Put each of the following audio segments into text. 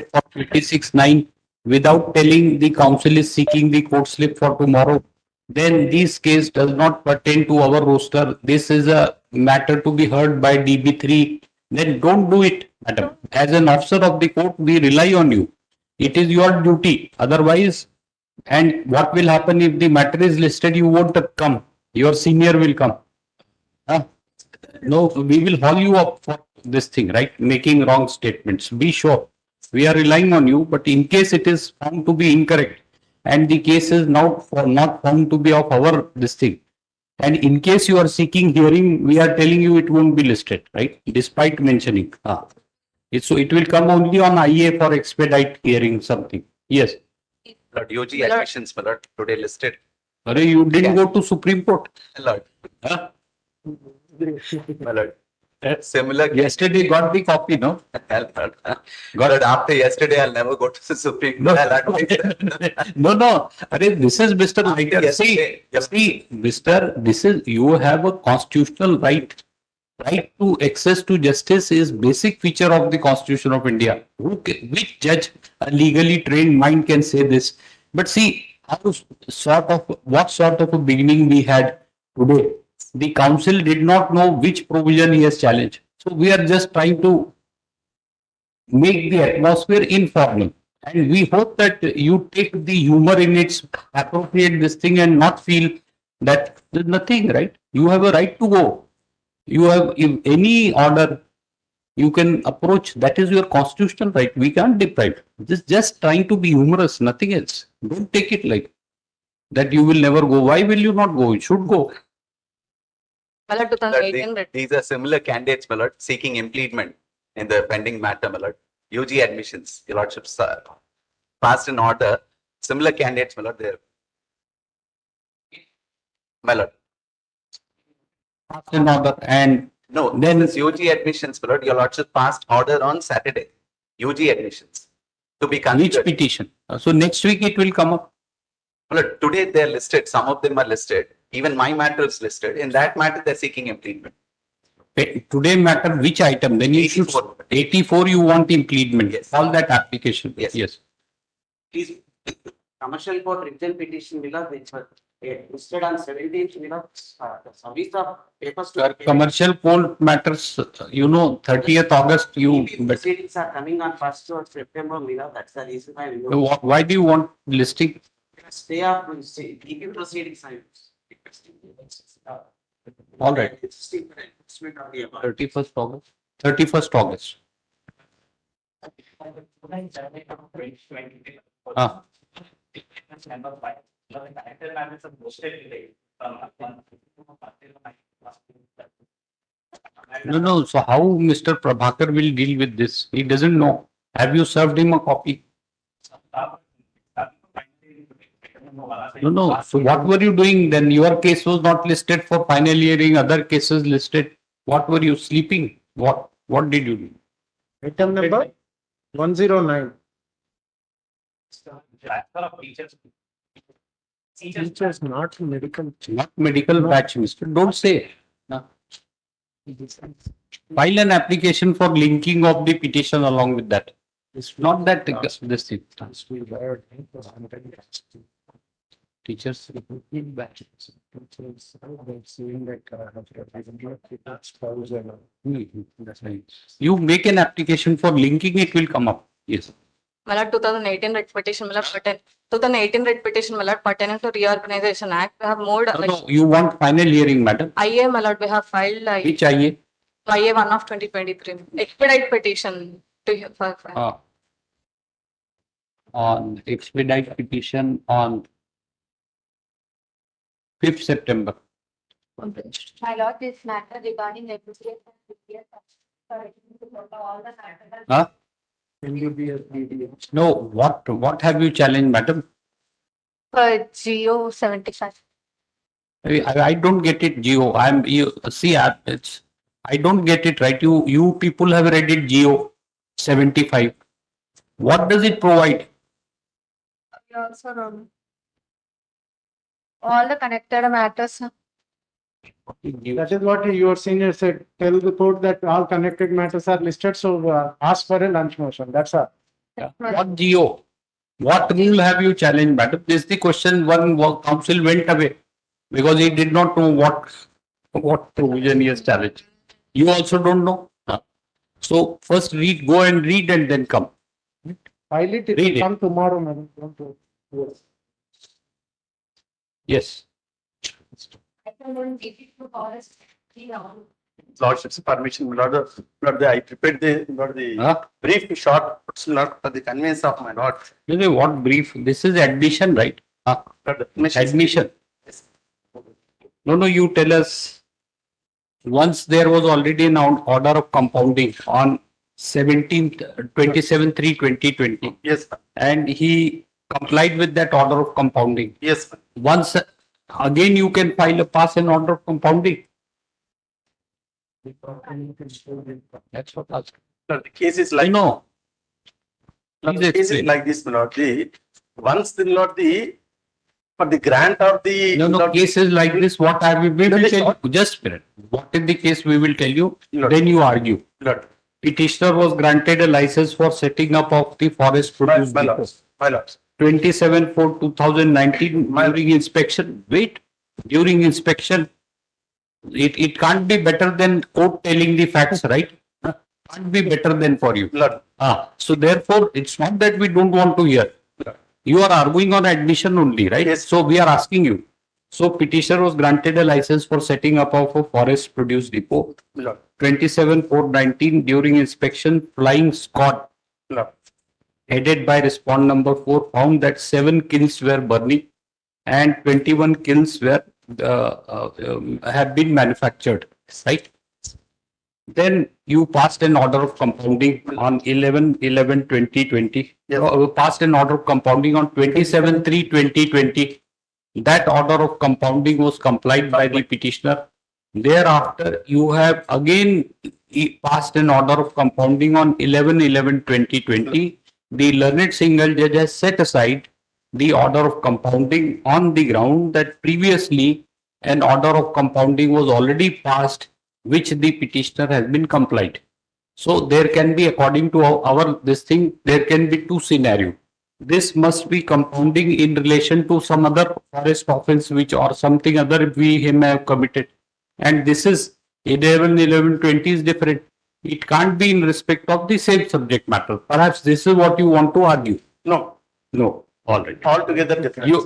for 26(9) without telling the council is seeking the court slip for tomorrow, then this case does not pertain to our roster. This is a matter to be heard by DB3. Then don't do it, madam. As an officer of the court, we rely on you. It is your duty. Otherwise, and what will happen if the matter is listed, you won't come. Your senior will come. Huh? No, we will haul you up for this thing, right? Making wrong statements. Be sure. We are relying on you, but in case it is found to be incorrect and the case is not found to be of our this thing, and in case you are seeking hearing, we are telling you it won't be listed, right? Despite mentioning. So it will come only on IA for expedite hearing something. Yes. Lord, UG admissions, my lord, today listed. Arey, you didn't go to Supreme Court. Lord. Huh? My lord. Similar. Yesterday got the copy, no? Lord, after yesterday, I'll never go to the Supreme Court. No. Arey, this is Mr. Lighter. See, Mr. This is, you have a constitutional right. Right to access to justice is basic feature of the Constitution of India. Which judge, a legally trained mind can say this? But see, what sort of a beginning we had today. The council did not know which provision he has challenged. So we are just trying to make the atmosphere informal. And we hope that you take the humor in its appropriate this thing and not feel that there's nothing, right? You have a right to go. You have any order, you can approach. That is your constitutional right. We can't deprive. This is just trying to be humorous, nothing else. Don't take it like that you will never go. Why will you not go? You should go. These are similar candidates, my lord, seeking impleadment in the pending matter, my lord. UG admissions, your lordship, passed an order. Similar candidates, my lord, there. My lord. An order and no, then this UG admissions, my lord, your lordship passed order on Saturday. UG admissions to be considered. Which petition? So next week it will come up. My lord, today they are listed. Some of them are listed. Even my matter is listed. In that matter, they're seeking impleadment. Today matter, which item? Then you 84. Should 84 you want impleadment. Yes. All that application. Yes. Please, commercial court written petition which was listed on 17th, service of papers to commercial court matters, 30th August, proceedings are coming on 1st of September, that's the reason why do you want listing? Stay up and keeping proceedings. All right. 31st August. 31st August. No. So how Mr. Prabhakar will deal with this? He doesn't know. Have you served him a copy? No. So what were you doing then? Your case was not listed for final hearing, other cases listed. What were you sleeping? What did you do? Item number 109. Teachers, not medical. Not medical batch, Mr. Don't say. No. File an application for linking of the petition along with that. It's not that this thing. Teachers batches. That's right. You make an application for linking, it will come up. Yes. 2018 writ petition, 2018 writ petition, pertaining to Reorganization Act. We have moved. No, you want final hearing, madam? IA, we have filed. Which IA? IA 1 of 2023. Expedite petition to on expedite petition on 5th September. My lord, this matter regarding appropriate all the matters. Huh? No, what have you challenged, madam? GO 75. I don't get it, GO. I don't get it, right? You people have read it, GO 75. What does it provide? Also, all the connected matters. That is what your senior said. Tell the court that all connected matters are listed. So ask for a lunch motion. That's all. What GO? What rule have you challenged, madam? This is the question. One council went away because he did not know what provision he has challenged. You also don't know. So first read, go and read and then come. File it, it Read will it. come tomorrow, madam. Don't worry. Yes. Yes. Lordship's permission, Lord, I prepared the Huh? brief short, Lord, for the conveyance of my Lord. You know what brief? This is admission, right? Lord, admission. Admission. Yes. No, you tell us. Once there was already an order of compounding on 27/3/2020, Yes, and he complied with that order of compounding. yes. Once again, you can pass an order of compounding. That's what I was. Lord, the case is I like, know. Lord, Please the case is explain. like this, Lord, once the Lord, for the grant of the. No, Lord, cases like this, what are we will No, tell you. Just a minute. What is the case we will tell you? Lord. Then you argue. Lord, Petitioner was granted a license for setting up of the forest produce my depot. Lord, my Lord. 27/4/2019 during inspection. Wait, during inspection, it can't be better than court telling the facts, right? Can't be better than for you. Lord, So therefore, it's not that we don't want to hear. You are arguing on admission only, right? Yes. So we are asking you. So petitioner was granted a license for setting up of a forest produce depot. Lord, 27/4/19 during inspection, flying squad Lord, headed by respond number 4 found that 7 kilns were burning and 21 kilns were have been manufactured, right? Then you passed an order of compounding on 11/11/2020. Yes. Passed an order of compounding on 27/3/2020. That order of compounding was complied by the petitioner. Thereafter, you have again passed an order of compounding on 11/11/2020. The learned single judge has set aside the order of compounding on the ground that previously an order of compounding was already passed, which the petitioner has been complied. So there can be, according to this thing, there can be two scenarios. This must be compounding in relation to some other forest offense which or something other him have committed. And this is 11/11/20 is different. It can't be in respect of the same subject matter. Perhaps this is what you want to argue. no, No, all right. altogether different. You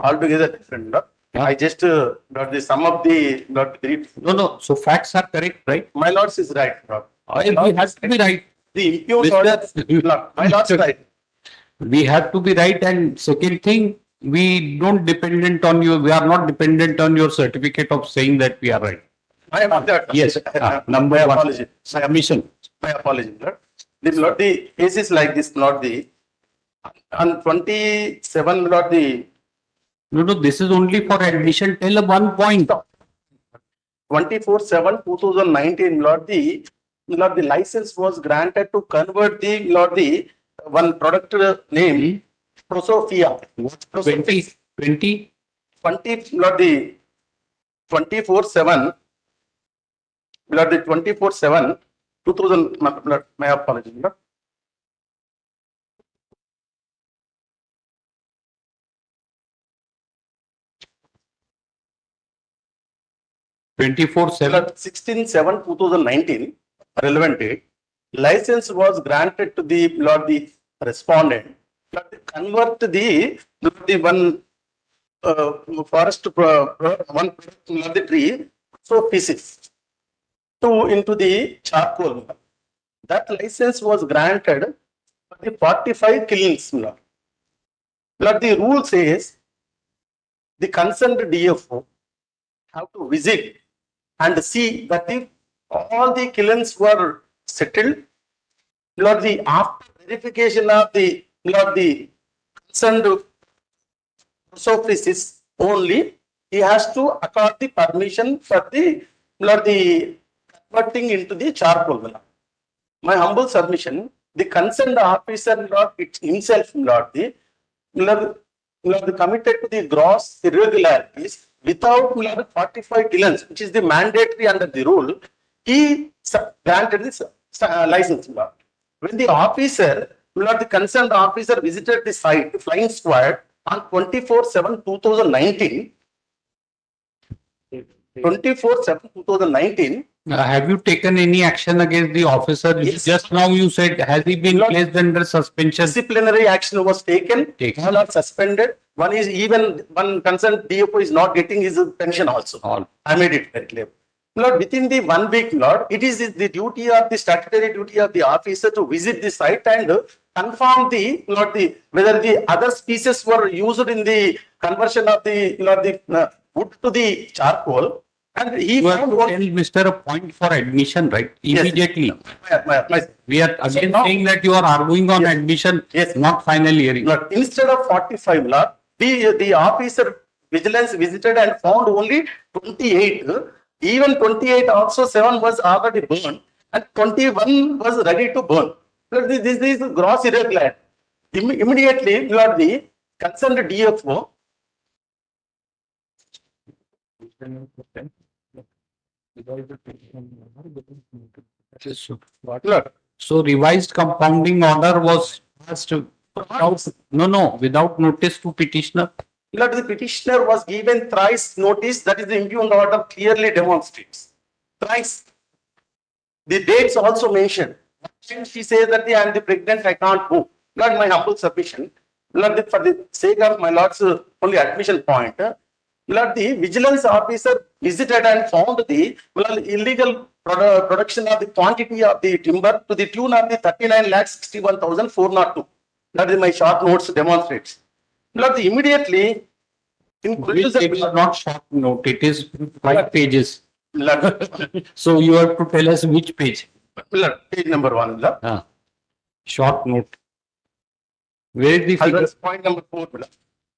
Altogether different, Lord. I just, Lord, the sum of the, Lord, brief. no. So facts are correct, right? My Lord's is right, Lord. We have to be right. The impute Mr. order, Lord, my Lord's right. We have to be right. And second thing, we don't dependent on you. We are not dependent on your certificate of saying that we are right. I am that. Yes. Number My one, apology. submission. My apology, Lord. Lord, the case is like this, Lord, on 27, Lord, No, this is only for admission. Tell one point. 24/7/2019, Lord, the license was granted to convert the one product name, Prosopia. 20, Lord, the 24/7, Lord, the 24/7, 2000, Lord, my apology, Lord. 24/7. 16/7/2019, relevant date, license was granted to the respondent. Lord, they convert the one forest one Lord, the tree, so pieces, into the charcoal. That license was granted for the 45 kilns, Lord. Lord, the rule says the concerned DFO have to visit and see that all the kilns were settled. Lord, after verification of the concerned superficies only, he has to accord the permission for the converting into the charcoal. My humble submission, the concerned officer, Lord, it himself, Lord, committed to the gross irregularities without 45 kilns, which is the mandatory under the rule, he granted this license. When the officer Lord, the concerned officer visited the site, flying squad, on 24/7/2019. 24/7/2019. Have you taken any action against the officer? Yes. Just now you said, has he been Lord, placed under suspension? Disciplinary action was taken. Taken. All are suspended. One concerned DFO is not getting his pension also. All. I made it very clear. Lord, within the 1 week, Lord, it is the duty of the statutory duty of the officer to visit the site and confirm whether the other species were used in the conversion of the wood to the charcoal. And he You have found to one. tell Mr. a point for admission, right? Yes. Immediately. My- We are again now- saying that you are arguing on Yes. admission, Yes. not final hearing. Lord, instead of 45, Lord, the officer vigilance visited and found only 28. Even 28 also 7 was already burned and 21 was ready to burn. Lord, this is gross irregularity. Immediately, Lord, the concerned DFO. Lord, So revised compounding order was passed without notice to petitioner. Lord, the petitioner was given thrice notice, that is the impugned order clearly demonstrates. Thrice. The dates also mentioned. She says that I am the pregnant, I can't go. Lord, my humble submission. Lord, for the sake of my Lord's only admission point, Lord, the vigilance officer visited and found the illegal production of the quantity of the timber to the tune of the 39,61,402. That is my short notes demonstrates. Lord, immediately in Which it is not short note, it is 5 pages. Lord, So you have to tell us which page. Lord, page number 1. Lord. Short note. Where is the figure? That's point number 4. Lord.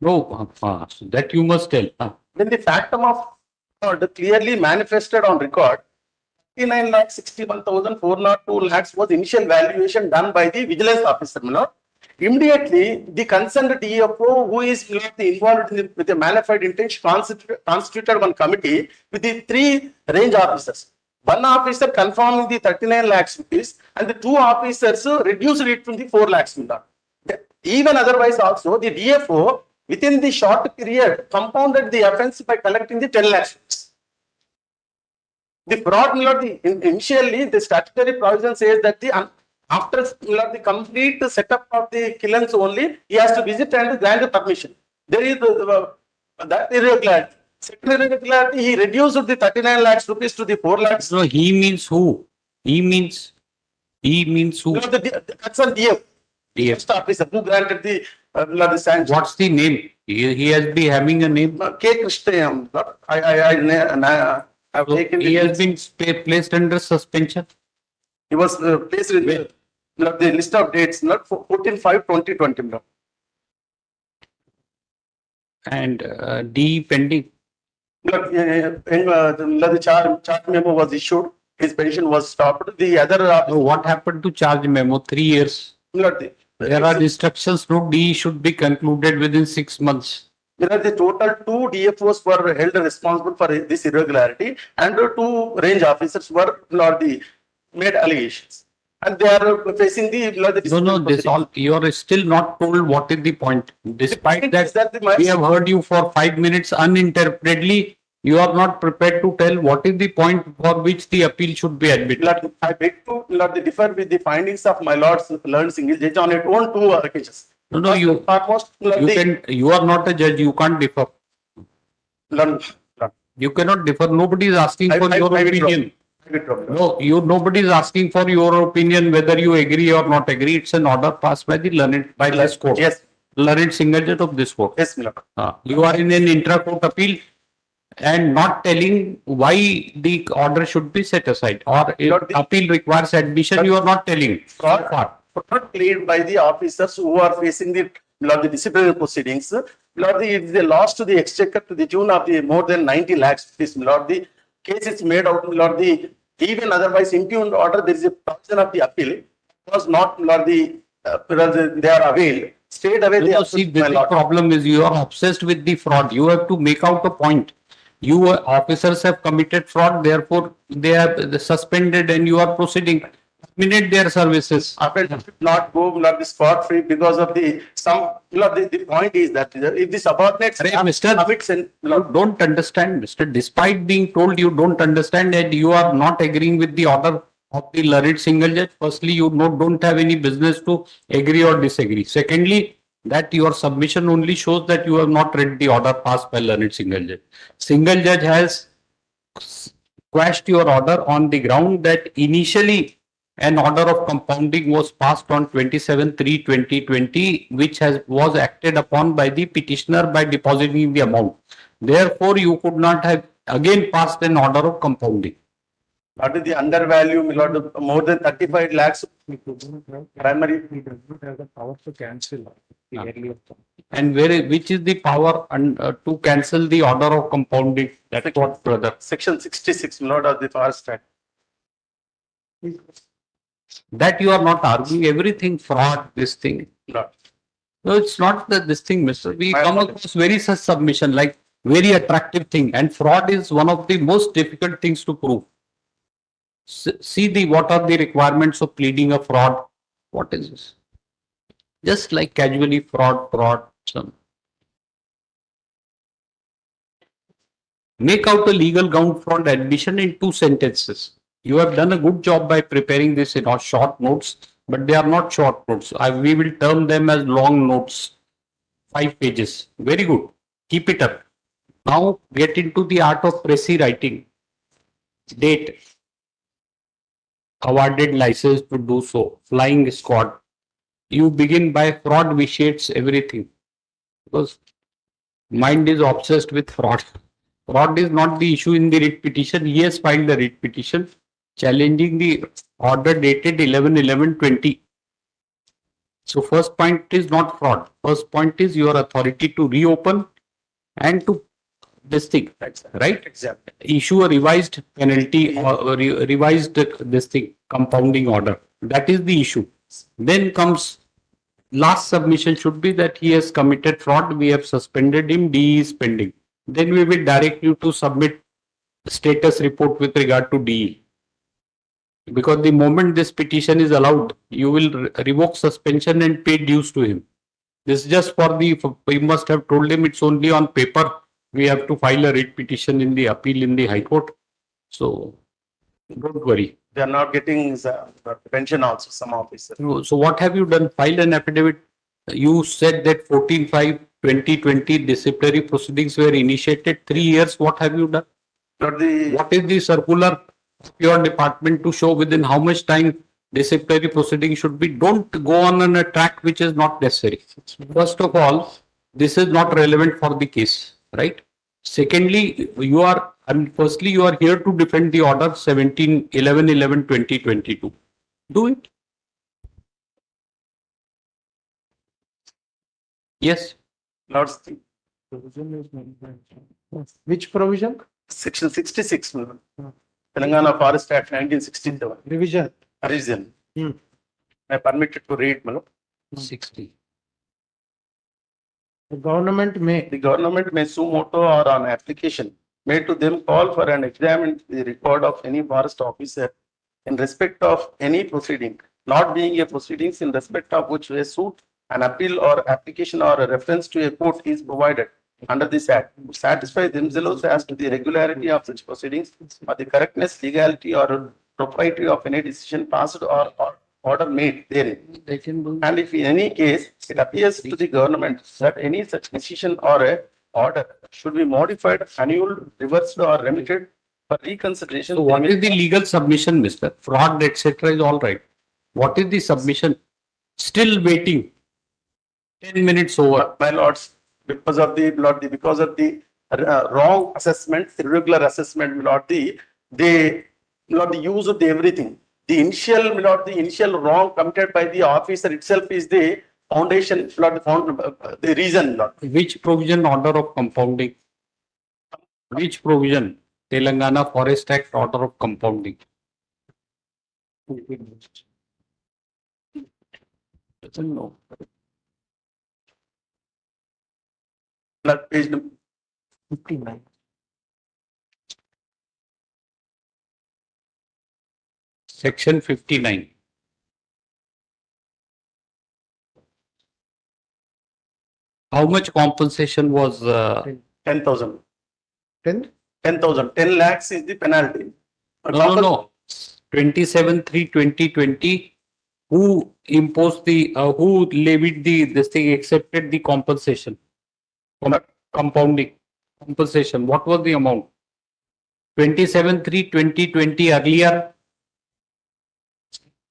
No, so that you must tell. When the factum of fraud clearly manifested on record, 39,61,402 lakhs was initial valuation done by the vigilance officer. Lord. Immediately, the concerned DFO who is involved with the malified intent constituted one committee with the 3 range officers. One officer confirming the 39 lakhs rupees and the 2 officers reduced it from the 4 lakhs. Even otherwise also, the DFO within the short period compounded the offence by collecting the 10 lakhs rupees. The fraud, initially the statutory provision says that after the complete setup of the kilns only, he has to visit and grant the permission. There is that irregularity. Second irregularity, he reduced the 39 lakhs rupees to the 4 lakhs. So he means who? He means who? The concerned DF. DF. Officer who granted the sanction. What's the name? He has been having a name. K. Krishna. I've So taken he has been placed under suspension. He was placed in the list of dates, not 14/5/2020. And D pending. The charge memo was issued. His pension was stopped. The other So what happened to charge memo? 3 years. There are instructions, no, D should be concluded within 6 months. The total 2 DFOs were held responsible for this irregularity, and 2 range officers were made allegations, and they are facing the No, this all, you are still not told what is the point. Despite point that, is that we have heard you for 5 minutes uninterruptedly. You are not prepared to tell what is the point for which the appeal should be admitted. I beg to differ with the findings of my Lord's learned single judge on its own 2 occasions. No, you are not a judge, you can't differ. You cannot differ. Nobody is asking for your opinion. No, nobody is asking for your opinion whether you agree or not agree. It's an order passed by this court. Yes. Learned single judge of this court. Yes, Lord. You are in an intra-court appeal and not telling why the order should be set aside, or if Lord, appeal requires admission, you are not telling. So far. Fraud played by the officers who are facing the disciplinary proceedings. It is a loss to the exchequer to the tune of more than 90 lakhs. The case is made out. Even otherwise impugned order, there is a provision of the appeal. It was not they are availed. Stayed away. They See, the problem is you are obsessed with the fraud. You have to make out a point. You officers have committed fraud, therefore they are suspended and you are proceeding. terminate their services. Apprenticeship should not go, not the spot free because of the, some, the point is that if the subordinates. Arey, Mr. Commits and, You don't understand, Mister. Despite being told you don't understand and you are not agreeing with the order of the learned single judge. Firstly, you don't have any business to agree or disagree. Secondly, that your submission only shows that you have not read the order passed by learned single judge. Single judge has quashed your order on the ground that initially an order of compounding was passed on 27/3/2020, which was acted upon by the petitioner by depositing the amount. Therefore, you could not have again passed an order of compounding. What is the undervalue, my lord, more than 35 lakhs primary. He does not have the power to cancel the earlier. And which is the power to cancel the order of compounding? That's what, brother. Section 66, my lord, of the Forest Act. That you are not arguing everything fraud, this thing. Lord. No, it's not that this thing, Mister. We My come apologies. across very such submission, like very attractive thing, and fraud is one of the most difficult things to prove. See what are the requirements of pleading a fraud? What is this? Just like casually fraud, some. Make out a legal ground fraud admission in 2 sentences. You have done a good job by preparing this in our short notes, but they are not short notes. We will term them as long notes. 5 pages. Very good. Keep it up. Now get into the art of précis writing. Date. Awarded license to do so. Flying squad. You begin by fraud vitiates everything. Because mind is obsessed with fraud. Fraud is not the issue in the writ petition. He has filed the writ petition challenging the order dated 11/11/20. So first point is not fraud. First point is your authority to reopen and to this thing, right? Exactly. Issue a revised penalty or revised this thing, compounding order. That is the issue. Then comes last submission should be that he has committed fraud. We have suspended him. DE is pending. Then we will direct you to submit status report with regard to DE. Because the moment this petition is allowed, you will revoke suspension and pay dues to him. This is just for we must have told him it's only on paper. We have to file a writ petition in the appeal in the High Court. So don't worry. They are not getting pension also, some officers. So what have you done? Filed an affidavit. You said that 14/5/2020 disciplinary proceedings were initiated. 3 years. What have you done? Not the, What is the circular of your department to show within how much time disciplinary proceeding should be? Don't go on a track which is not necessary. First of all, this is not relevant for the case, right? Secondly, firstly, you are here to defend the order 17/11/11/2022. Do it. Yes. Lord's Provision is mentioned. Which provision? Section 66, my lord. Telangana Forest Act 1967. Revision. Reason. Hmm. I permitted to read, my lord. 60. The government may. The government may sue motu or on application made to them call for and examine the record of any forest officer in respect of any proceeding, not being a proceedings in respect of which a suit, an appeal or application or a reference to a court is provided under this act, to satisfy themselves as to the regularity of such proceedings or the correctness, legality or propriety of any decision passed or order made therein. They can do. And if in any case it appears to the government that any such decision or a order should be modified, annulled, reversed or remitted for reconsideration. So what is the legal submission, Mister? Fraud, etc. is all right. What is the submission? Still waiting. 10 minutes over. My lords, because of the wrong assessment, irregular assessment, my lord, the use of the everything. The initial wrong committed by the officer itself is the foundation, the reason, Lord. Which provision order of compounding? Which provision? Telangana Forest Act order of compounding. Doesn't know. Lord, page number 59. Section 59. How much compensation was, 10,000. Ten? 10,000. 10 lakhs is the penalty. no. 27/3/2020, who imposed the, who levied this thing, accepted the compensation? Compounding compensation, what was the amount? 27/3/2020 earlier.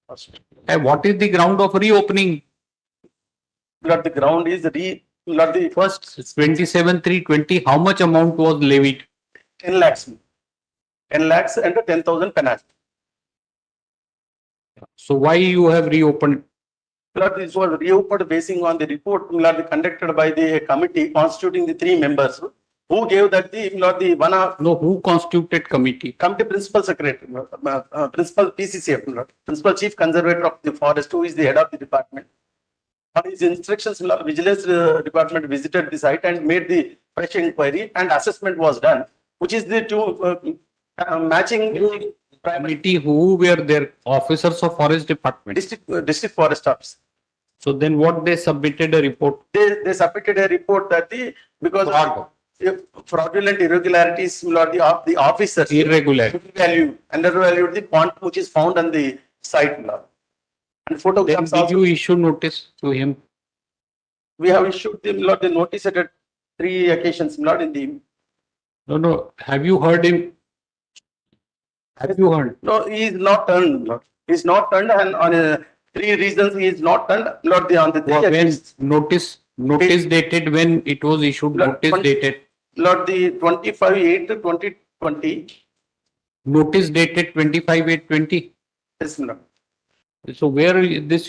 What is the ground of reopening? Lord, the ground is Lord, the First, 27/3/20, how much amount was levied? 10 lakhs. 10 lakhs and a 10,000 penalty. So why you have reopened? Lord, this was reopened basing on the report, Lord, conducted by the committee constituting the 3 members who gave that Lord, the one of No, who constituted committee? committee principal secretary, principal PCCF, Lord, principal chief conservator of the forest, who is the head of the department. On his instructions, Lord, vigilance department visited the site and made the fresh inquiry, and assessment was done, which is the two matching Committee, who were their officers of forest department? district forest office. So then what they submitted a report? They submitted a report that because Fraud. of fraudulent irregularities, Lord, of the officers Irregular. undervalued the quantum which is found on the site, Lord. And Then photographs did also, you issue notice to him? we have issued them, Lord, the notice at 3 occasions, Lord, in the, No. Have you heard him? Have you heard? no, he is not turned, Lord. He is not turned, and on 3 reasons he is not turned, Lord, on the 3 When occasions. notice dated, when it was issued, Lord, notice dated, Lord, the 25/8/2020, notice dated 25/8/20. yes, Lord. So where is this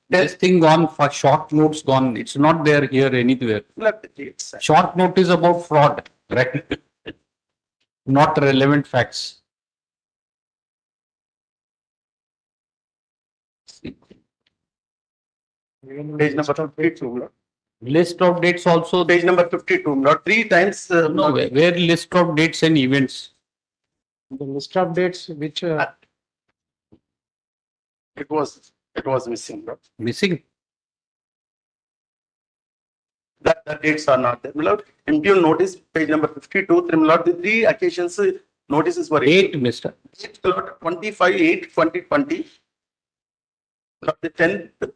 this thing gone for short notes gone? It's not there here anywhere. Lord, the dates. Short note is about fraud, right? Not relevant facts. Page number 52, Lord. List of dates also. Page number 52, Lord, 3 times. No, where list of dates and events? The list of dates which, It was missing, Lord. Missing. That the dates are not there. Lord, impugn notice, page number 52, Lord, the 3 occasions notices were Date, mister. issued. Lord, 25/8/2020. Lord, the 10th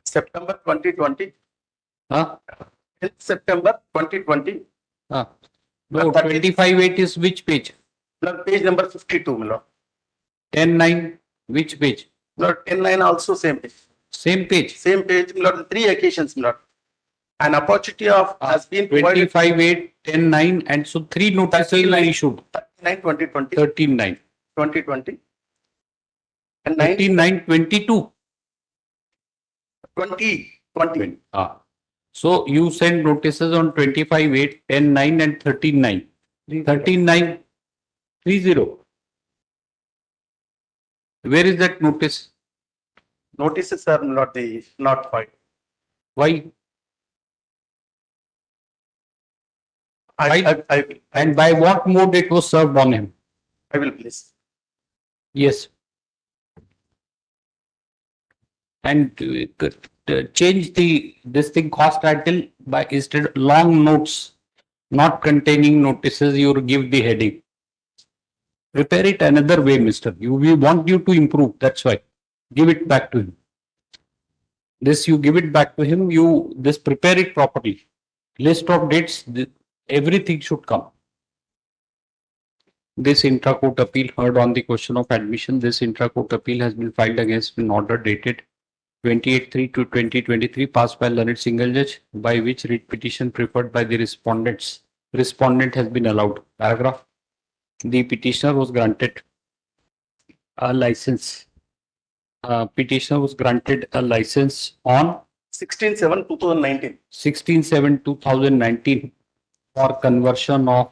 September 2020, Huh? 10th September 2020, Huh. No, 30. 25/8 is which page? Lord, page number 52, Lord. 10/9, which page? Lord, 10/9 also same page. Same page. Same page, Lord, the 3 occasions, Lord. An opportunity of has been provided 25/8, 10/9, and so 3 notices were 39. issued. 39/2020, 13/9. 2020. And 9 13/9/22. 2020. So you send notices on 25/8, 10/9, and 13/9. 13/9/30. Where is that notice? Notices are not filed. Why? I And by what mode it was served on him? will please. Yes. And change this thing cost title by instead long notes, not containing notices, you give the heading. Prepare it another way, mister. We want you to improve. That's why. Give it back to him. This you give it back to him. This prepare it properly. List of dates, everything should come. This intra-court appeal heard on the question of admission. This intra-court appeal has been filed against an order dated 28/3/2023 passed by learned single judge, by which writ petition preferred by the respondent has been allowed. Paragraph. The petitioner was granted a license. Petitioner was granted a license on 16/7/2019. 16/7/2019 for conversion of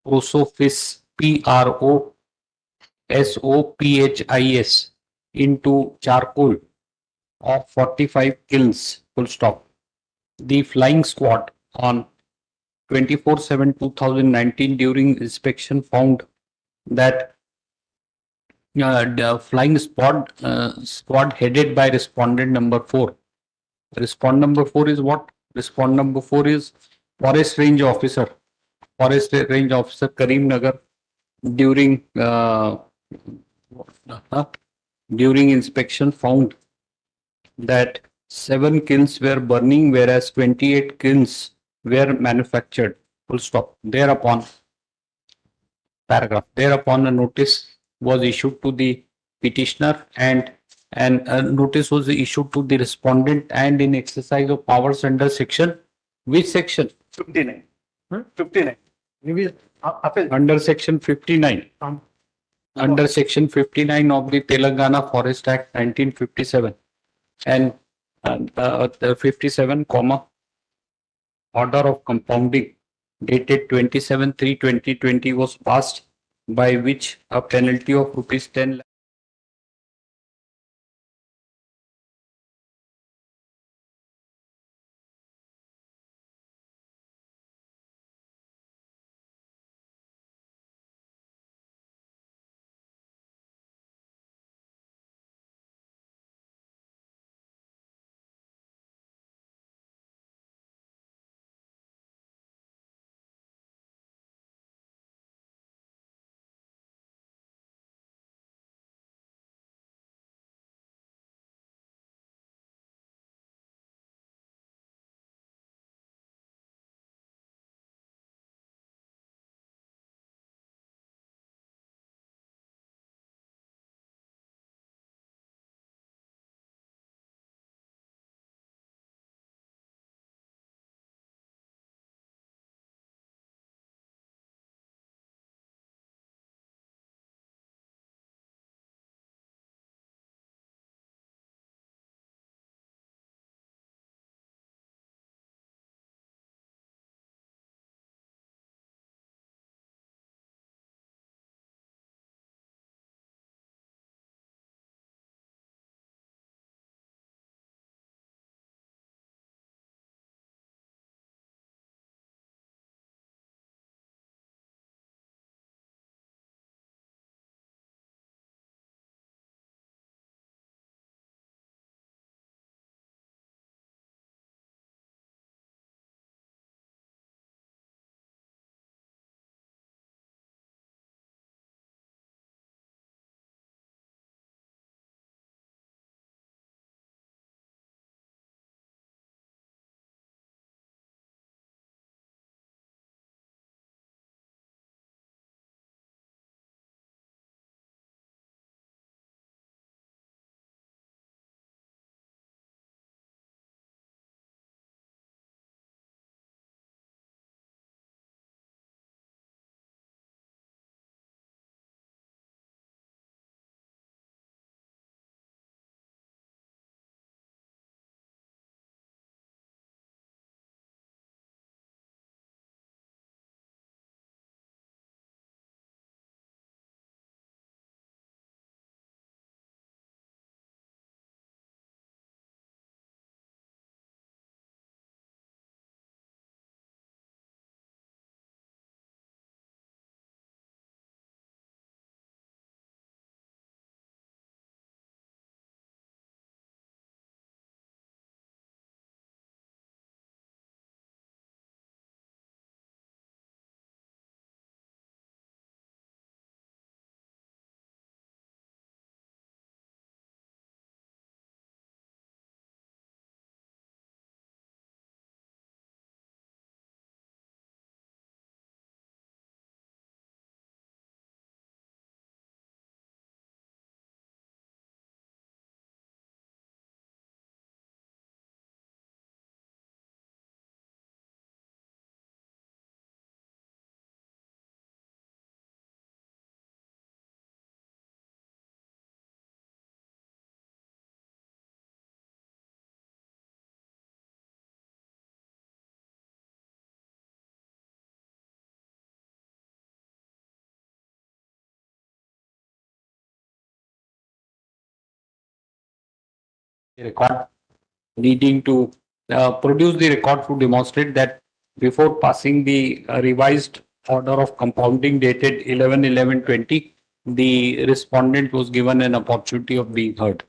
Prosophis, PROSOPHIS, into charcoal of 45 kilns, full stop. The flying squad on 24/7/2019 during inspection found that the flying squad headed by respondent number 4. Respondent number 4 is what? Respondent number 4 is Forest Range Officer. Forest Range Officer Karimnagar during during inspection found that 7 kilns were burning, whereas 28 kilns were manufactured. Full stop. Thereupon, paragraph. Thereupon, a notice was issued to the petitioner and a notice was issued to the respondent and in exercise of powers under section. Which section? 59. 59. Maybe appeal. Under section 59. Under section 59 of the Telangana Forest Act 1957 and the 57 comma order of compounding dated 27/3/2020 was passed, by which a penalty of rupees 10 lakh record needing to produce the record to demonstrate that before passing the revised order of compounding dated 11/11/20, the respondent was given an opportunity of being heard.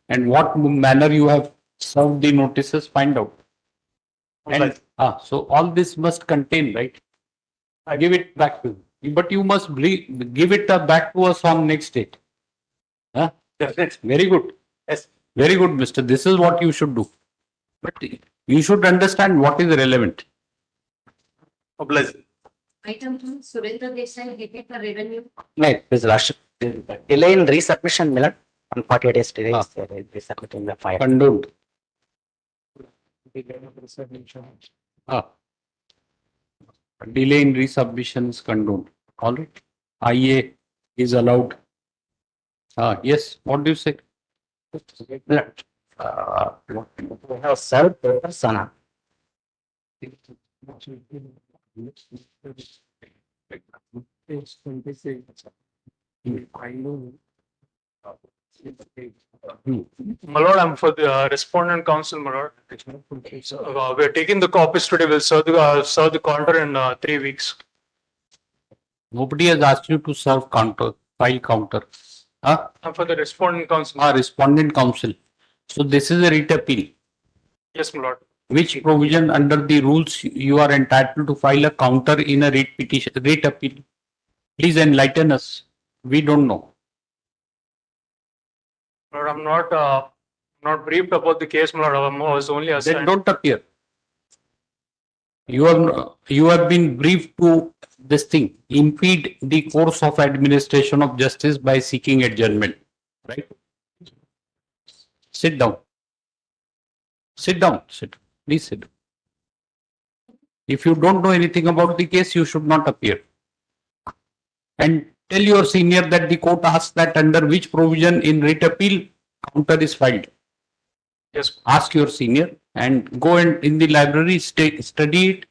And what manner you have served the notices, find out. And so all this must contain, right? I give it back to you, but you must give it back to us on next date. Huh? Yes. Very good. Yes. Very good, mister. This is what you should do. But you should understand what is relevant. Obliged. Item 2, Surendra Desai, repeat the revenue. Right, this last delay in resubmission, my lord, on 48 days delay, resubmitting the file. Condoned. Delay in resubmission is condoned. All right. IA is allowed. Yes. What do you say? We have served papers on My lord, I'm for the respondent counsel, my lord. So, we are taking the copies today. We'll serve the counter in 3 weeks. Nobody has asked you to serve counter, file counter. I'm for the respondent counsel. Respondent counsel. So this is a writ appeal. Yes, my lord. Which provision under the rules you are entitled to file a counter in a writ petition, writ appeal? Please enlighten us. We don't know. Lord, I'm not briefed about the case, my lord. I was only Then assigned. don't appear. You have been briefed to this thing, impede the course of administration of justice by seeking adjournment, right? Sit down. Sit down. Sit. Please sit. If you don't know anything about the case, you should not appear. And tell your senior that the court asks that under which provision in writ appeal counter is filed. Yes. Ask your senior and go and in the library, study it,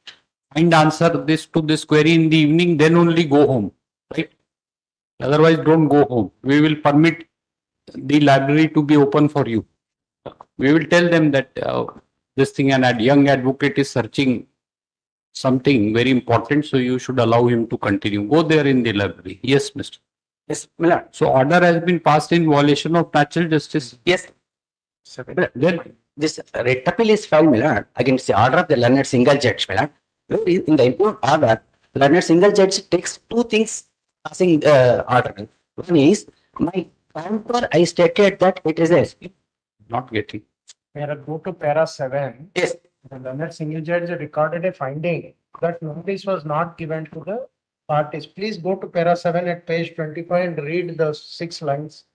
find answer this to this query in the evening, then only go home, right? Otherwise, don't go home. We will permit the library to be open for you. We will tell them that this thing, and young advocate is searching something very important, so you should allow him to continue. Go there in the library. Yes, Mr. Yes, my lord. So order has been passed in violation of natural justice. Yes. Then This writ appeal is filed, my lord, against the order of the learned single judge, my lord. In the improved order, learned single judge takes two things as in order. One is, my counter, I stated that it is a, not getting. Go to para 7. yes, The learned single judge recorded a finding that notice was not given to the parties. Please go to para 7 at page 25 and read the 6 lines.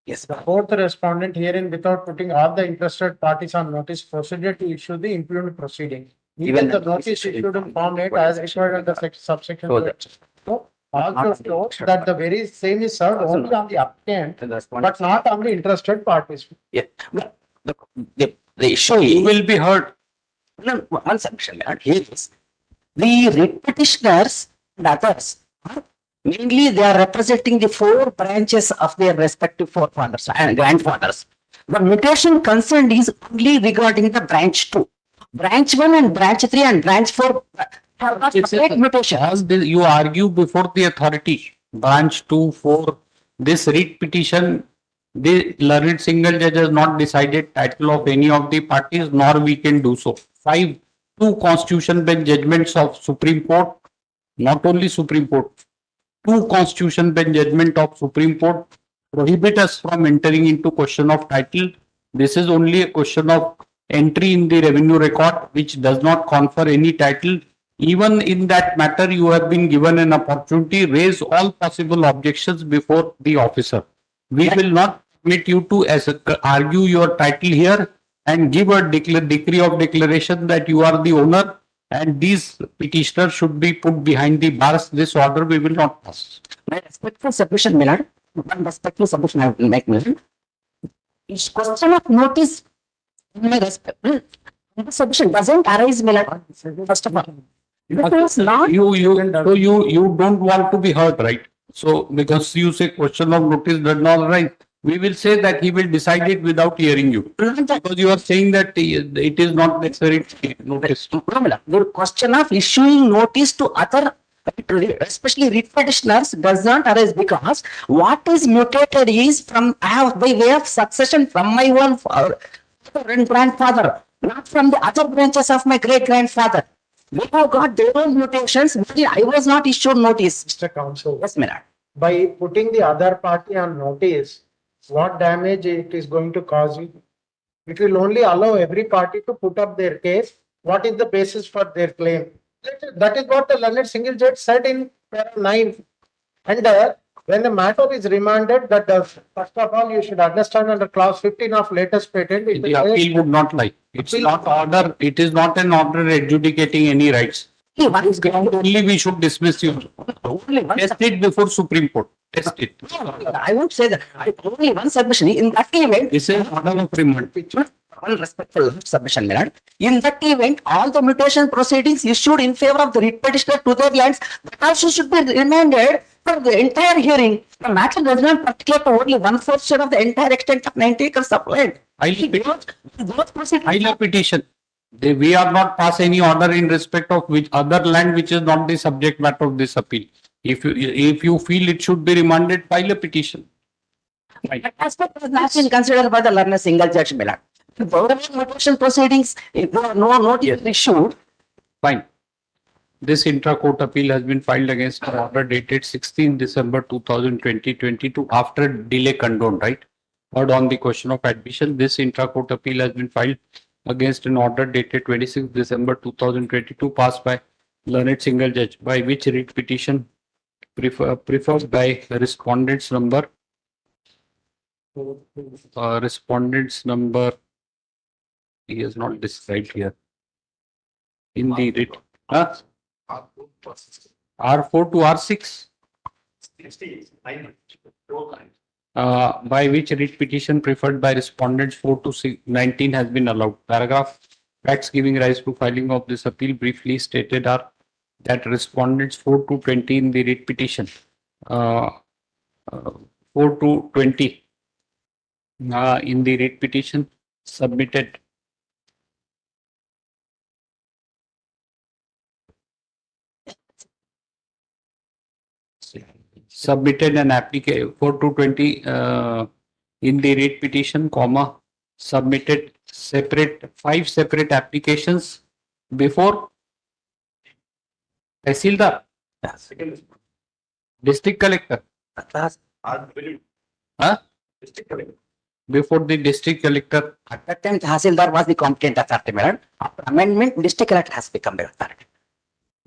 yes, The fourth respondent herein, without putting all the interested parties on notice, proceeded to issue the impugned proceeding. Even the notice issued in form 8 as required under subsection So 2. that- So also shows that the very same is served only on the applicant, the respondent- but not on the interested parties. yeah. But the issue You is, will be heard. no, one submission, my lord, here is, the writ petitioners and others, mainly they are representing the 4 branches of their respective forefathers and grandfathers. The mutation concerned is only regarding the branch 2. Branch 1 and branch 3 and branch 4 have got separate mutation. As you argue before the authority, branch 2, 4, this writ petition, the learned single judge has not decided title of any of the parties, nor we can do so. 5, 2 constitution bench judgments of Supreme Court, not only Supreme Court, 2 constitution bench judgment of Supreme Court prohibit us from entering into question of title. This is only a question of entry in the revenue record, which does not confer any title. Even in that matter, you have been given an opportunity, raise all possible objections before the officer. We will not permit you to argue your title here and give a decree of declaration that you are the owner and these petitioners should be put behind the bars. This order we will not pass. My respectful submission, my lord, one respectful submission I will make, my lord. It's question of notice, my respect, the submission doesn't arise, my lord, first of all. It is not, You don't want to be heard, right? So because you say question of notice does not arise, we will say that he will decide it without hearing you. Because you are saying that it is not necessary to notice. no, my lord, the question of issuing notice to other especially writ petitioners does not arise because what is mutated is from I have by way of succession from my own father and grandfather, not from the other branches of my great grandfather. We have got their own mutations. I was not issued notice. Mr. Counsel, Yes, Minad. by putting the other party on notice, what damage it is going to cause you? It will only allow every party to put up their case. What is the basis for their claim? That is what the learned single judge said in para 9. And when the matter is remanded, that first of all, you should understand under clause 15 of latest patent. it The says- appeal would not lie. It's Appeal- not order, it is not an order adjudicating any rights. What is going to Only we should dismiss you. only one Test it before Supreme Court. Test it. I won't say that. Only one submission. In that event, This is order of remand. one respectful submission, Minad. In that event, all the mutation proceedings issued in favor of the writ petitioner to their lands, that also should be remanded for the entire hearing. The matter does not particular to only 1/4 of the entire extent of 90 acres of land. Both proceedings. File a petition. We are not pass any order in respect of which other land which is not the subject matter of this appeal. If you feel it should be remanded, file a petition. Fine. That aspect was not been considered by the learned single judge, Minad. The mutation proceedings, if no notice is issued, Fine. This intra-court appeal has been filed against an order dated 16 December 2020-22 after delay condoned, right? Heard on the question of admission, this intra-court appeal has been filed against an order dated 26 December 2022 passed by learned single judge, by which writ petition preferred by respondents number he is not described here in the writ. Huh? R4 to R6. By which writ petition preferred by respondents 4 to 19 has been allowed. Paragraph. Facts giving rise to filing of this appeal briefly stated are that respondents 4 to 20 in the writ petition, 4 to 20 in the writ petition submitted an application 4 to 20 in the writ petition, comma, submitted 5 separate applications before Tehsildar, district collector, before the district collector, at that time, Tahsildar was the competent authority, Minad. After amendment, district collector has become the authority.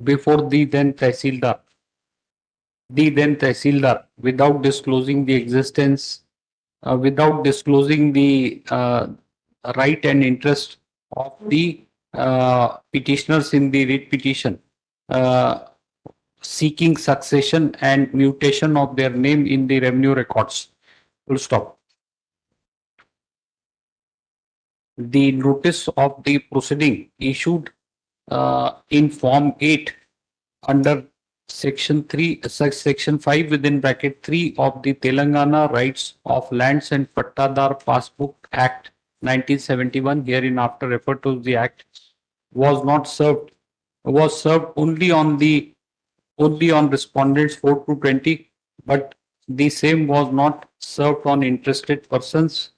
before the then Tehsildar, without disclosing the existence, without disclosing the right and interest of the petitioners in the writ petition, seeking succession and mutation of their name in the revenue records. Full stop. The notice of the proceeding issued in Form 8 under Section 5 within bracket 3 of the Telangana Rights of Lands and Pattadar Passbook Act 1971, hereinafter referred to the Act, was served only on respondents 4 to 20, but the same was not served on interested persons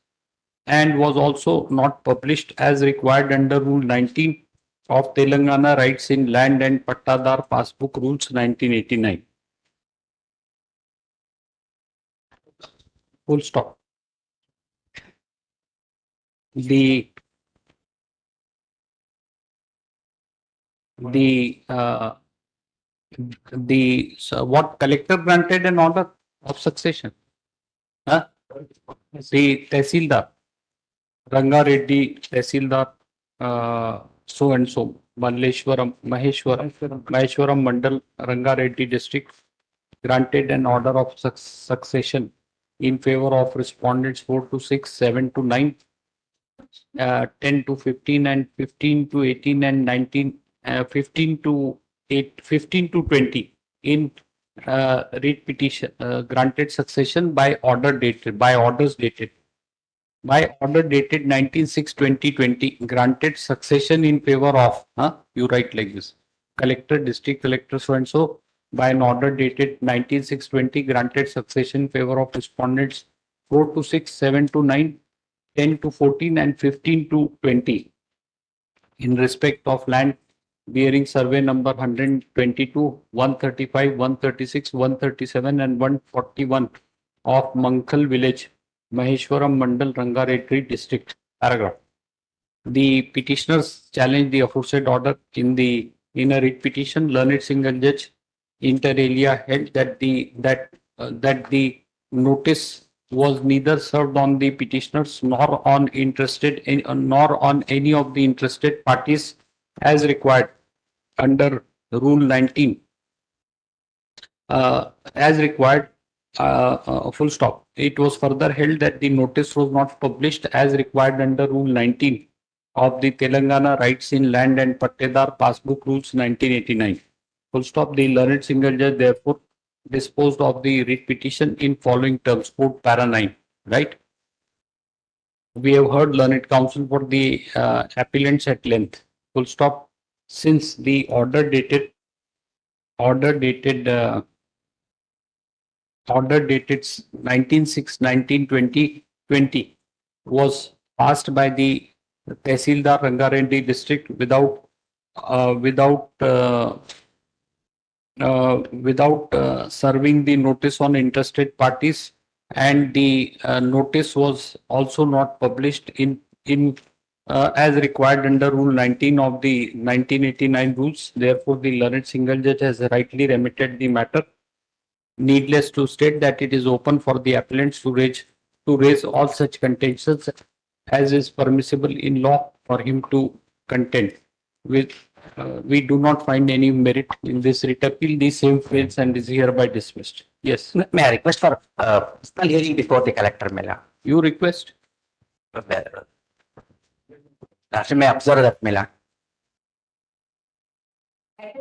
and was also not published as required under Rule 19 of Telangana Rights in Land and Pattadar Passbook Rules 1989. Full stop. What collector granted an order of succession? Huh? The Tehsildar, Ranga Reddy Tehsildar, so and so, Maheshwaram Mandal, Ranga Reddy district, granted an order of succession in favor of respondents 4 to 6, 7 to 9, 10 to 15, and 15 to 18, and 19, 15 to 20 in writ petition, granted succession by orders dated. By order dated 19/6/2020, granted succession in favor of, you write like this, collector, district collector, so and so, by an order dated 19/6/20 granted succession in favor of respondents 4 to 6, 7 to 9, 10 to 14 and 15 to 20 in respect of land bearing survey number 122, 135, 136, 137 and 141 of Mankhal village, Maheshwaram Mandal, Rangareddy district. Paragraph. The petitioners challenge the aforesaid order in a writ petition. Learned single judge inter alia held that the notice was neither served on the petitioners nor on any of the interested parties as required under Rule 19. As required, full stop. It was further held that the notice was not published as required under Rule 19 of the Telangana Rights in Land and Pattedar Passbook Rules 1989. Full stop. The learned single judge therefore disposed of the writ petition in following terms. Quote para 9. Right. We have heard learned counsel for the appellants at length. Full stop. Since the order dated 19/6/1920 was passed by the Tehsildar Rangareddy district without serving the notice on interested parties, and the notice was also not published in as required under Rule 19 of the 1989 rules. Therefore, the learned single judge has rightly remitted the matter. Needless to state that it is open for the appellants to raise all such contentions as is permissible in law for him to contend. We do not find any merit in this writ appeal. The same fails and is hereby dismissed. Yes, May I request for personal hearing before the collector, Mela? you request. Last may I observe that, Mela? May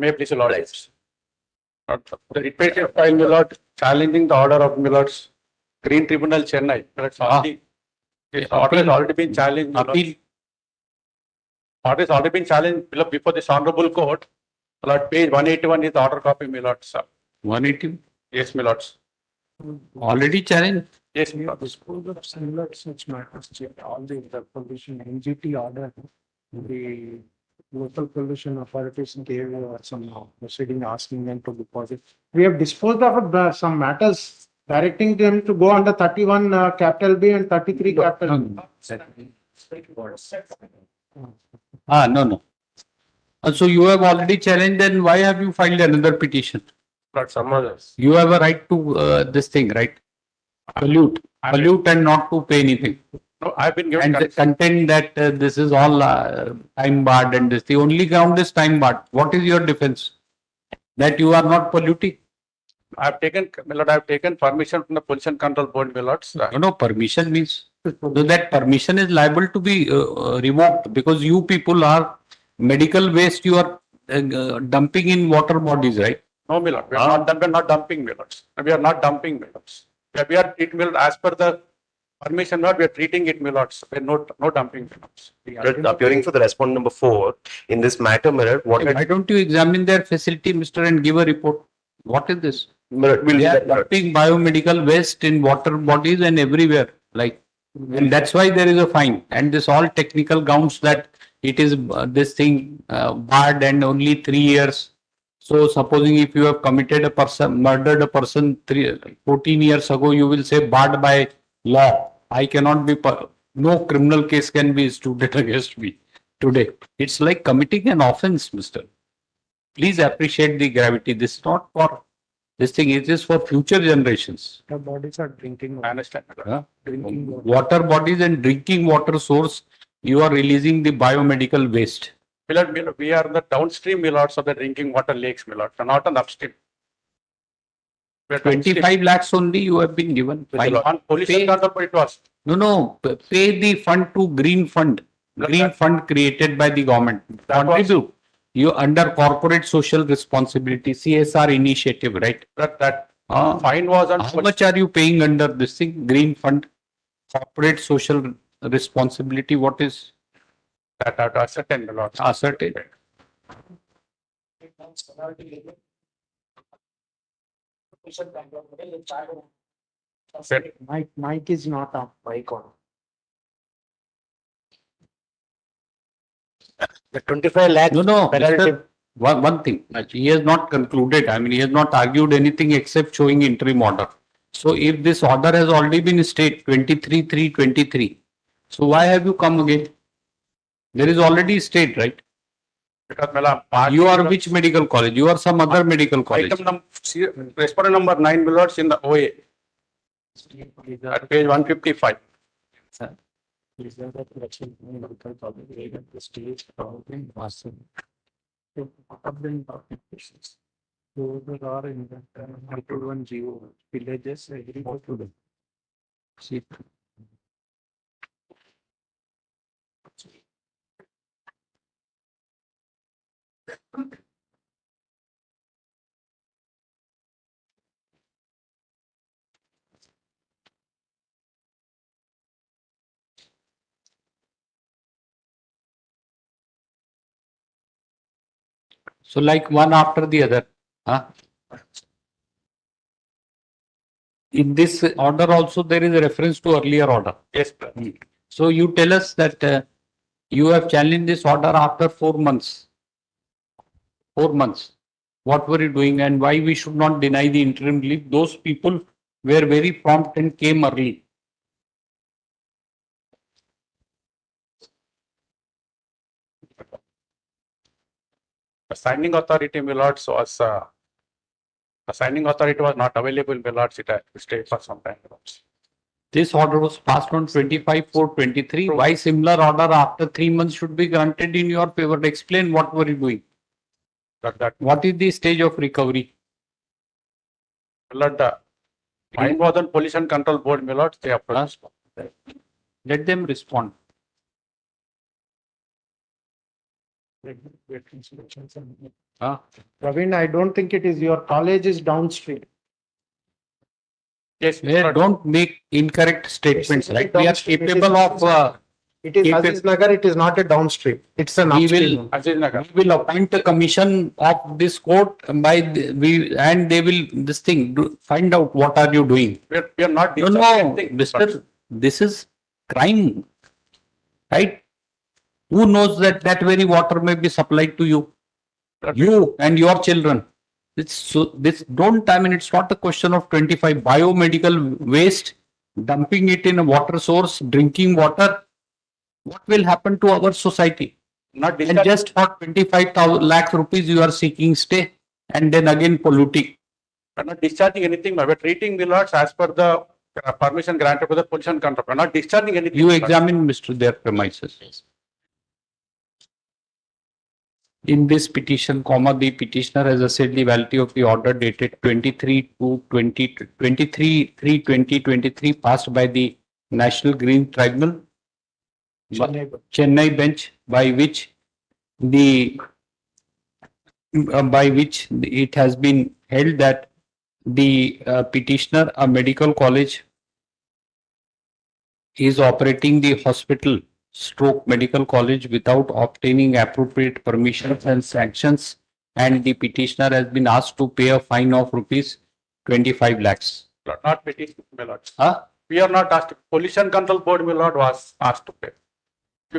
I please allow it. The writ petition filed, my lord, challenging the order of my lord's Green Tribunal Chennai. This order has already been challenged. My lord. Appeal. Order has already been challenged before this honorable court. My lord, page 181 is the order copy, my lord, sir. 180 Yes, my lords. already challenged. Yes, my lord. Dispose of similar such matters, all the pollution NGT order, the local pollution authorities gave some proceeding asking them to deposit. We have disposed of some matters directing them to go under 31 capital B and 33 capital B. No. So you have already challenged, then why have you filed another petition? But some others. You have a right to this thing, right? Pollute and not to pay anything. No, I've been given. And contend that this is all time barred and this. The only ground is time barred. What is your defense? That you are not polluting? I've taken, my lord, I've taken permission from the Pollution Control Board, my lords. No, permission means so that permission is liable to be revoked because you people are medical waste you are dumping in water bodies, right? No, my lord, we are not dumping, my lords. We are not dumping, my lords. We are treating, my lord, as per the permission, not we are treating it, my lords. We are no dumping, my lords. Appearing for the respondent number 4 in this matter, my lord, what Why don't you examine their facility, Mr. and give a report? What is this? They are dumping biomedical waste in water bodies and everywhere, like, and that's why there is a fine. And this all technical grounds that it is this thing barred and only 3 years. So supposing if you have committed murdered a person 14 years ago, you will say barred by law. I cannot be, no criminal case can be instituted against me today. It's like committing an offense, Mr. Please appreciate the gravity. This is not for this thing, it is for future generations. The bodies are drinking. I understand. Drinking water. Water bodies and drinking water source, you are releasing the biomedical waste. My lord, we are the downstream, my lords, of the drinking water lakes, my lord, not on the upstream. We are 25 lakhs only you have been given. downstream. Fine. On Pollution Control Board it was. No, pay the fund to Green Fund. Green Fund created by the government. That was- Contribute. You under corporate social responsibility, CSR initiative, right? That fine was on. How much are you paying under this thing? Green Fund, corporate social responsibility, what is? that are to ascertain, my lord. Ascertain. Mic is not on, mic on. The 25 lakh No, penalty. Mr. One thing, he has not concluded, I mean, he has not argued anything except showing interim order. So if this order has already been stayed 23/3/23, so why have you come again? There is already state, right? Because my lord, party- You are which medical college? You are some other medical college. Item number, respondent number 9, my lords, in the OA. At page 155. Is there a correction in local public at the stage of the master? Upbringing applications. Those that are in the No.1 GO villages agree to them. See. So like one after the other, huh? In this order also, there is a reference to earlier order. Yes, sir. So you tell us that you have challenged this order after 4 months. 4 months. What were you doing and why we should not deny the interim leave? Those people were very prompt and came early. The signing authority, my lords, was, the signing authority was not available, my lords, it had to stay for some time. my lords. This order was passed on 25/4/23. Why similar order after 3 months should be granted in your favor? Explain what were you doing? That, What is the stage of recovery? my lord, the mine was on pollution control board, my lords, they approached. Let them respond. Huh? Praveen, I don't think it is your college is downstream. Yes, my Where lord. don't make incorrect statements, Yes, right? We are downstream. It is- capable of, It is Keep it- Aziz Nagar, it is not a downstream. It's an we upstream. will, Aziz Nagar. we will appoint a commission of this court by and they will, this thing, find out what are you doing. We are not. No, discharging no, anything, Mr. This is crime, right? Who knows that that very water may be supplied to you? You and your children. It's so, this don't, I mean, it's not a question of 25 biomedical waste, dumping it in a water source, drinking water. What will happen to our society? Not And discharging. just for 25,000 lakh rupees, you are seeking stay and then again polluting. We are not discharging anything, we are treating the lots as per the permission granted by the pollution control. We are not discharging anything. You my lord. examine, Mr. their premises. In this petition, the petitioner has asserted the validity of the order dated 23/3/2023 passed by the National Green Tribunal, Chennai bench, by which it has been held that the petitioner, a medical college, is operating the hospital stroke medical college without obtaining appropriate permissions and sanctions, and the petitioner has been asked to pay a fine of rupees 25 lakhs. Not petition, my lord. Huh? We are not asked, pollution control board, my lord, was asked to pay.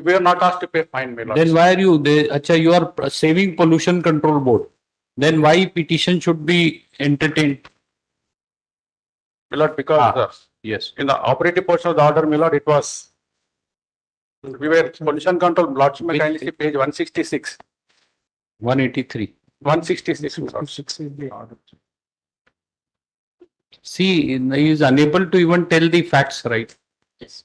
We are not asked to pay fine, my lord. Then why are you, you are saving pollution control board. Then why petition should be entertained? My lord, because Yes. in the operative portion of the order, my lord, it was, we were pollution control, lords, may kindly see page 166. 183. 166. my lord. 6 is the order. See, he is unable to even tell the facts, right? Yes.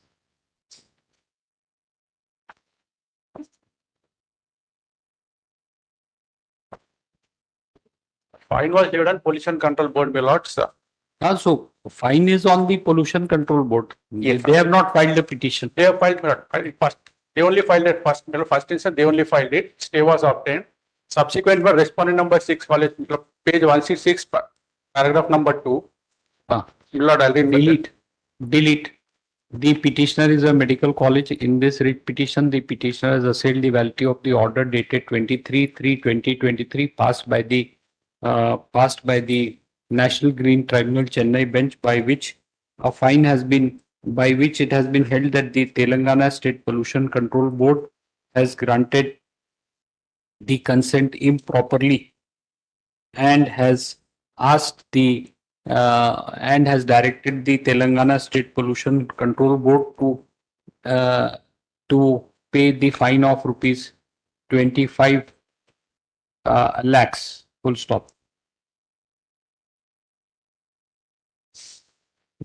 Fine was given on pollution control board, my lords. So fine is on the pollution control board. Yes, They have not filed a petition. They have filed, my lord, first, they only filed it first, my lord, first instance, they only filed it, stay was obtained. Subsequent, but respondent number 6, page 166, paragraph number 2. Ah. My lord, I'll read. Delete. The petitioner is a medical college. In this writ petition, the petitioner has assailed the validity of the order dated 23/3/2023 passed by the National Green Tribunal Chennai bench by which it has been held that the Telangana State Pollution Control Board has granted the consent improperly and has directed the Telangana State Pollution Control Board to pay the fine of rupees 25 lakhs. Full stop.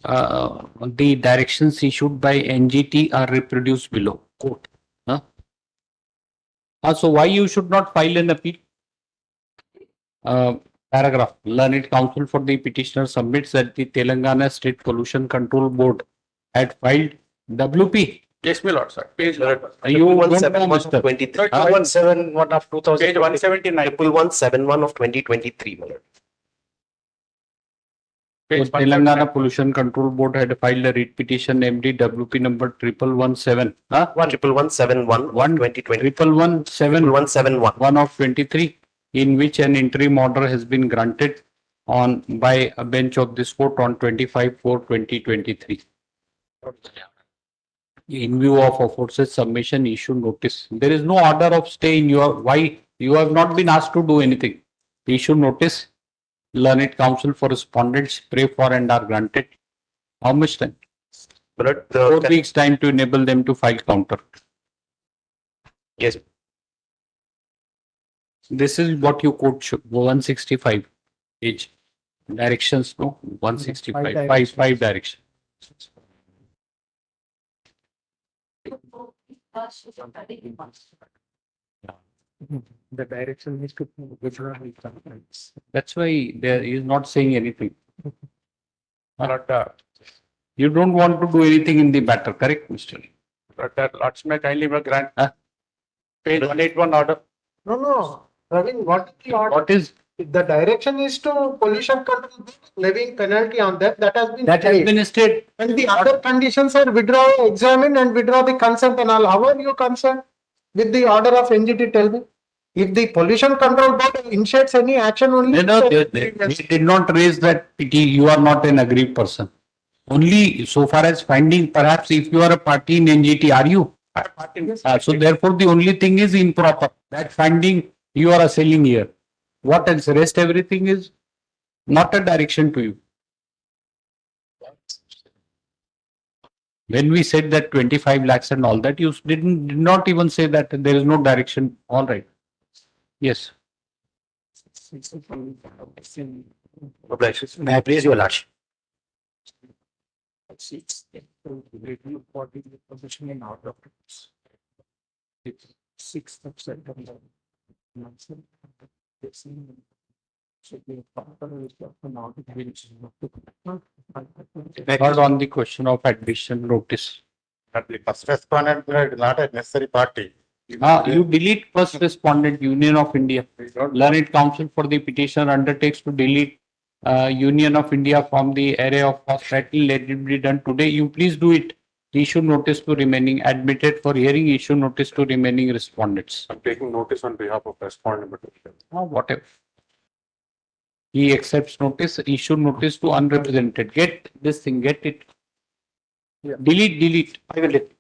The directions issued by NGT are reproduced below. Quote. So why you should not file an appeal? Paragraph. Learned counsel for the petitioner submits that the Telangana State Pollution Control Board had filed WP. Yes, my lord, sir. Page You don't know, 171 Mr. of 23. 171 of 2000. Page 179. 171 of 2023, my lord. So Page Telangana Pollution Control Board had filed a writ petition MD WP number 1117. 1171 of 2020. 1117 1171. 1 of 23, in which an interim order has been granted by a bench of this court on 25/4/2023. In view of aforesaid submission, issue notice. There is no order of stay in your. Why you have not been asked to do anything? Issue notice. Learned counsel for respondents pray for and are granted. How much time? My lord, 4 weeks time to enable them to file counter. yes, This is what you quote 165 page. Directions, no? 165. Five directions. The direction is to withdraw the complaints. That's why there is not saying anything. But, You don't want to do anything in the matter, correct, Mr. Lords may kindly grant. Huh? Page 181 order. No, Praveen, what is the order? What is The direction is to pollution control, levying penalty on that, that has been. that has stayed. been stated? And the other conditions are withdraw, examine and withdraw the consent and all. How are you concerned with the order of NGT? Tell me. If the pollution control board initiates any action only. No, they did not raise that PT. You are not an aggrieved person. Only so far as finding, perhaps if you are a party in NGT, are you? So therefore, the only thing is improper. That finding you are assailing here. What else? Rest everything is not a direction to you. When we said that 25 lakhs and all that, you did not even say that there is no direction. All right. Yes. may I please your lordship? Review for the position in order. It's 6th of September. Should be a proper Heard on the question of admission notice. But the first respondent is not a necessary party. You delete first respondent Union of India. Learned counsel for the petitioner undertakes to delete Union of India from the array of first title. Let it be done today. You please do it. Issue notice to remaining admitted for hearing. Issue notice to remaining respondents. I'm taking notice on behalf of respondent. Whatever. He accepts notice. Issue notice to unrepresented. Get this thing. Get it. Yeah. Delete. I will delete.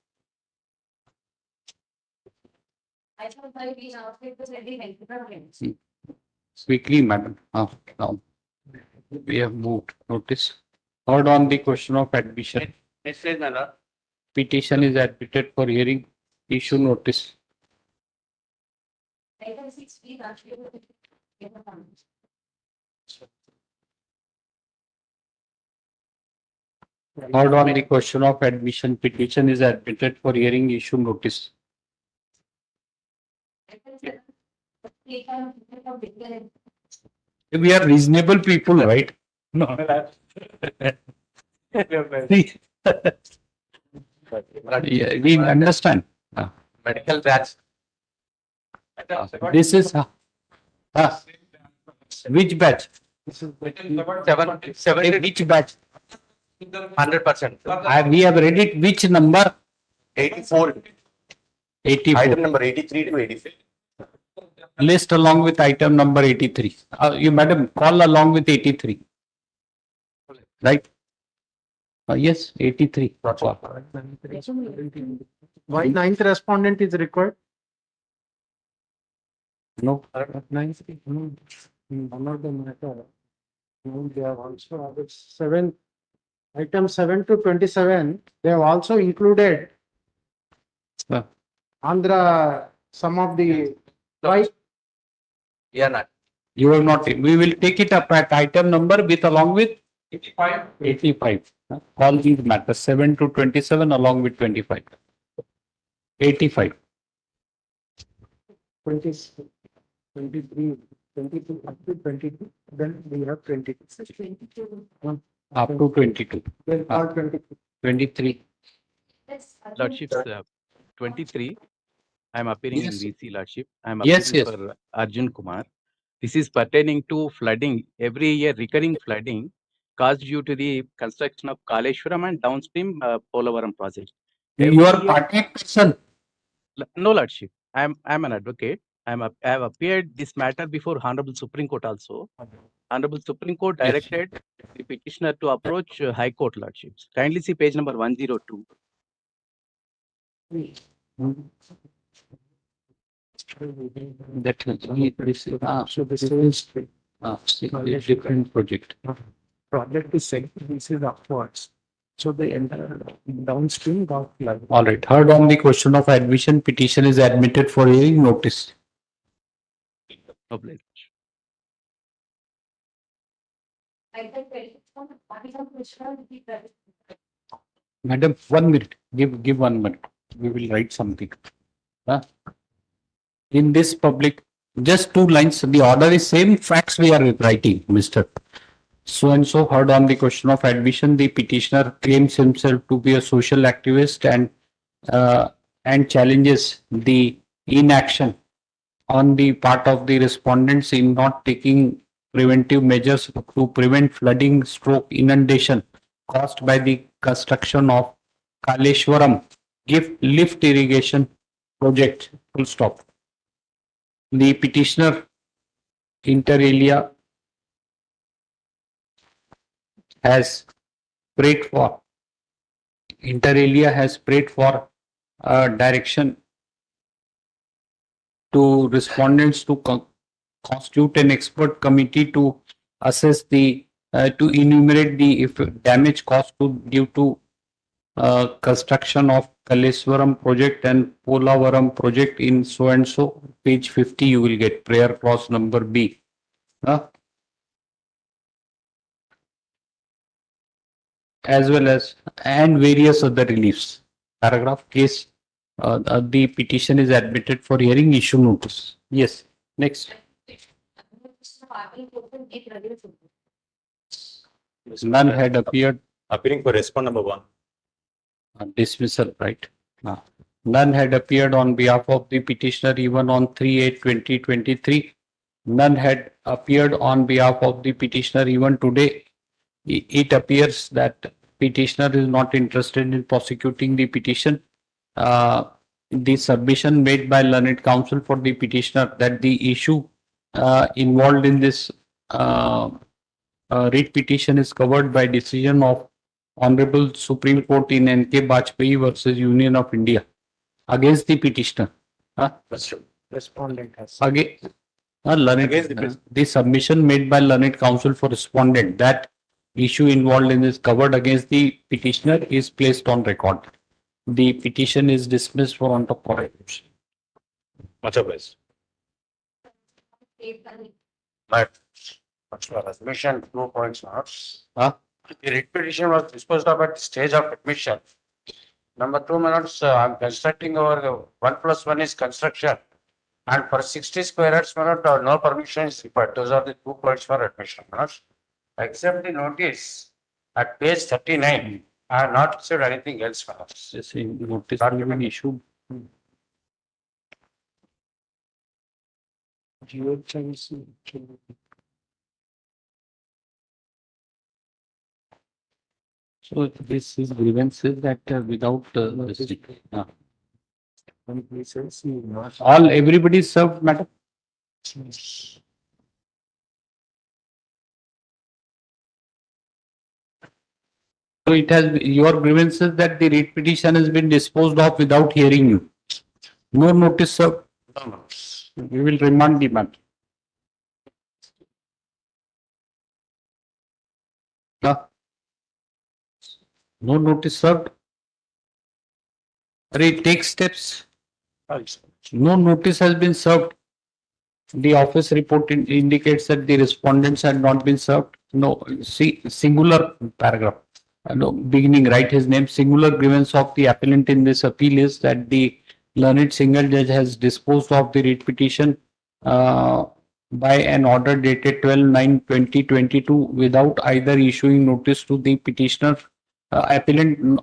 I thought that we now take this ready help. Quickly, madam. Now. We have moved. Notice. Heard on the question of admission. Next is my lord. Petition is admitted for hearing. Issue notice. Item 6B, Heard on the question of admission. Petition is admitted for hearing. Issue notice. We are reasonable people, right? No. See, yeah, we understand. Medical batch. This is which batch? Seven. Which batch? 100%. We have read it, which number? 84. 84. Item number 83 to 85. List along with item number 83. You madam, call along with 83. Right? Yes, 83. Why ninth respondent is required? No. Ninth, one of the matter. They have also added seven, Item 7 to 27, they have also included Uh. Andhra, some of the, why? Yeah, not. You are not. We will take it up at item number with along with 85. 85. All these matters 7 to 27 along with 25. 85. 20, 23, 22, up to 22, then we have 22. Up to 22. Then all 22. 23. Lordships, 23. I am appearing Yes. in VC Lordship. I am Yes, appearing yes. for Arjun Kumar. This is pertaining to flooding. Every year, recurring flooding caused due to the construction of Kaleshwaram and downstream Polavaram project. You are Every year- party person. No, Lordship. I am an advocate. I have appeared this matter before Honorable Supreme Court also. Honorable Supreme Court Yes. directed the petitioner to approach High Court Lordships. Kindly see page number 102. That So this is a different project. project is saying this is upwards. So the entire downstream got flooded. All right. Heard on the question of admission, petition is admitted for hearing notice. No blame. Madam, 1 minute. Give 1 minute. We will write something. In this public, just 2 lines. The order is same facts we are writing, Mr. So and so heard on the question of admission. The petitioner claims himself to be a social activist and challenges the inaction on the part of the respondents in not taking preventive measures to prevent flooding stroke inundation caused by the construction of Kaleshwaram lift irrigation project. Full stop. The petitioner inter alia has prayed for direction to respondents to constitute an expert committee to assess the to enumerate the damage caused due to construction of Kaleswaram project and Polavaram project in so and so. Page 50 you will get prayer clause number B. As well as and various other reliefs. Paragraph case the petition is admitted for hearing, issue notice. Yes. Next. None had appeared. Appearing for respond number 1. Dismissal, right? None had appeared on behalf of the petitioner even on 3/8/2023. None had appeared on behalf of the petitioner even today. It appears that petitioner is not interested in prosecuting the petition. The submission made by learned counsel for the petitioner that the issue involved in this writ petition is covered by decision of Honorable Supreme Court in N.K. Bajpayee versus Union of India against the petitioner. Respondent has. The submission made by learned counsel for respondent that issue involved in this covered against the petitioner is placed on record. The petition is dismissed for want of prosecution. Much obliged. But admission 2 points marks. Huh? The writ petition was disposed of at the stage of admission. Number 2 minutes, I'm constructing over 1+1 is construction. And for 60 square yards, no permission is required. Those are the 2 points for admission. Except the notice at page 39, I have not received anything else. Yes, notice will be issued. GHMC. So this is grievances that without this thing. When he says he not. All everybody is served, madam. So it has your grievances that the writ petition has been disposed of without hearing you. No notice served. We will remand the matter. No notice served. Take steps. No notice has been served. The office report indicates that the respondents had not been served. No, see, singular paragraph. No, beginning, write his name. Singular grievance of the appellant in this appeal is that the learned single judge has disposed of the writ petition by an order dated 12/9/2022 without either issuing notice to the petitioner appellant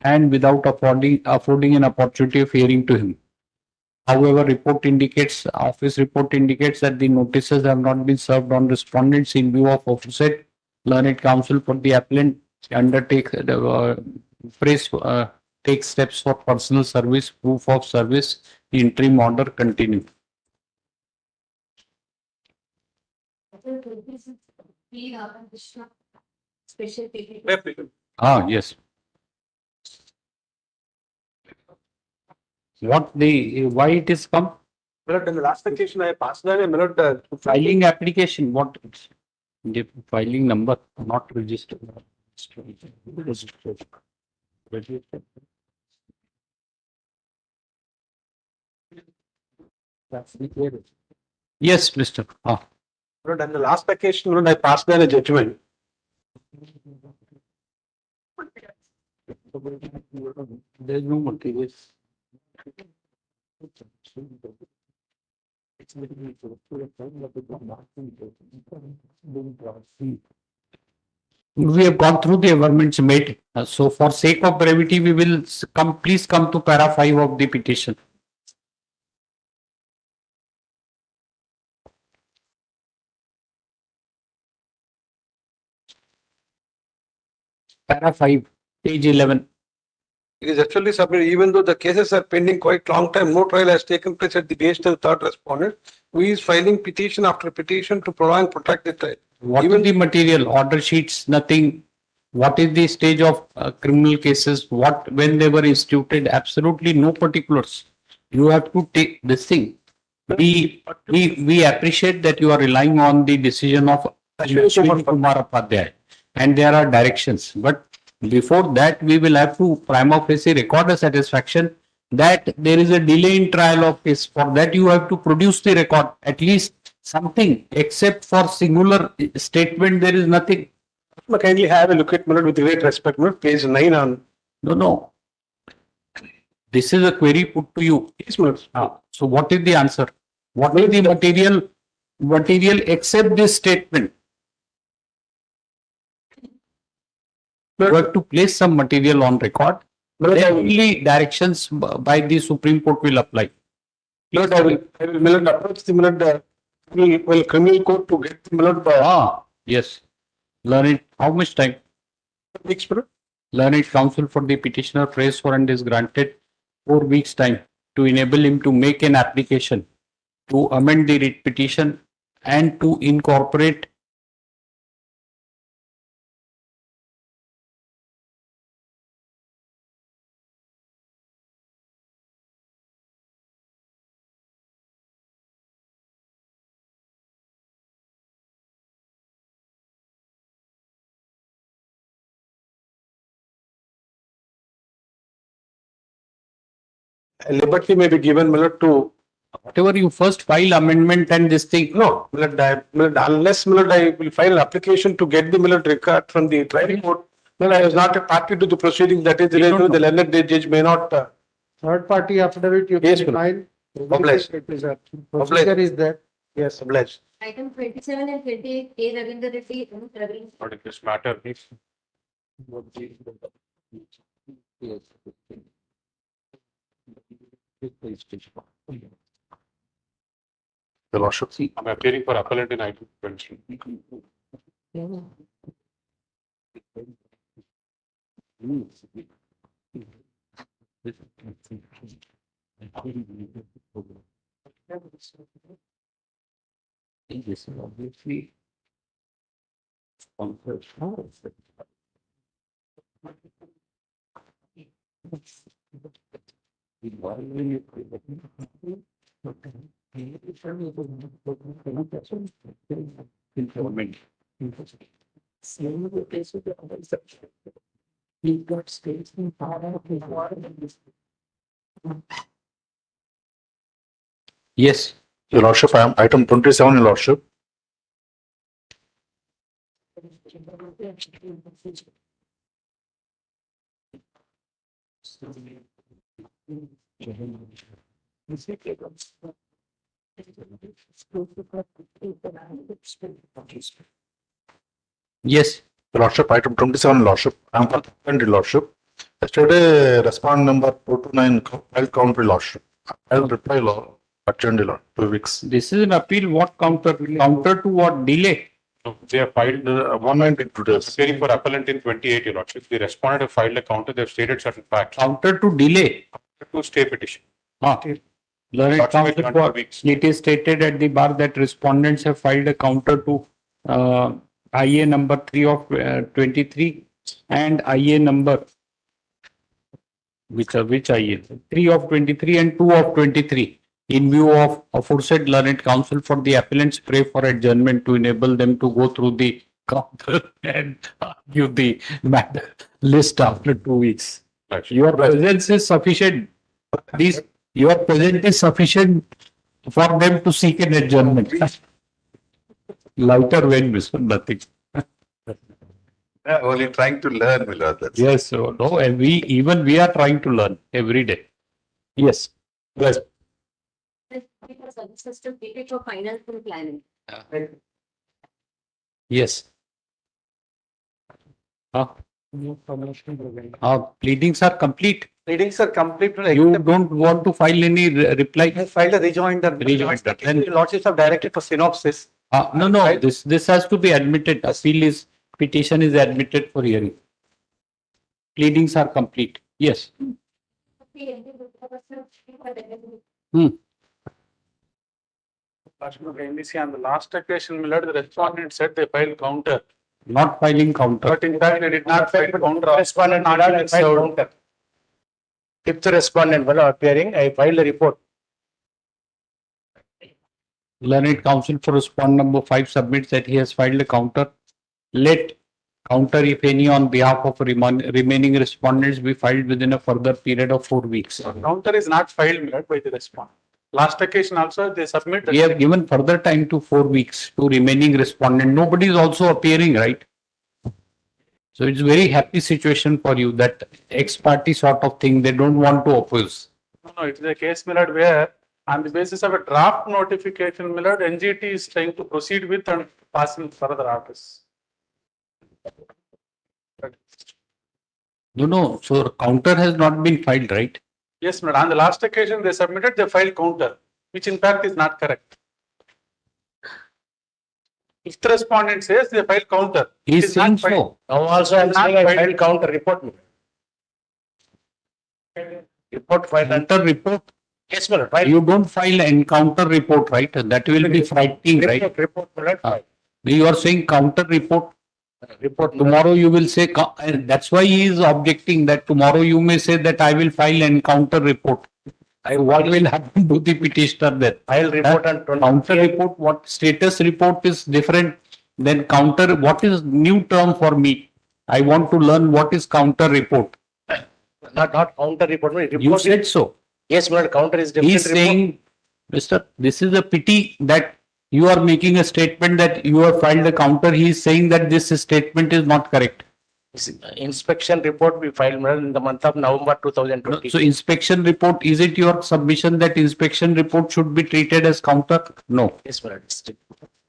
and without affording an opportunity of hearing to him. However, office report indicates that the notices have not been served on respondents in view of aforesaid. Learned counsel for the appellant undertakes take steps for personal service, proof of service, interim order continue. Special Yes. Why it is come? In the last occasion, I passed on a Filing application, what? The filing number, not registered. Yes, Mr. And the last occasion, I passed on a judgment. There is no material. We have gone through the averments made. So for sake of brevity, we will please come to para 5 of the petition. Para 5, page 11. It is actually submitted, even though the cases are pending quite long time, no trial has taken place at the base to the third respondent, who is filing petition after petition to prolong and protect the trial. What is the material? Order sheets, nothing. What is the stage of criminal cases? When they were instituted? Absolutely no particulars. You have to take this thing. We appreciate that you are relying on the decision of Ashwini Kumar Upadhyay, and there are directions. But before that, we will have to prima facie record a satisfaction that there is a delay in trial of case. For that, you have to produce the record, at least something, except for singular statement, there is nothing. Kindly have a look at with great respect, page 9 on. No. This is a query put to you. Yes, so what is the answer? What is the material except this statement? You have to place some material on record. Then only directions by the Supreme Court will apply. Lord, I will approach the criminal court to get the yes. Learn it. How much time? Weeks, Learn it. Counsel for the petitioner prays for and is granted 4 weeks time to enable him to make an application to amend the writ petition and to incorporate liberty may be given to whatever you first file amendment and this thing. No, unless I will file an application to get the record from the trial court, I was not a party to the proceeding. That is the reason the learned judge may not. Third party affidavit you Yes, can file. Obliged. Procedure is there. Yes, obliged. Item 27 and 28, A. Ravindra Reddy, M. Praveen. What is this matter, please? The Lordship, I'm appearing for appellate in item 20. This is obviously sponsored. Yes. Your Lordship, I am item 27, Your Lordship. Yes. Your Lordship, item 27, Your Lordship. I am concerned, Your Lordship. Yesterday, respond number 429 filed counter, Your Lordship. I'll reply, Lord. Adjourned, Lord, 2 weeks. This is an appeal. What counter? Counter to what? Delay? They have filed 192 days. preparing for appellant in 28, Your Lordship. The respondent have filed a counter. They have stated certain facts Counter to delay. to stay petition. Learned Lordship, counsel it's for, not for weeks. it is stated at the bar that respondents have filed a counter to IA number 3 of 23 and IA number which IA 3 of 23 and 2 of 23 in view of aforesaid learned counsel for the appellants pray for adjournment to enable them to go through the counter and give the matter list after 2 weeks. Your presence is sufficient. Your presence is sufficient for them to seek an adjournment. Louder when nothing. Only trying to learn, Milord. That's Yes, so no, and we are trying to learn every day. Yes. Yes. System for financial planning. Yes. Pleadings are complete. Pleadings are complete. You don't want to file any reply. I filed a rejoinder. Rejoinder. Then- The Lordships have directed for synopsis. No, this has to be admitted. Petition is admitted for hearing. Pleadings are complete. Yes. NDC on the last occasion, Millard, the respondent said they filed counter, Not filing counter. but in fact they did not file counter. Respondent Not not even filed served. counter. If the respondent were not appearing, I filed a report. Learned counsel for respond number 5 submits that he has filed a counter. Let counter, if any, on behalf of remaining respondents be filed within a further period of 4 weeks. Counter is not filed, Millard, by the respondent. Last occasion also they submit. We have given further time to 4 weeks to remaining respondent. Nobody is also appearing, right? So it's very happy situation for you that ex party sort of thing. They don't want to oppose. No, it is a case, Millard, where on the basis of a draft notification, Millard, NGT is trying to proceed with and passing further orders. No. So counter has not been filed, right? Yes, Millard, on the last occasion they submitted, they filed counter, which in fact is not correct. If the respondent says they filed counter. it He is is not saying filed. so. Now also I am Not saying I filed. filed counter report. Report filed. Counter report. Yes, Millard, filed. You don't file encounter report, right? That will be frightening, right? Report, Millard, filed. You are saying counter report. Report. Tomorrow you will say, and that's why he is objecting that tomorrow you may say that I will file encounter report. What will happen to the petitioner then? File report on 20. Counter report, what status report is different than counter, what is new term for me? I want to learn what is counter report. Not counter report. Report. You said so. Yes, Millard, counter is He different. is saying, Mister, this is a pity that you are making a statement that you have filed a counter. He is saying that this statement is not correct. Inspection report we filed, Millard, in the month of November 2020. So inspection report, is it your submission that inspection report should be treated as counter? No. Yes, Millard.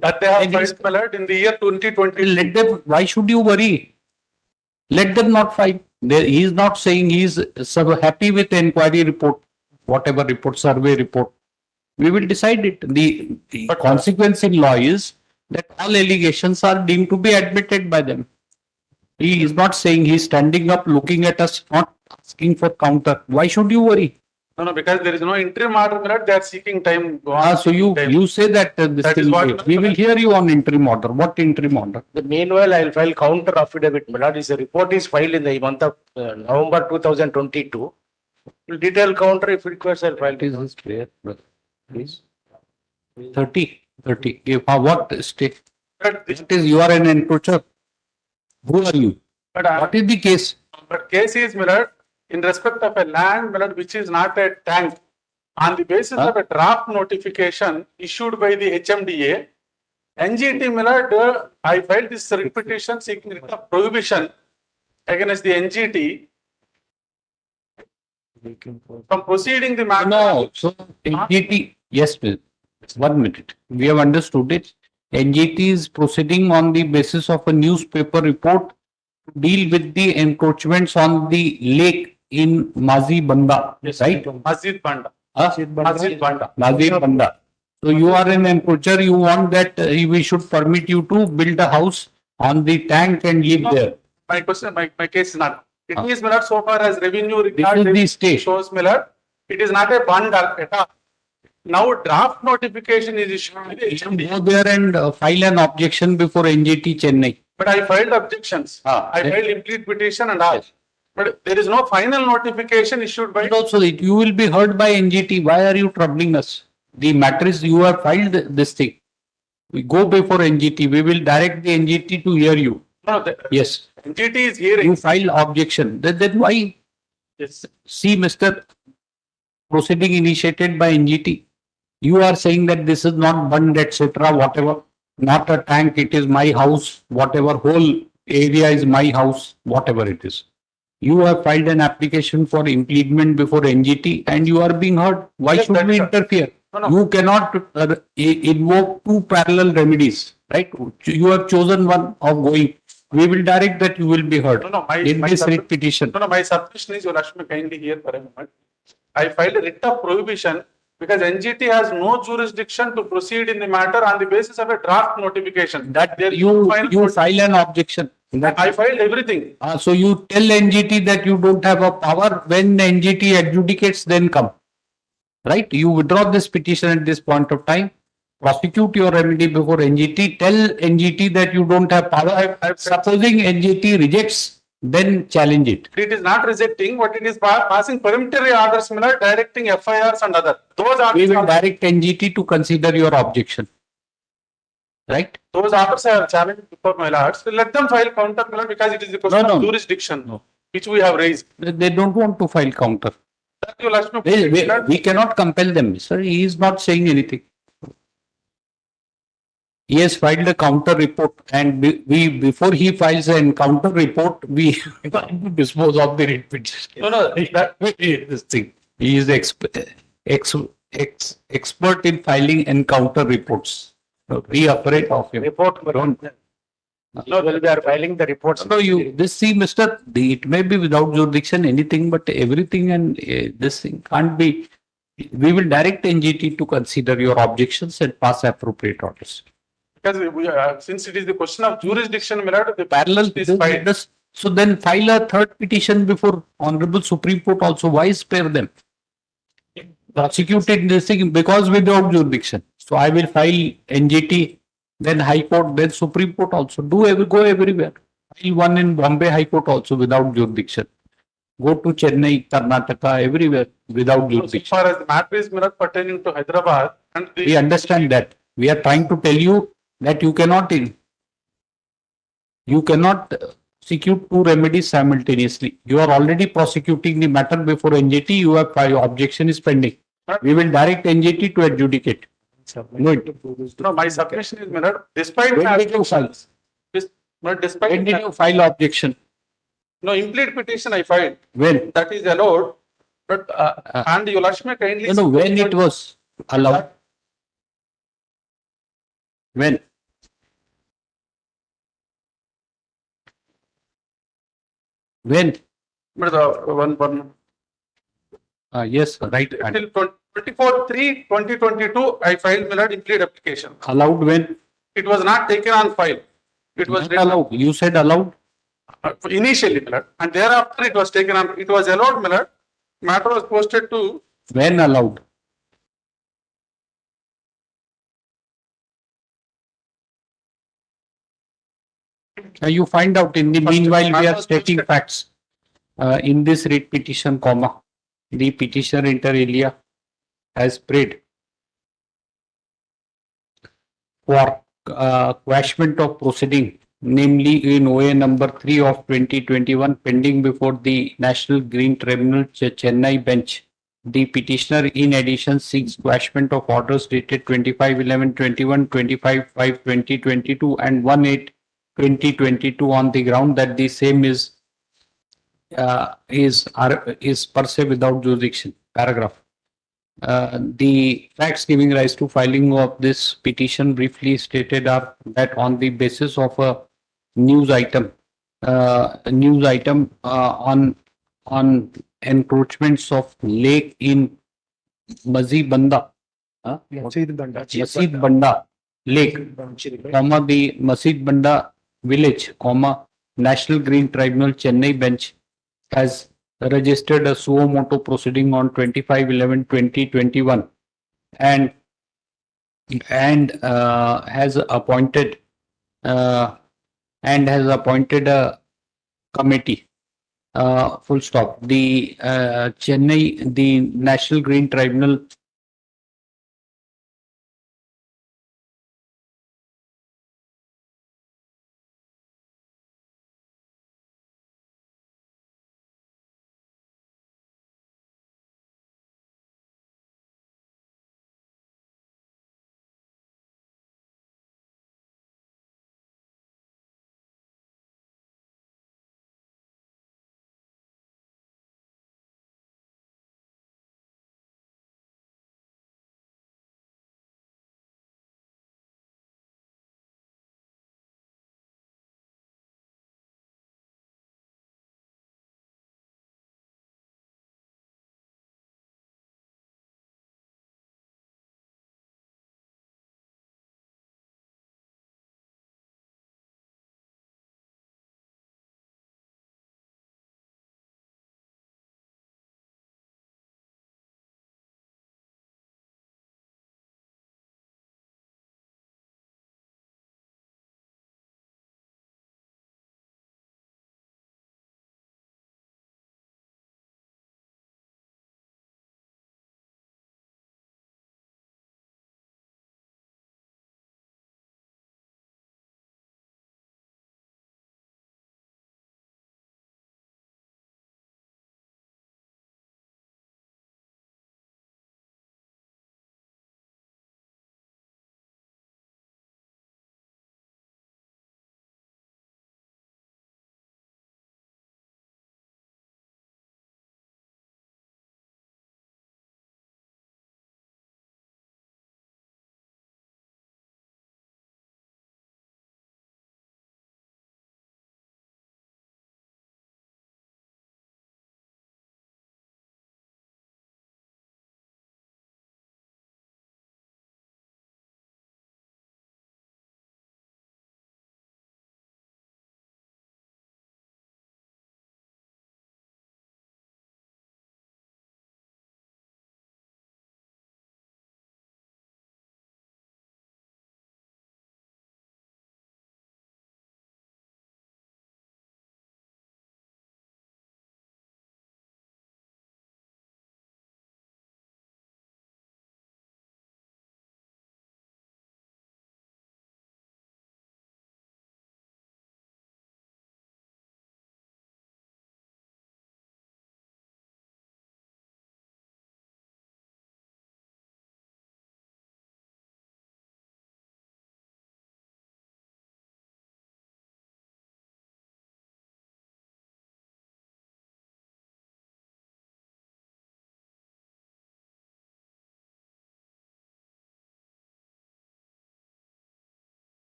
That they have filed, Millard, in the year 2020. Let them, why should you worry? Let them not file. He is not saying he is so happy with the inquiry report, whatever report, survey report. We will decide it. The consequence in law is that all allegations are deemed to be admitted by them. He is not saying, he's standing up, looking at us, not asking for counter. Why should you worry? No, because there is no interim order, my lord, they are seeking time. So you say that this That is thing, what- we will hear you on interim order. What interim order? The meanwhile, I'll file counter affidavit, my lord. This report is filed in the month of November 2022. Detailed counter, if requires, I'll file. What is this prayer, brother? Please. 30. What state? It is, you are an encroacher. Who are you? What is the case? But case is, my lord, in respect of a land, my lord, which is not a tank, on the basis of a draft notification issued by the HMDA, NGT, my lord, I filed this writ petition seeking writ of prohibition against the NGT from proceeding the matter. No, so NGT, yes, please. 1 minute. We have understood it. NGT is proceeding on the basis of a newspaper report to deal with the encroachments on the lake in Mazi Banda, right? Masjid Banda. Masjid Banda. So you are an encroacher, you want that we should permit you to build a house on the tank and live there. My question, my case is not. It is, my lord, so far as revenue This record is the state. shows, my lord, it is not a bond at all. Now draft notification is issued by the HMDA. Go there and file an objection before NGT Chennai. But I filed objections. I filed implead petition and all. But there is no final notification issued by. Also, you will be heard by NGT. Why are you troubling us? The matter is you have filed this thing. We go before NGT. We will direct the NGT to hear you. No, Yes. NGT is hearing. You file objection. Then why? Yes. See, Mr. Proceeding initiated by NGT. You are saying that this is not bund, etc. Whatever. Not a tank. It is my house. Whatever. Whole area is my house. Whatever it is. You have filed an application for impleadment before NGT and you are being heard. Why Yes, should that we is- interfere? No. You cannot invoke two parallel remedies, right? You have chosen one of going. We will direct that you will be heard No, in this writ petition. No, my submission is, your Lakshmi, kindly hear for a moment. I filed a writ of prohibition because NGT has no jurisdiction to proceed in the matter on the basis of a draft notification. That There is you no final- file an objection. I filed everything. So you tell NGT that you don't have a power. When NGT adjudicates, then come. Right? You withdraw this petition at this point of time. Prosecute your remedy before NGT. Tell NGT that you don't have power. Supposing NGT rejects, then challenge it. It is not rejecting, but it is passing peremptory orders, my lord, directing FIRs and other. Those We orders, will direct NGT to consider your objection. Right? those orders I have challenged before, my lords. Let them file counter, my lord, because it is the question No. of jurisdiction, which we have raised. They don't want to file counter. That you, Lakshmi, We cannot compel them. Sir, he is not saying anything. He has filed a counter report and before he files a counter report, we dispose of the writ petition. No, This thing. He is expert in filing encounter reports. So be afraid of him. Report, Don't. no, well, they are filing the reports. No, see, Mr. It may be without jurisdiction, anything, but everything and this thing can't be. We will direct NGT to consider your objections and pass appropriate orders. because since it is the question of jurisdiction, my lord, the Parallel. is filed. So then file a third petition before Honorable Supreme Court also. Why spare them? Prosecuted this thing because without jurisdiction. So I will file NGT, then High Court, then Supreme Court also. Go everywhere. File one in Bombay High Court also without jurisdiction. Go to Chennai, Karnataka, everywhere without So jurisdiction. far as the matter is, my lord, pertaining to Hyderabad and We understand that. We are trying to tell you that you cannot execute two remedies simultaneously. You are already prosecuting the matter before NGT. You have your objection is pending. We will direct NGT to adjudicate. No, my submission is, my lord, despite When my did you file? objections, despite When did you file objection? no implead petition I filed, When? that is allowed, but and you, Lakshmi, kindly. No, when it was allowed? When? When? But the one. Yes, right. Till 24/3/2022, I filed, my lord, implead application. Allowed when? It was not taken on file. It was Not allowed. You said allowed. initially, my lord, and thereafter it was taken up, it was allowed, my lord. Matter was posted to When allowed? You find out in the meanwhile, we are stating facts. In this writ petition, comma, the petitioner inter alia has prayed for quashment of proceeding, namely in OA number 3 of 2021, pending before the National Green Tribunal Chennai bench. The petitioner in addition seeks quashment of orders dated 25/11/21, 25/5/2022 and 1/8/2022 on the ground that the same is per se without jurisdiction. Paragraph. The facts giving rise to filing of this petition briefly stated are that on the basis of a news item, on encroachments of lake in Mazid Banda, Masjid Banda Lake, comma the Masjid Banda village, comma National Green Tribunal Chennai bench has registered a suo motu proceeding on 25/11/2021 and has appointed a committee. Full stop. The Chennai, the National Green Tribunal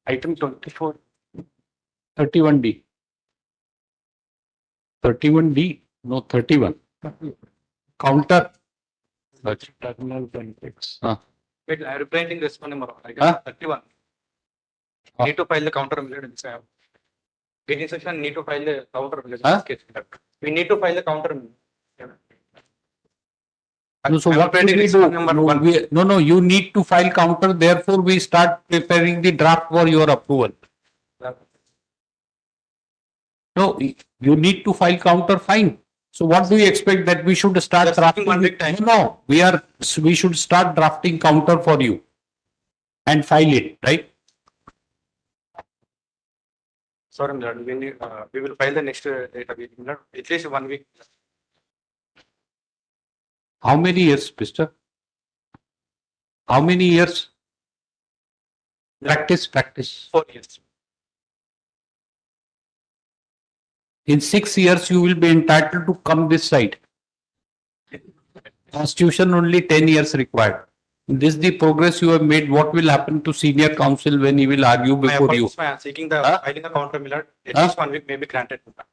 Item 24. 31D. 31D, no 31. Counter. Terminal benefits. Wait, I'm reprinting this one number. I Huh? got 31. Need to file the counter related in this. Getting section need to file the counter related in this case. We need to file the counter. No, so I'm what should reprinting we this do? one number No, one. no, you need to file counter. Therefore, we start preparing the draft for your approval. No, you need to file counter, fine. So what do you expect that we should start Just drafting? taking 1 week time. No, we should start drafting counter for you and file it, right? Sorry, Milord, we will file the next data. Milord, at least 1 week. How many years, mister? How many years? Practice. 4 years. In 6 years, you will be entitled to come this side. Constitution only 10 years required. This is the progress you have made. What will happen to senior counsel when he will argue My before you? apologies, I am seeking the filing the counter, Milord. At Huh? least 1 week may be granted. My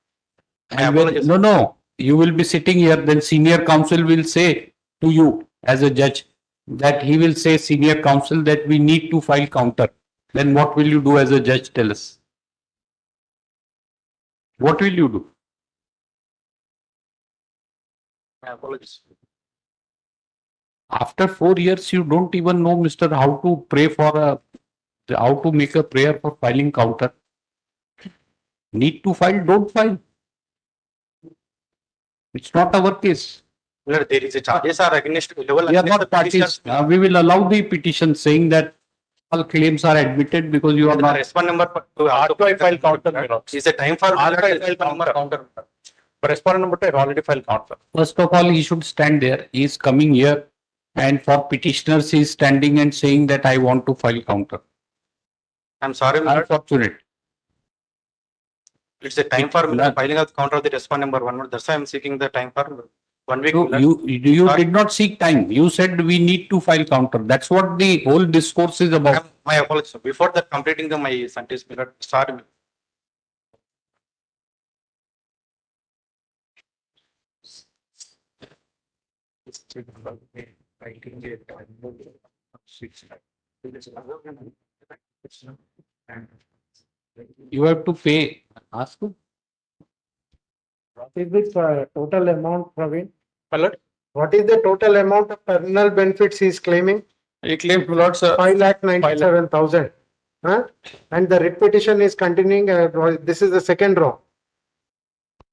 And when, apologies. no, you will be sitting here, then senior counsel will say to you as a judge that he will say senior counsel that we need to file counter. Then what will you do as a judge? Tell us. What will you do? My apologies. After 4 years, you don't even know, mister, how to pray for how to make a prayer for filing counter. Need to file, don't file. It's not our case. Milord, there is a charges are against level. We are against not the parties. petitioners. We will allow the petition saying that all claims are admitted because you are The not. respond number to R2I file counter, Milord. is a time for R2I file counter. But respondent number 2, I have already filed counter. First of all, he should stand there. He is coming here, and for petitioners, he is standing and saying that I want to file counter. I'm sorry, Milord. Unfortunate. It's a time for Milord filing of the counter of the respond number 1. That's why I'm seeking the time for 1 week. So Milord. you Sorry. did not seek time. You said we need to file counter. That's what the whole discourse is about. My apologies. Before that completing my sentence, Milord. Sorry. Milord. You have to pay. Ask him. What is the total amount, Praveen? Milord, What is the total amount of terminal benefits he is claiming? he claimed, Milord, sir. 5,97,000. Huh? And the writ petition is continuing. This is the second row.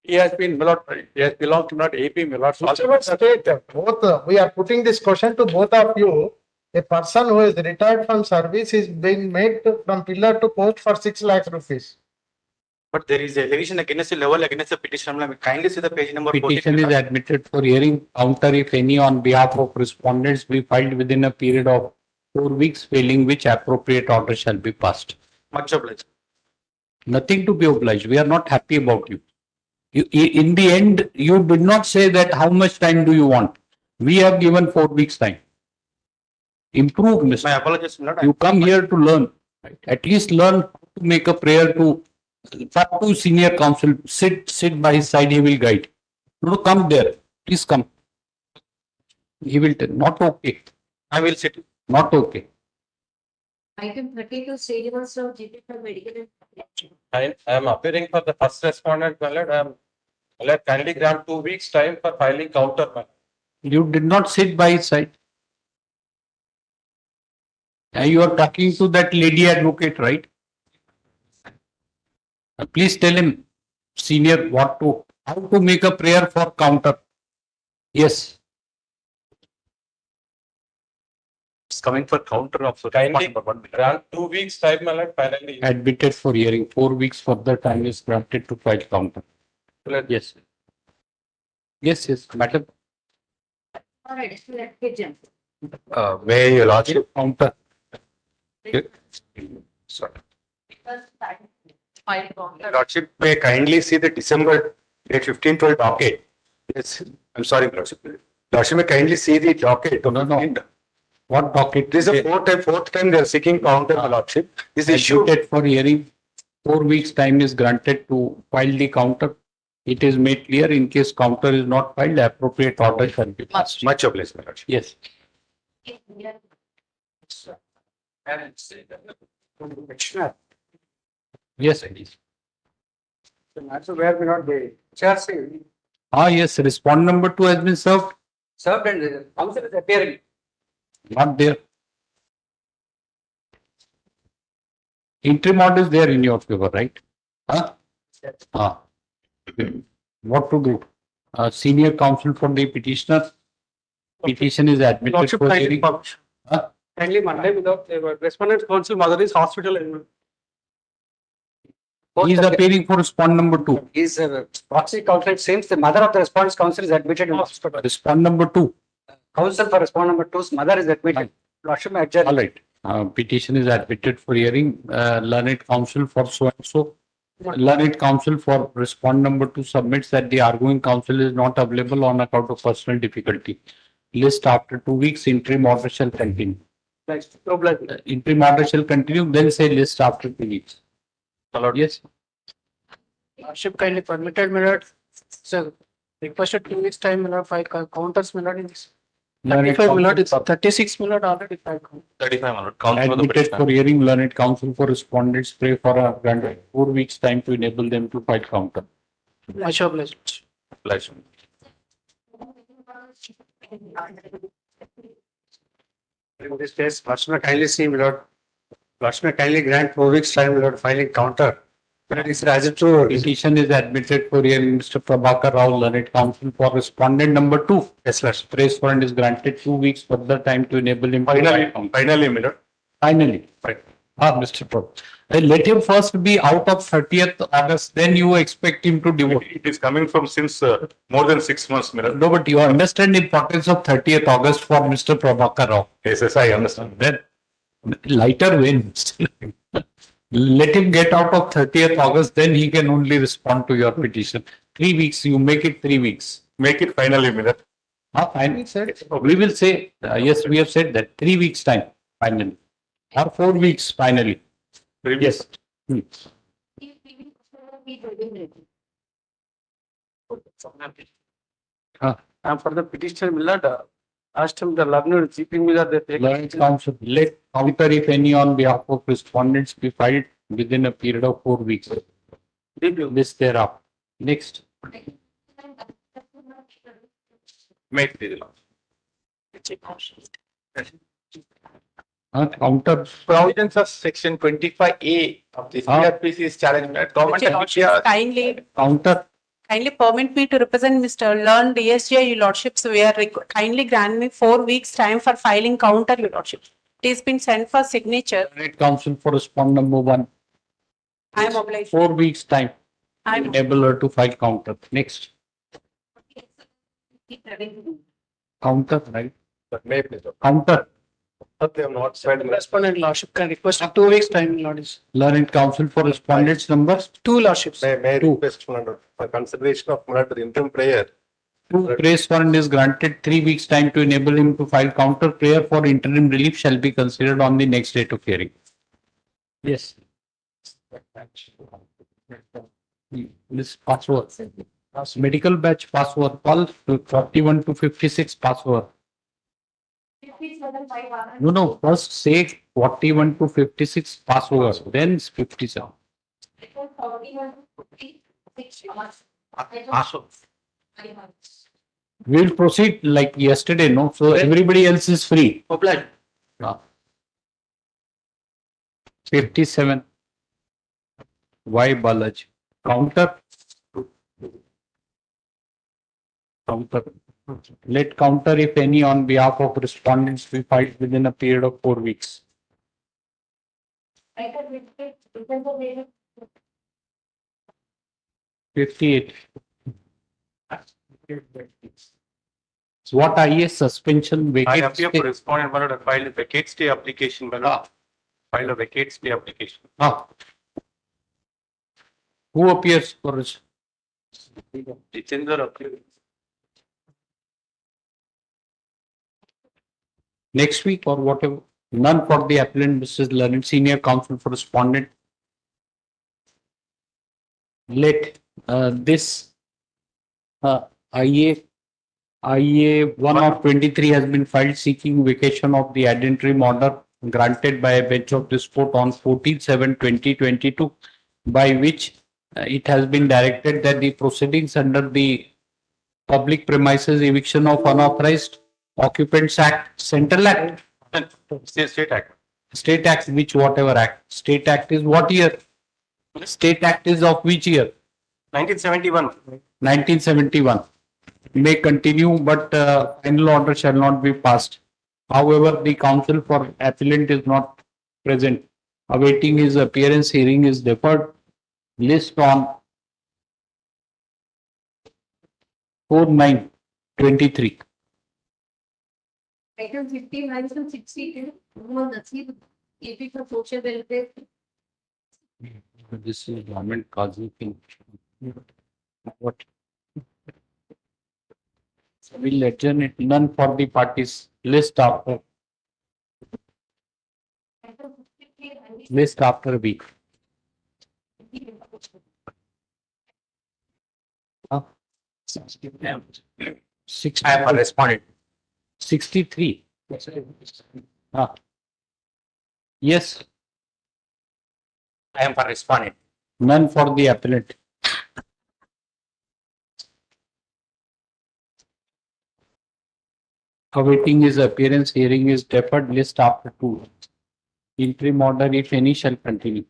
He has been, Milord, he has belonged to not AP, Milord. So Whichever state, both, we are putting this question to both of you. A person who is retired from service is being made from pillar to post for 6 lakhs rupees. But there is a allegation against the level against the petition. Kindly see the page number 14. Petition is admitted for hearing. Counter, if any, on behalf of respondents be filed within a period of 4 weeks, failing which appropriate order shall be passed. Much obliged. Nothing to be obliged. We are not happy about you. In the end, you did not say that how much time do you want. We have given 4 weeks time. Improve, Mr. My apologies, Milord. You come here to learn. At least learn how to make a prayer to talk to senior counsel. Sit by his side. He will guide. No, come there. Please come. He will tell. Not okay. I will sit. Not okay. Item 32, stage was of GP for medical. I am appearing for the first respondent, Milord. Kindly grant 2 weeks time for filing counter, Milord. You did not sit by his side. And you are talking to that lady advocate, right? Please tell him, senior, how to make a prayer for counter. Yes. it's coming for counter of Kindly number 1, Milord. grant 2 weeks time, Milord, finally. Admitted for hearing. 4 weeks further time is granted to file counter. Milord, Yes. Yes, madam. Or additional application. May your lordship, Counter. sorry. File counter. Lordship may kindly see the December date 15-12 docket. Yes, I'm sorry, Lordship. Lordship may kindly see the docket of No. 15th. What docket? This is the fourth time they are seeking counter, my lordship. This issue. Admitted for hearing. 4 weeks time is granted to file the counter. It is made clear in case counter is not filed, appropriate order shall be passed. Much obliged, my lordship. Yes. Commissioner, Yes, it is. the matter where we not the TSHC Yes, respond number 2 has been served. Served and the council is appearing. Not there. Interim order is there in your favor, right? What to do? Senior counsel for the petitioner. Petition is admitted Lordship, for kindly hearing. publish. Kindly Monday without respondent counsel mother is hospital. He is appearing for respond number 2. Is proxy counsel, it seems the mother of the respondent's counsel is admitted in hospital. Respond number 2. Counsel for respondent number two's mother is admitted. Lordship, may adjourn. All right. Petition is admitted for hearing. Learned counsel for so and so. Learned counsel for respond number 2 submits that the arguing counsel is not available on account of personal difficulty. List after 2 weeks, interim order shall continue. Interim order shall continue, then say list after 2 weeks. Yes. Lordship, kindly permitted my lord. So requested 2 weeks time, my lord, 5 counters, my lord, in this. 35 my lord, it's 36 my lord already 5 counters. 35 minutes. Count for the Admitted petitioner. for hearing. Learned counsel for respondents pray for a granted 4 weeks time to enable them to file counter. Much obliged. Pleasure. In this case, Lordship, kindly see, my lord. Lordship, kindly grant 4 weeks time, my lord, filing counter. But it's as to Petition is admitted for hearing. Mr. Prabhakar Rao, learned counsel for respondent number 2. yes, Lordship. Praise warrant is granted 2 weeks further time to enable him. to file counter. Finally, my lord. Finally. Right. Mr. Prabhu. Let him first be out of 30th August, then you expect him to devote. It is coming from since more than 6 months, Miller. No, but you understand the importance of 30th August for Mr. Prabhakar Rao. Yes, I understand. Then lighter vein. Let him get out of 30th August, then he can only respond to your petition. 3 weeks, you make it 3 weeks. Make it finally, Miller. Fine. We will say, yes, we have said that 3 weeks time, finally. Or 4 weeks, finally. Yes. And for the petitioner, my lord, asked him the learner keeping me that they take. Learned counsel, let counter if any on behalf of respondents be filed within a period of 4 weeks. This thereof. Next. Make the Counter. provisions of section 25A of the CRPC is challenged at government. Kindly permit me to represent Mr. Learned DSJ, your lordships. We are kindly grant me 4 weeks time for filing counter, your lordship. It has been sent for signature. Learned counsel for respond number 1. I am obliged. 4 weeks time. I am Enable her to file counter. Next. Counter, right? May please. Counter. But they have not filed. Respondent lordship can request 2 weeks time, lord is. Learned counsel for respondents numbers. 2 lordships. May Two. request for consideration of the interim prayer. 2. Praise warrant is granted 3 weeks time to enable him to file counter. Prayer for interim relief shall be considered on the next date of hearing. Yes. This password. Medical batch password. Call 41 to 56 password. No. First say 41 to 56 password. Then 57. We'll proceed like yesterday, no? So everybody else is free. 57. Why Balaji? Counter. Counter. Let counter if any on behalf of respondents be filed within a period of 4 weeks. 58. So what IS suspension I vacate appear stay? for respondent, my lord, I filed a vacate stay application, my lord. Filed a vacate stay application. Who appears for us? Jitendra appears. next week or whatever. None for the appellant, Mrs. Learned Senior Counsel for Respondent. Let this IA 1 of 23 has been filed seeking vacation of the ad interim order granted by a bench of this court on 14/7/2022, by which it has been directed that the proceedings under the Public Premises Eviction of Unauthorized Occupants Act, Central Act, State Act. State Act, which whatever act, State Act is what year? State Act is of which year? 1971. 1971. May continue, but final order shall not be passed. However, the counsel for appellant is not present. Awaiting his appearance, hearing is deferred. List on 4/9/23. Item 59 to 62, Muhammad Nasir, AP for Social Welfare. This is government causing thing. What? Will adjourn it, none for the parties. List after. List after week. Huh? 60. I have a respondent. 63. Yes. I am for respondent. None for the appellant. Awaiting his appearance, hearing is deferred. List after 2. Interim order, if any, shall continue.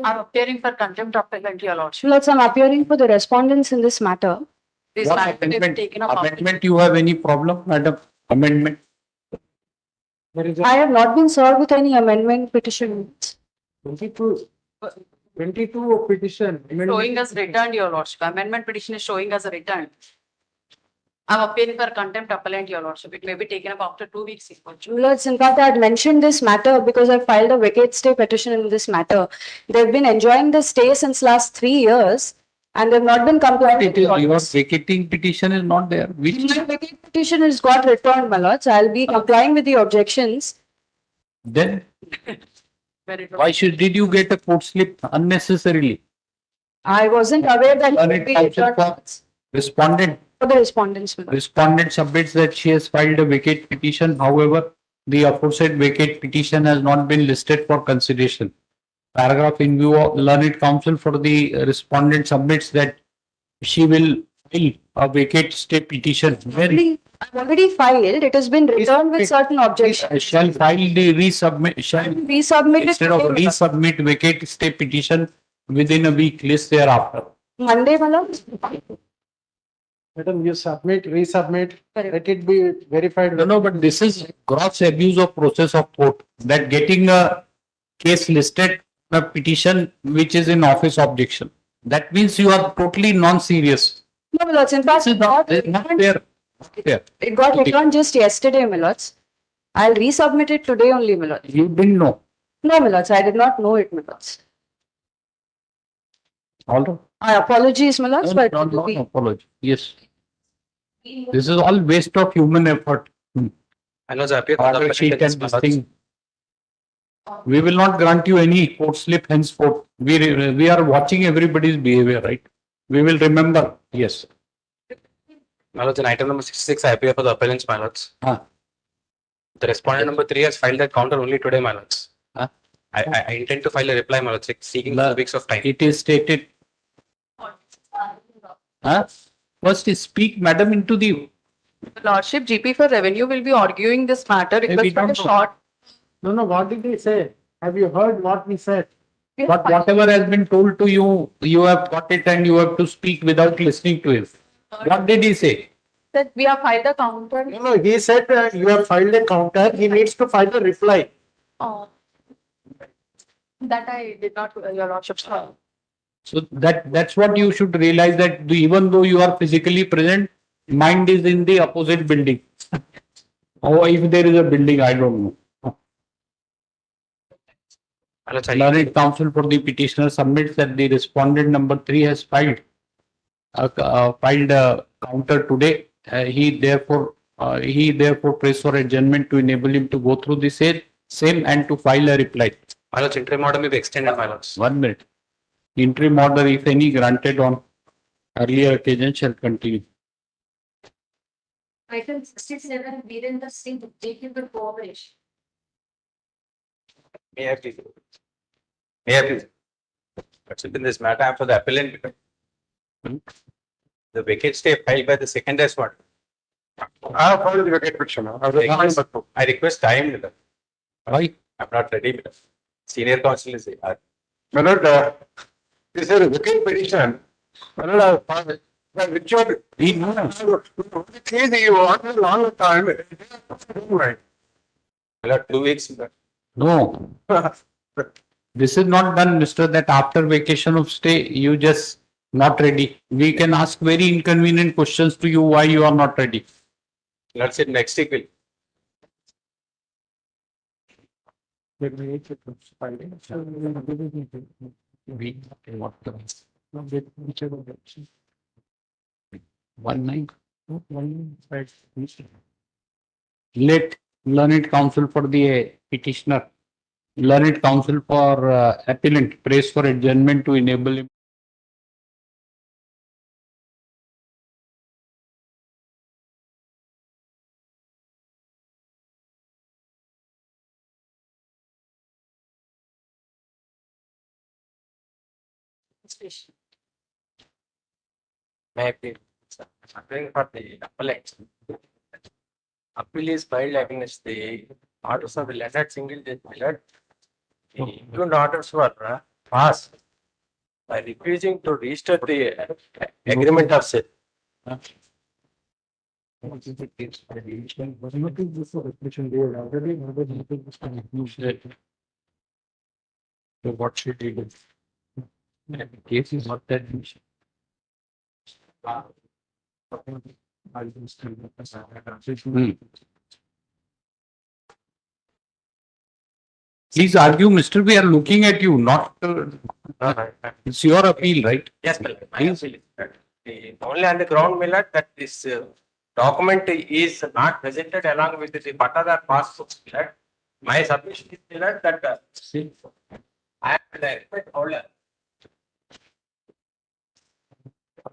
I'm appearing for contempt of appellant, your lordship. Lords, I'm appearing for the respondents in this matter. This What matter is amendment? taken up. Amendment, you have any problem, madam? Amendment? I have not been served with any amendment petition. 22 petition. Showing us returned, your lordship. Amendment petition is showing us a return. I'm appearing for contempt appellant, your lordship. It may be taken up after 2 weeks. Lords, in fact, I had mentioned this matter because I filed a vacate stay petition in this matter. They've been enjoying the stay since last 3 years and they've not been compliant with the Your orders. vacating petition is not there. Which My vacate petition has got returned, my lords. I'll be complying with the objections. then why did you get a court slip unnecessarily? I wasn't aware that it Learned would be counsel returned for respondent. for the respondents. my lords. Respondent submits that she has filed a vacate petition. However, the aforesaid vacate petition has not been listed for consideration. Paragraph in view of learned counsel for the respondent submits that she will file a vacate stay petition. I've already filed. It has been returned with certain objections. Shall file the resubmit, shall Resubmit it instead of today, resubmit vacate stay petition within a week, list thereafter. Monday, my lords. Madam, you submit, resubmit, let it be verified. No, but this is gross abuse of process of court, that getting a case listed, a petition which is in office objection. That means you are totally non-serious. No, my lords. In fact, This is not fair. Fair. it got returned just yesterday, my lords. I'll resubmit it today only, my lords. You didn't know. No, my lords. I did not know it, my lords. All right. I apologies, my lords, but it will No be. apology. Yes. This is all waste of human effort. I know the appeal for the Order sheet appellant and is this thing. We will not grant you any court slip henceforth. We are watching everybody's behavior, right? We will remember. Yes. My lords, in item number 66, I appear for the appellants, my lords. Huh. The respondent number 3 has filed that counter only today, my lords. Huh? I intend to file a reply, my lords, seeking 2 weeks of time. It is stated. Huh? First is speak, madam, into the. Lordship, GP for revenue will be arguing this matter. we Request for don't a know. short. No, what did he say? Have you heard what he said? But whatever has been told to you, you have got it and you have to speak without listening to him. What did he say? That we have filed the counter. No, he said you have filed a counter, he needs to file a reply. Oh. That I did not, your lordship. So that's what you should realize, that even though you are physically present, mind is in the opposite building. Or if there is a building, I don't know. Learned counsel for the petitioner submits that the respondent number 3 has filed a counter today he therefore prays for adjournment to enable him to go through the same and to file a reply. My lords, interim order may be extended, my lords. 1 minute. Interim order, if any, granted on earlier occasion shall continue. Item 67, Virendra Singh, JQ Coverage. May I please? May I please? But in this matter, I am for the appellant. The vacate stay filed by the second respondent. I have filed the vacate petition. I request time. Why? I'm not ready. Senior counsel is here. My lord, this is a vacate petition. My lord, Richard, you want a long time. Right. My lord, 2 weeks. No. This is not done, Mr. That after vacation of stay, you just not ready. We can ask very inconvenient questions to you why you are not ready. Let's say next week. Will. Whichever. 1-9. Let learned counsel for the petitioner, learned counsel for appellant prays for adjournment to enable him. May I please? Appealing for the appellate. Appeal is filed against the orders of the Leonard single judge Millard. The given orders were passed by refusing to register the agreement of sale. So what should we do? The case is not that. Please argue, Mr. We are looking at you, not. It's your appeal, right? Yes, Millard. My appeal is that only on the ground, Millard, that this document is not presented along with the Patadar passport, Millard. My submission is, Millard, that I am the expert holder.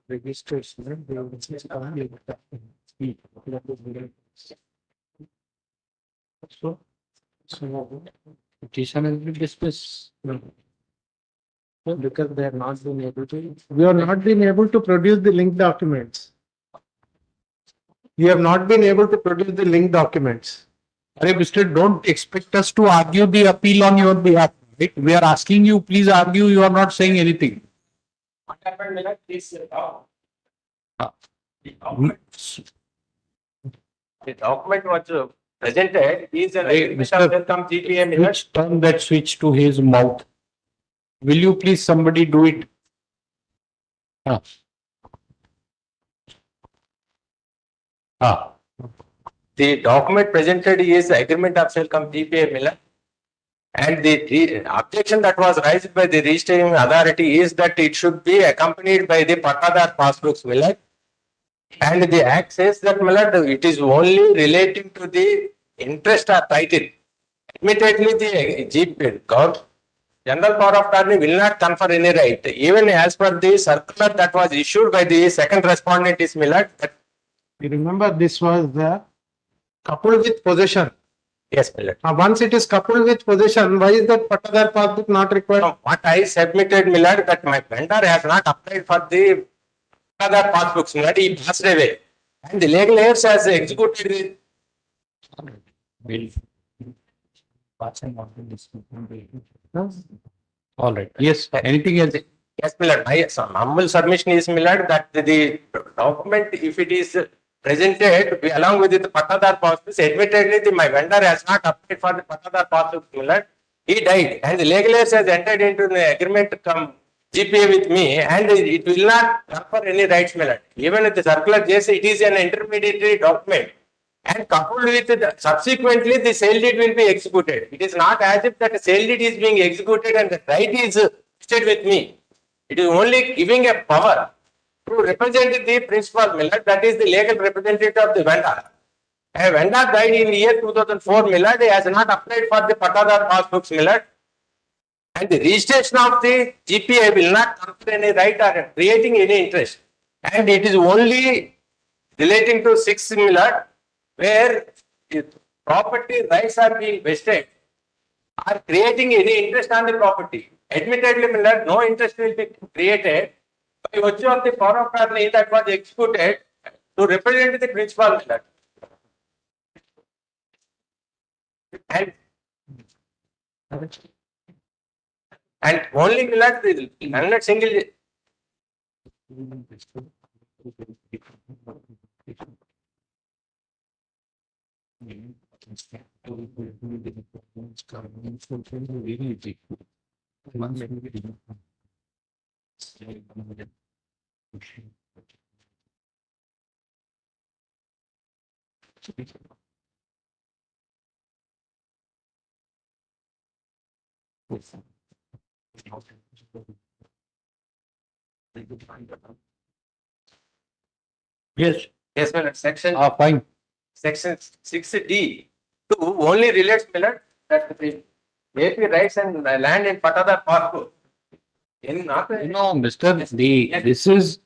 Registration. So petition has been dismissed. Because they have not been able to. We have not been able to produce the linked documents. We have not been able to produce the linked documents. Arey, Mr. Don't expect us to argue the appeal on your behalf. Right? We are asking you, please argue. You are not saying anything. What happened, Millard, is the document was presented is an agreement of welcome GPA, Millard. Which turn that switch to his mouth. Will you please somebody do it? The document presented is the agreement of sale come GPA, Millard. And the objection that was raised by the registering authority is that it should be accompanied by the Patadar passbooks, Millard. And the act says that, Millard, it is only relating to the interest or title. Admittedly, the GP, General Power of Attorney will not confer any right. Even as per the circular that was issued by the second respondent is Millard. You remember this was the coupled with possession. Yes, Millard. Once it is coupled with possession, why is that Patadar passbook not required? No, what I submitted, Millard, that my vendor has not applied for the Patadar passbooks, Millard, he passed away. And the legal heirs has executed Will. All right. Yes. Anything else? Yes, Millard. My humble submission is, Millard, that the document, if it is presented along with the Patadar passbooks, admittedly, my vendor has not applied for the Patadar passbook, Millard. He died, and the legal heirs has entered into the agreement to come GPA with me, and it will not confer any rights, Millard. Even if the circular says it is an intermediary document, and coupled with the, subsequently the sale deed will be executed. It is not as if that sale deed is being executed and the right is vested with me. It is only giving a power to represent the principal, Millard, that is the legal representative of the vendor. A vendor died in year 2004, Millard, he has not applied for the Patadar passbooks, Millard. And the registration of the GPA will not confer any right or creating any interest. And it is only relating to 6 Millard, where the property rights are being vested, are creating any interest on the property. Admittedly, Millard, no interest will be created by virtue of the power of attorney that was executed to represent the principal, Millard. And only Millard, unless single. Yes. Yes, Millard. Section. Fine. Section 6D to only relates, Millard, that the AP rights and land in Patadar Park. In not. No, Mr. This is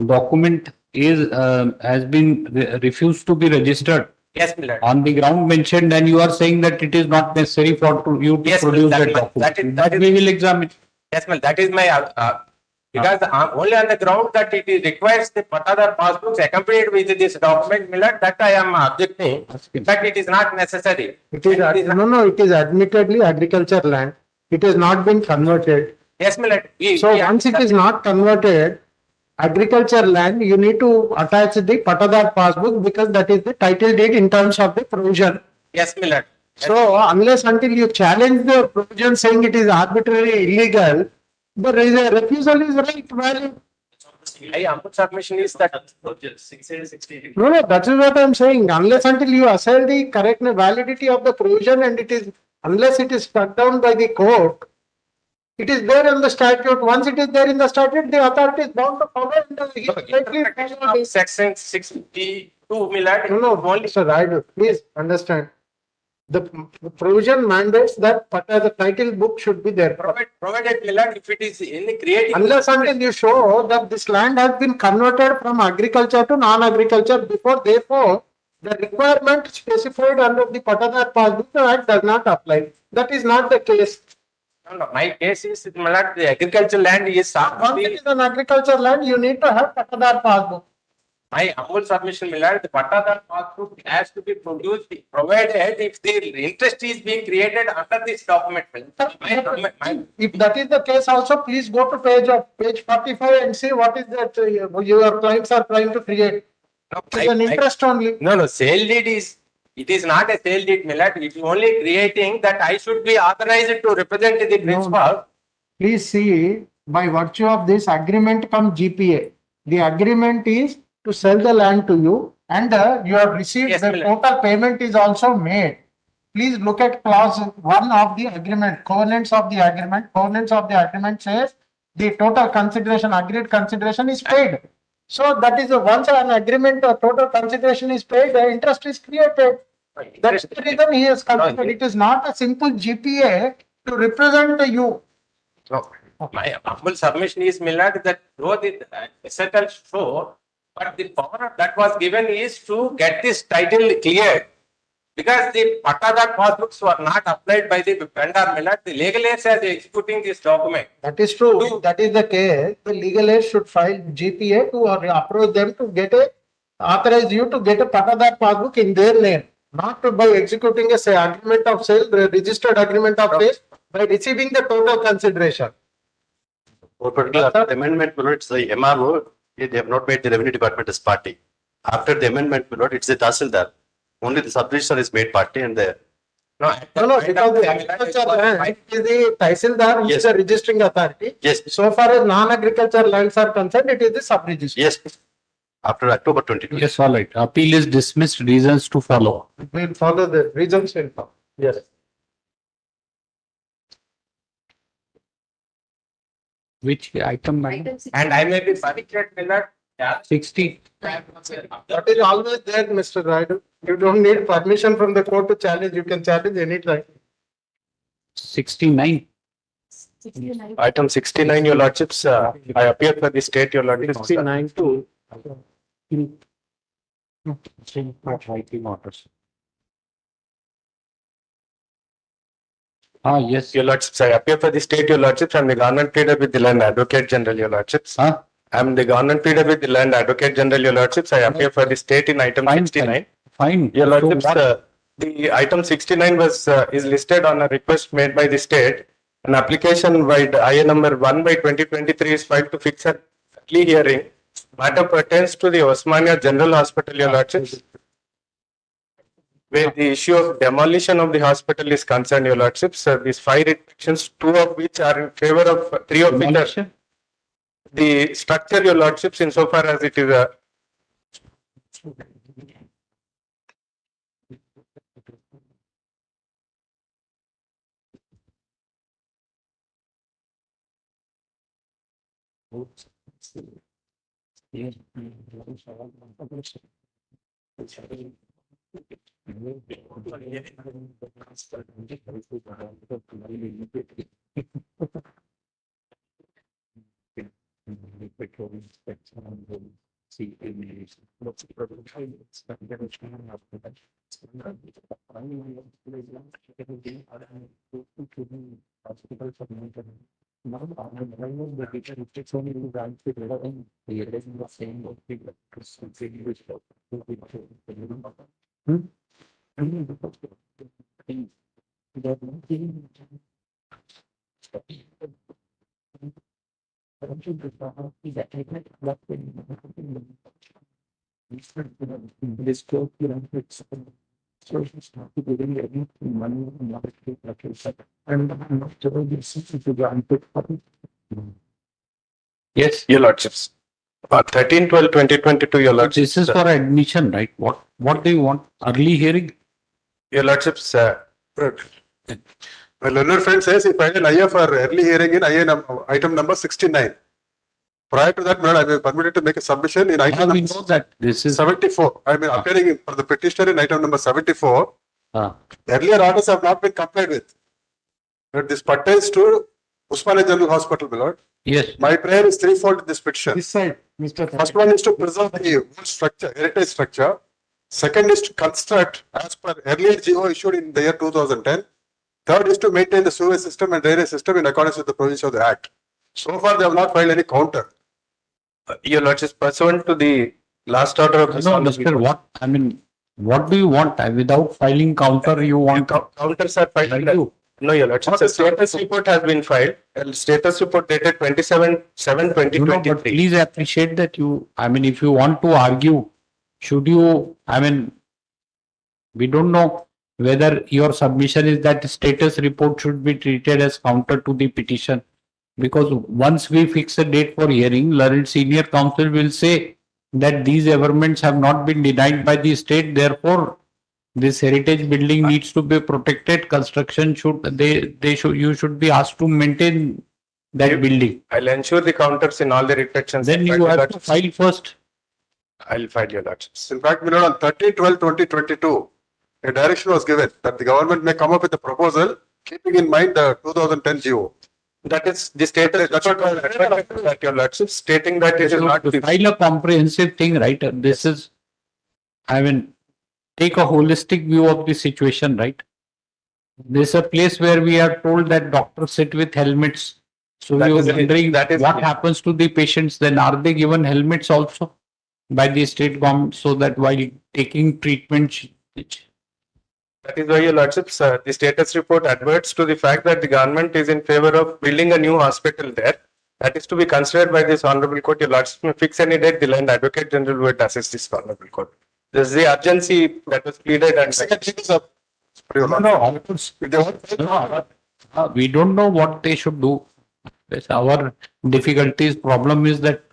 document is has been refused to be registered. Yes, Millard. On the ground mentioned, and you are saying that it is not necessary for you to produce that document. That we will examine. Yes, Millard. That is my because only on the ground that it is requires the Patadar passbooks accompanied with this document, Millard, that I am objecting. In fact, it is not necessary. It is admittedly agriculture land. It has not been converted. Yes, Millard. So once it is not converted, agriculture land, you need to attach the Patadar passbook because that is the title deed in terms of the provision. Yes, Millard. So unless until you challenge the provision saying it is arbitrary illegal, the refusal is valid. My humble submission is that. No, that is what I am saying. Unless until you assail the correct validity of the provision and it is, unless it is struck down by the court, it is there in the statute. Once it is there in the statute, the authority is bound to follow. Section 62, Millard. No, Mr. Raidu, please understand. The provision mandates that the title book should be there. Provided, Millard, if it is any creating. Unless until you show that this land has been converted from agriculture to non-agriculture before, therefore, the requirement specified under the Patadar Passbook Act does not apply. That is not the case. No, my case is, Millard, the agriculture land is. Once it is an agriculture land, you need to have Patadar Passbook. My humble submission, Millard, the Patadar passbook has to be produced, provided if the interest is being created under this document. If that is the case also, please go to page 45 and see what is that your clients are trying to create. No, it is an interest only. No, sale deed is, it is not a sale deed, Millard. It is only creating that I should be authorized to represent the principal. No. Please see, by virtue of this agreement comes GPA. The agreement is to sell the land to you and you have received the total payment is also made. Please look at clause 1 of the agreement, covenants of the agreement. Covenants of the agreement says the total consideration, agreed consideration is paid. So that is once an agreement or total consideration is paid, the interest is created. That's the reason he has considered it is not a simple GPA to represent you. No, my humble submission is, Millard, that though the settle show, but the power that was given is to get this title cleared. Because the Patadar passbooks were not applied by the vendor, Millard, the legal aids are executing this document. That is true. If that is the case, the legal aid should file GPA to approach them to get authorize you to get a Patadar passbook in their name. Not by executing a agreement of sale, registered agreement of sale, by receiving the total consideration. For particular amendment, it's the MRO. They have not made the revenue department as party. After the amendment, it's the Tahsildar. Only the sub-registrar is made party and the. No, because the agriculture land is the Tahsildar, which is the registering authority. Yes. So far as non-agriculture lands are concerned, it is the sub-registrar. Yes. After October 22. Yes, all right. Appeal is dismissed. Reasons to follow. We will follow the reasons. Yes. Which item, madam? And I may be permitted, Millard. Yeah. 60. That is always there, Mr. Raidu. You don't need permission from the court to challenge. You can challenge anytime. 69. Item 69, your lordships, I appear for the state, your lordships. 69 to. Not writing orders. Ah, yes. Your lordships, I appear for the state, your lordships, and the government pleader with the land advocate general, your lordships. Huh? I am the government pleader with the land advocate general, your lordships. I appear for the state in item 69. Fine. Your So lordships, what- the item 69 was, is listed on a request made by the state. An application by the IA number 1 by 2023 is filed to fix a plea hearing. Matter pertains to the Osmania General Hospital, your lordships, where the issue of demolition of the hospital is concerned, your lordships. These 5 restrictions, 2 of which are in favor of, 3 of which are Demolition? the structure, your lordships, insofar as it is a This code, it's so it's not giving any money and I'm not sure this is to grant it. Yes. your lordships. 13/12/2022, your lordships. This is for admission, right? What do you want? Early hearing? Your lordships, My learned friend says he filed an IA for early hearing in item number 69. Prior to that, I am permitted to make a submission in item We number know that this is 74. I mean, appearing for the petitioner in item number 74. Ah. Earlier orders have not been complied with. But this pertains to Usmania General Hospital, my lord. Yes. My prayer is threefold in this petition. This side, Mr. First one is to preserve the old structure, heritage structure. Second is to construct as per earlier GO issued in the year 2010. Third is to maintain the sewage system and drainage system in accordance with the provisions of the Act. So far, they have not filed any counter. your lordships, pursuant to the last order of this No, honorable Mr. court. What? I mean, what do you want? Without filing counter, you want? Counters are filed. No, your lordships, a status report has been filed. A status report dated 27/7/2023. But please appreciate that I mean, if you want to argue, should you, I mean, we don't know whether your submission is that status report should be treated as counter to the petition. Because once we fix a date for hearing, learned senior counsel will say that these averments have not been denied by the state. Therefore, this heritage building needs to be protected. Construction you should be asked to maintain that building. I'll ensure the counters in all the restrictions. Then you have to file first. I'll file your lordships. In fact, on 13/12/2022, a direction was given that the government may come up with a proposal keeping in mind the 2010 GO. That is the status report that your lordship stating that it is not To file a comprehensive thing, right? This is, I mean, take a holistic view of the situation, right? This is a place where we are told that doctors sit with helmets. So That we were is- wondering that is- what happens to the patients. Then are they given helmets also by the state government so that while taking treatment? That is why your lordships, the status report adverts to the fact that the government is in favor of building a new hospital there. That is to be considered by this honorable court. Your lordships may fix any date. The land advocate general would assist this honorable court. This is the urgency that was pleaded and. We don't know what they should do. That's our difficulties. Problem is that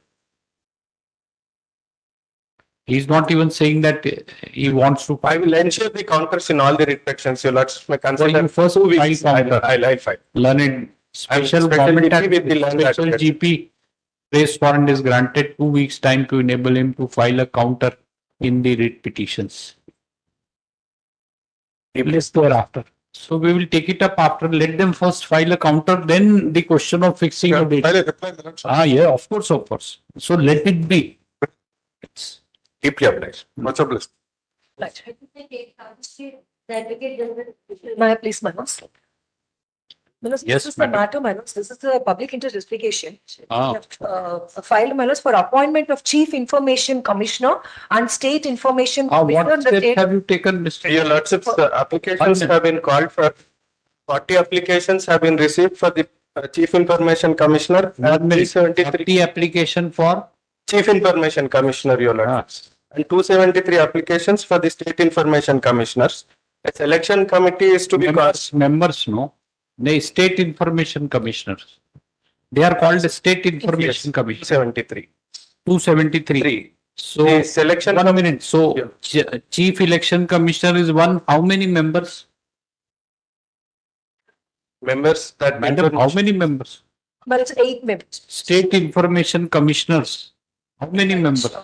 he's not even saying that he wants to. I will ensure the counters in all the restrictions. Your lordships may consider. you first 2 weeks. file counter. I'll file. Learned Special special government GP with the land special advocate. GP praise warrant is granted 2 weeks time to enable him to file a counter in the writ petitions. Let's go after. So we will take it up after. Let them first file a counter, then the question of fixing a date. File a reply, my lord. Ah, yeah, of course, of course. So let it be. It's Deeply obliged. Much obliged. May I please, Manoj? Manoj, Yes, this is the madam. matter, Manoj. This is the public interest justification. Ah. We have, filed, Manoj, for appointment of Chief Information Commissioner and State Information Ah, Commissioner. what in the steps state- have you taken, Mr. Your Lordships, applications have been called for. 40 applications have been received for the Chief Information Commissioner. One minute. 373 40 application for? Chief Information Commissioner, Your Lordships. And 273 applications for the State Information Commissioners. A selection committee is to be called. Members, no. The State Information Commissioners. They are called the State Information Commission. 273. 273. Three. So, The selection 1 minute. So, Chief Election Commissioner is one. How many members? Members that. Madam, how many members? But it's 8 members. State Information Commissioners. How many members?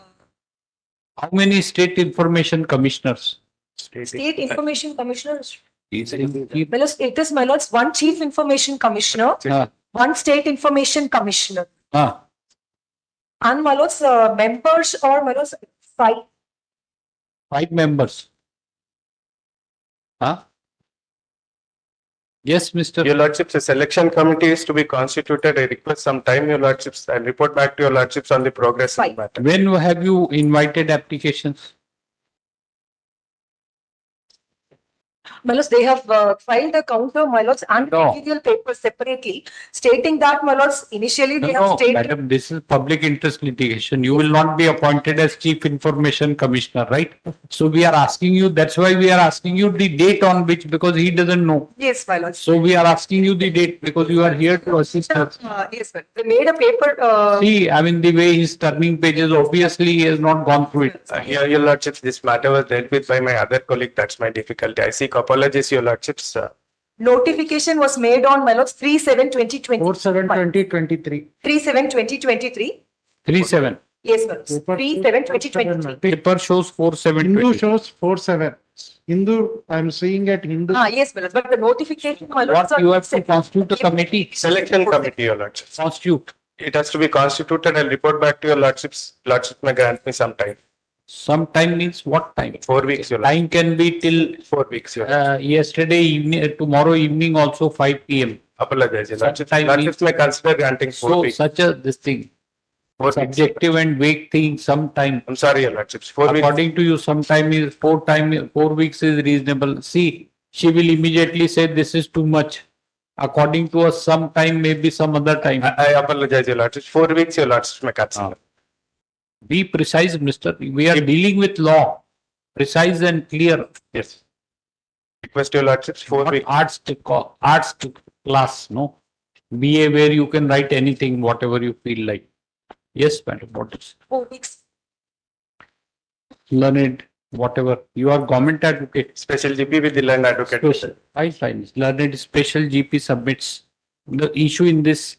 How many State Information Commissioners? State Information Commissioners. Keep- My lords, it is, my lords, one Chief Information Commissioner, Ah, one State Information Commissioner. ah. And my lords, members or my lords, 5. 5 members. Huh? Yes, Mr. Your Lordships, a selection committee is to be constituted. I request some time, Your Lordships, and report back to Your Lordships on the progress of the matter. When have you invited applications? My lords, they have filed a counter, my lords, and No. material papers separately, stating that, my lords, initially they have No, stated. madam, this is public interest litigation. You will not be appointed as Chief Information Commissioner, right? So we are asking you, that's why we are asking you the date on which, because he doesn't know. Yes, my lords. So we are asking you the date because you are here to assist us. Yes, sir. They made a paper, See, I mean, the way he's turning pages, obviously he has not gone through it. Your Lordships, this matter was dealt with by my other colleague. That's my difficulty. I seek apologies, Your Lordships. notification was made on, my lords, 3/7/2020. 4/7/2023. 3/7/2023. 3/7. Yes, my lords. 3/7/2023. Paper shows 4/7. Hindu shows 4/7. Hindu, I'm seeing at Hindu. Yes, my lords, but the notification, my lords. What, you have to constitute a committee? Selection committee, Your Lordships. Constitute. It has to be constituted. I'll report back to Your Lordships. Lordship may grant me some time. Some time means what time? 4 weeks, Your Lordship. Time can be till 4 weeks, Your Lordship. yesterday evening, tomorrow evening also 5 p.m. Apologize, Your Lordship. Sometime Lordships may consider granting 4 So weeks. such a this thing, 4 weeks. subjective and vague thing, sometime. I'm sorry, Your Lordships. 4 weeks. According to you, sometime is 4 weeks is reasonable. See, she will immediately say this is too much. According to us, sometime maybe some other time. I apologize, Your Lordships. 4 weeks, Your Lordships may consider. Be precise, Mister. We are dealing with law, precise and clear. Yes. Request, Your Lordships, 4 Not weeks. arts class, no. BA where you can write anything, whatever you feel like. Yes, madam. What is 4 weeks. learned? Whatever. You are government advocate. Special GP with the land advocate. Special. Fine. Learned special GP submits the issue in this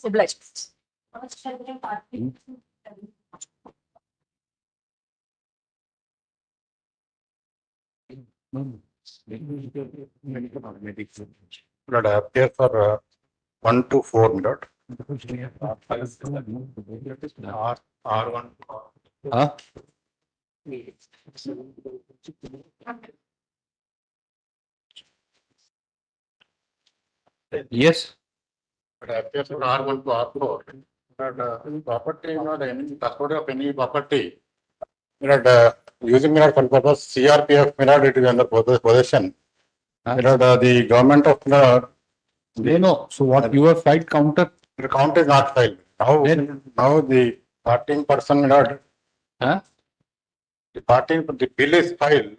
Obliged. But I appear for 1 to 4 minute. R1. Huh? Yes. But I appear for R1 to R4. But property, not any custody of any property. Using for purpose CRPF, it is under possession. The government of No. So what you have filed counter? the count is not filed. Now the 13%, Huh? the bill is filed.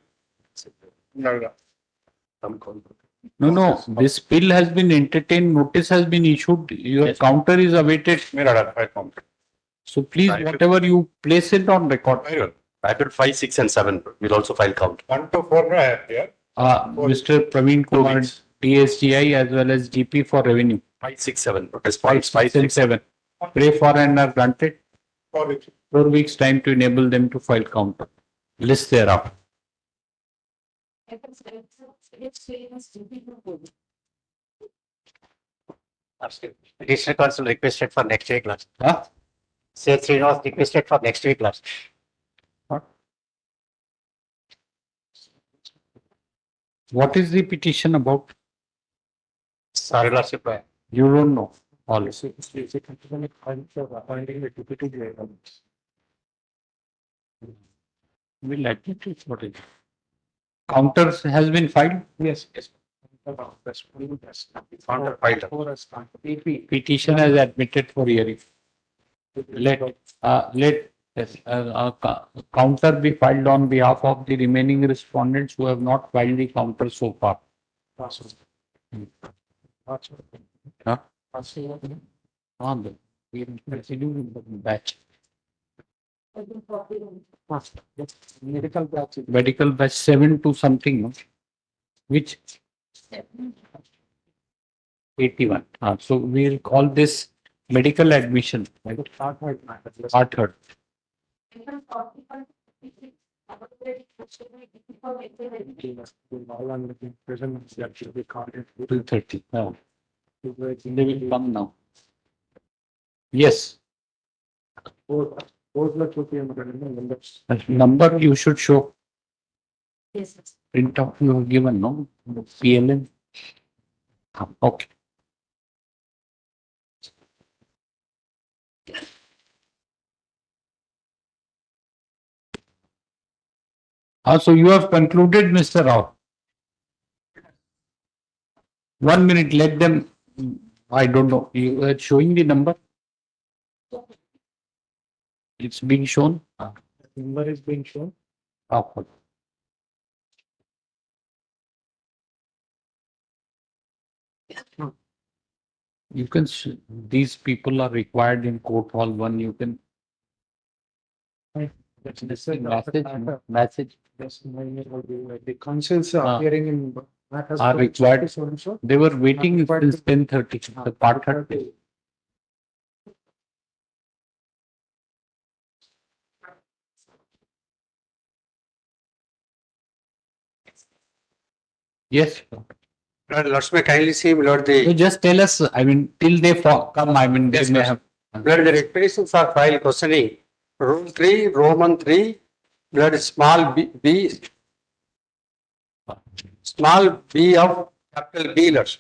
No. This bill has been entertained, notice has been issued, your counter is awaited. So please, whatever you place it on record. Packet 5, 6 and 7 will also file count. 1 to 4 I have here. Mr. Praveen Kumar, TSGI as well as GP for revenue. 5, 6, 7. Response 5, 6 and 7. Pray for and are granted. 4 weeks time to enable them to file counter. List thereof. Additional counsel requested for next week last. Huh? Sir Srinivas requested for next week last. What is the petition about? Sorry, Lordship. You don't know. All. Appointing the deputy director. Will admit it. What is it? Counters has been filed? Yes. Counter filed. Petition has admitted for hearing. Let counter be filed on behalf of the remaining respondents who have not filed the counter so far. Huh? On the batch. Medical batch 7 to something, no? Which? 81. So we'll call this medical admission. Part third. All under the prison that should be counted. 2:30. No. They will come now. Yes. Number you should show. Yes. Print out you have given, no? PLN. Okay. So you have concluded, Mr. Rao. 1 minute, let them, I don't know, you are showing the number? It's being shown? Number is being shown. Okay. You can, these people are required in court hall 1, you can. That's Message. Yes, the councils are appearing in. Are required. They were waiting since 10:30. The part 30. Yes. Lords may kindly see, Lord, the. So just tell us, I mean, till they come, I mean, they may have. Lord, the repetitions are file questioning. Rule 3, Roman 3, Lord, small b, small b of capital B, Lords.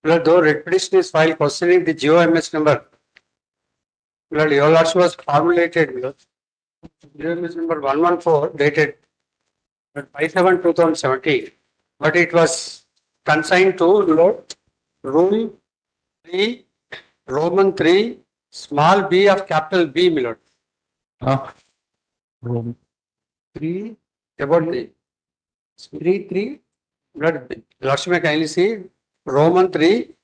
Lord, though repetition is file questioning the GOMS number. Lord, your Lords was formulated, Lord. GOMS number 114 dated 5/7/2017, but it was consigned to Lord Rule 3, Roman 3, small b of capital B, my Lord. Roman 3, about the 3, Lord, Lords may kindly see Roman 3,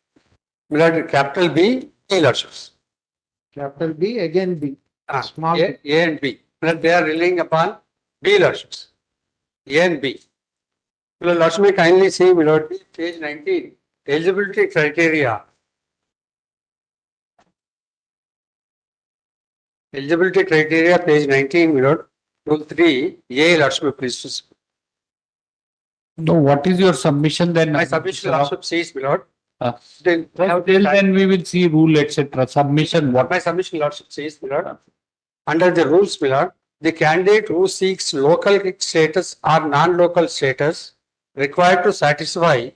Milord, capital B, A Lordships. Capital B, again B. Small A and B. Milord, they are relying upon B Lordships. A and B. Milord, Lordship may kindly see, Milord, page 19, eligibility criteria. Eligibility criteria, page 19, Milord, rule 3, A Lordship, please. No, what is your submission then? My submission, Lordship says, Milord. Then we will see rule, etc. Submission, what? My submission, Lordship says, Milord. Under the rules, Milord, the candidate who seeks local status or non-local status required to satisfy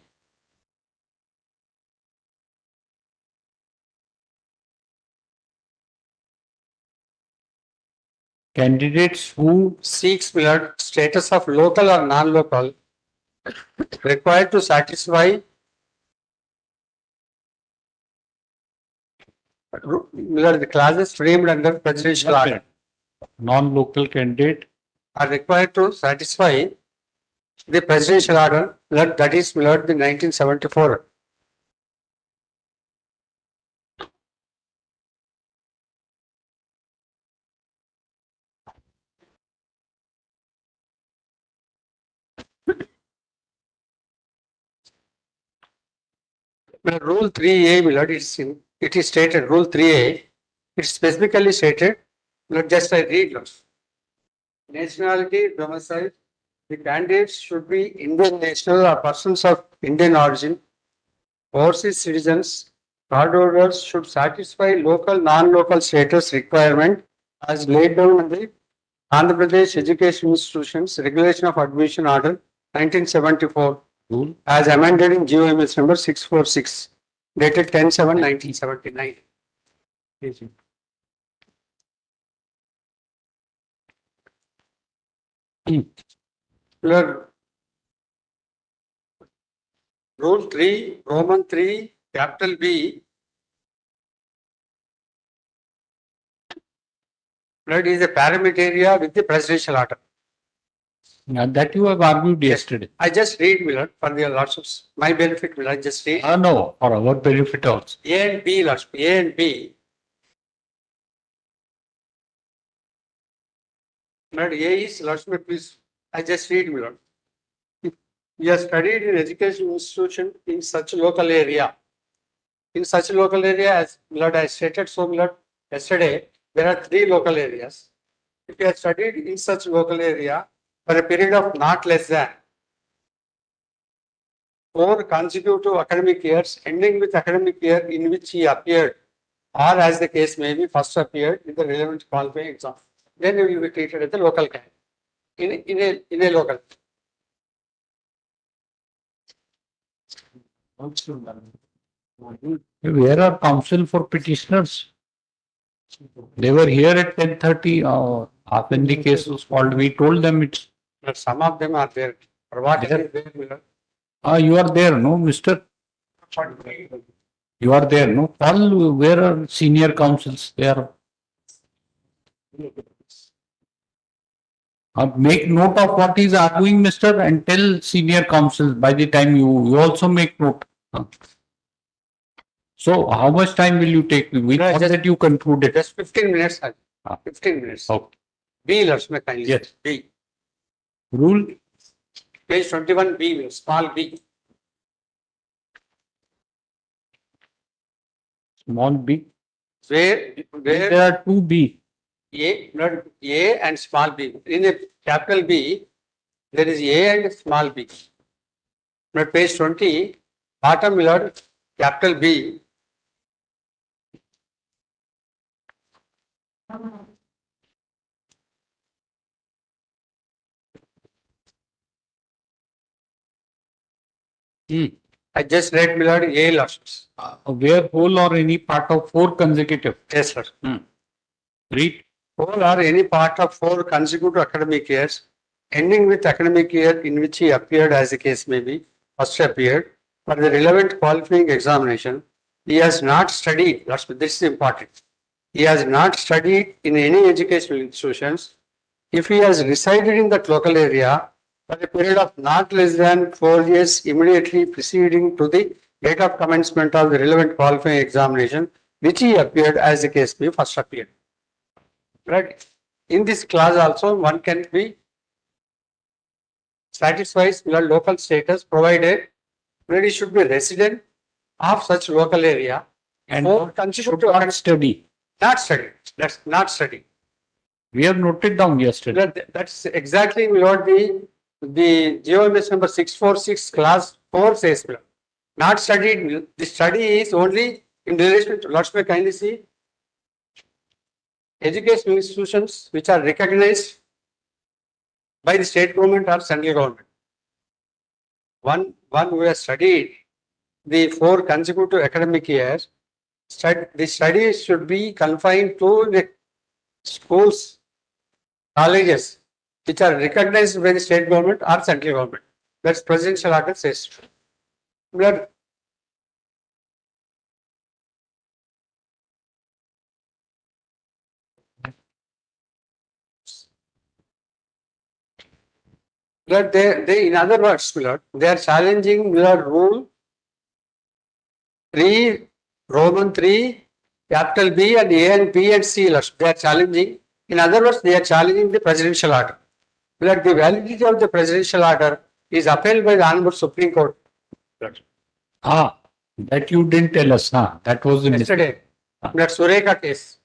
Candidates who seeks Milord status of local or non-local required to satisfy Milord, the clauses framed under presidential order non-local candidate are required to satisfy the presidential order, Milord, that is Milord, the 1974. Milord, Rule 3A, Milord, it is stated, Rule 3A, it's specifically stated, Milord, just I read, Milord. Nationality, domicile, the candidates should be Indian national or persons of Indian origin. Overseas citizens, cardholders should satisfy local, non-local status requirement as laid down in the Andhra Pradesh Education Institutions Regulation of Admission Order 1974 as amended in GOMS number 646 dated 10/7/1979. Milord, Rule 3, Roman 3, capital B. Milord, is a parameter area with the presidential order. Now that you have argued yesterday. I just read, Milord, for your lordships. My benefit, Milord, just read. No, for our benefit also. A and B, lordship, A and B. Milord, A is lordship, please. I just read, Milord. You have studied in education institution in such local area. In such local area, as Milord, I stated so, Milord, yesterday, there are 3 local areas. If you have studied in such local area for a period of not less than 4 consecutive academic years, ending with academic year in which he appeared, or as the case may be, first appeared in the relevant qualifying exam, then you will be treated as a local candidate in a local. Where are counsel for petitioners? They were here at 10:30. When the case was called, we told them it's. But some of them are there. There. You are there, no, Mister? You are there, no? Paul, where are senior counsels? They are. Make note of what he is arguing, Mister, and tell senior counsels by the time you also make note. So, how much time will you take? We thought that you concluded. Just 15 minutes. 15 minutes. Okay. B, Lakshmi, kindly. Yes. B. Rule. Page 21, B, small b. Small b. Where there are 2 B. A, not A and small b. In a capital B, there is A and small b. Not page 20, bottom Milord, capital B. I just read Milord A losses. Where whole or any part of 4 consecutive. Yes, sir. Read. Whole or any part of 4 consecutive academic years, ending with academic year in which he appeared, as the case may be, first appeared, for the relevant qualifying examination, he has not studied, this is important, he has not studied in any educational institutions. If he has resided in that local area for a period of not less than 4 years immediately preceding to the date of commencement of the relevant qualifying examination, which he appeared as the case be first appeared. Right. In this clause also, one can be satisfies your local status provided that he should be resident of such local area And should not study. not study. That's not study. We have noted down yesterday. That's exactly what the GOMS number 646 class 4 says. Not studied. The study is only in relation to, let's may kindly see, educational institutions which are recognized by the state government or central government. One who has studied the 4 consecutive academic years, the studies should be confined to the schools, colleges which are recognized by the state government or central government. That's presidential order says. That they in other words, they are challenging rule 3, Roman 3, capital B and A and B and C. They are challenging. In other words, they are challenging the presidential order. That the validity of the presidential order is upheld by the Honorable Supreme Court. That you didn't tell us, huh? That was the Yesterday. That Sureka case.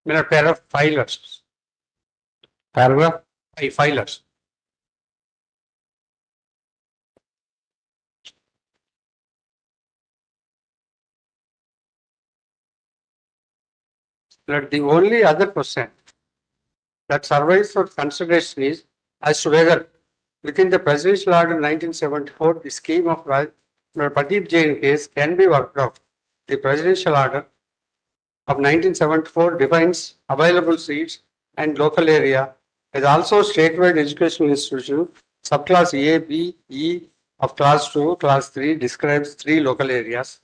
Pair of filers. Paragraph? Filers. But the only other question that survives for consideration is as to whether within the presidential order 1974, the scheme of Pradeep Jain case can be worked out. The presidential order of 1974 defines available seats and local area as also statewide educational institution. Subclass A, B, E of class 2, class 3 describes 3 local areas.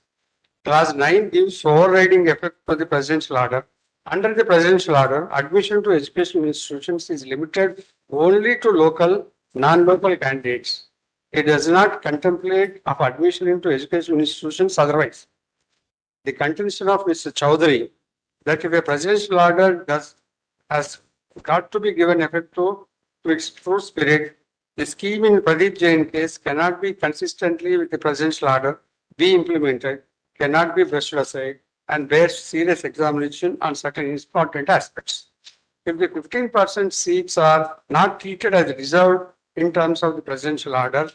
Class 9 gives overriding effect for the presidential order. Under the presidential order, admission to educational institutions is limited only to local, non-local candidates. It does not contemplate of admission into educational institutions otherwise. The contention of Mr. Chowdhury that if a presidential order has got to be given effect to its true spirit, the scheme in Pradeep Jain case cannot be consistently with the presidential order be implemented, cannot be brushed aside, and bears serious examination on certain important aspects. If the 15% seats are not treated as reserved in terms of the presidential order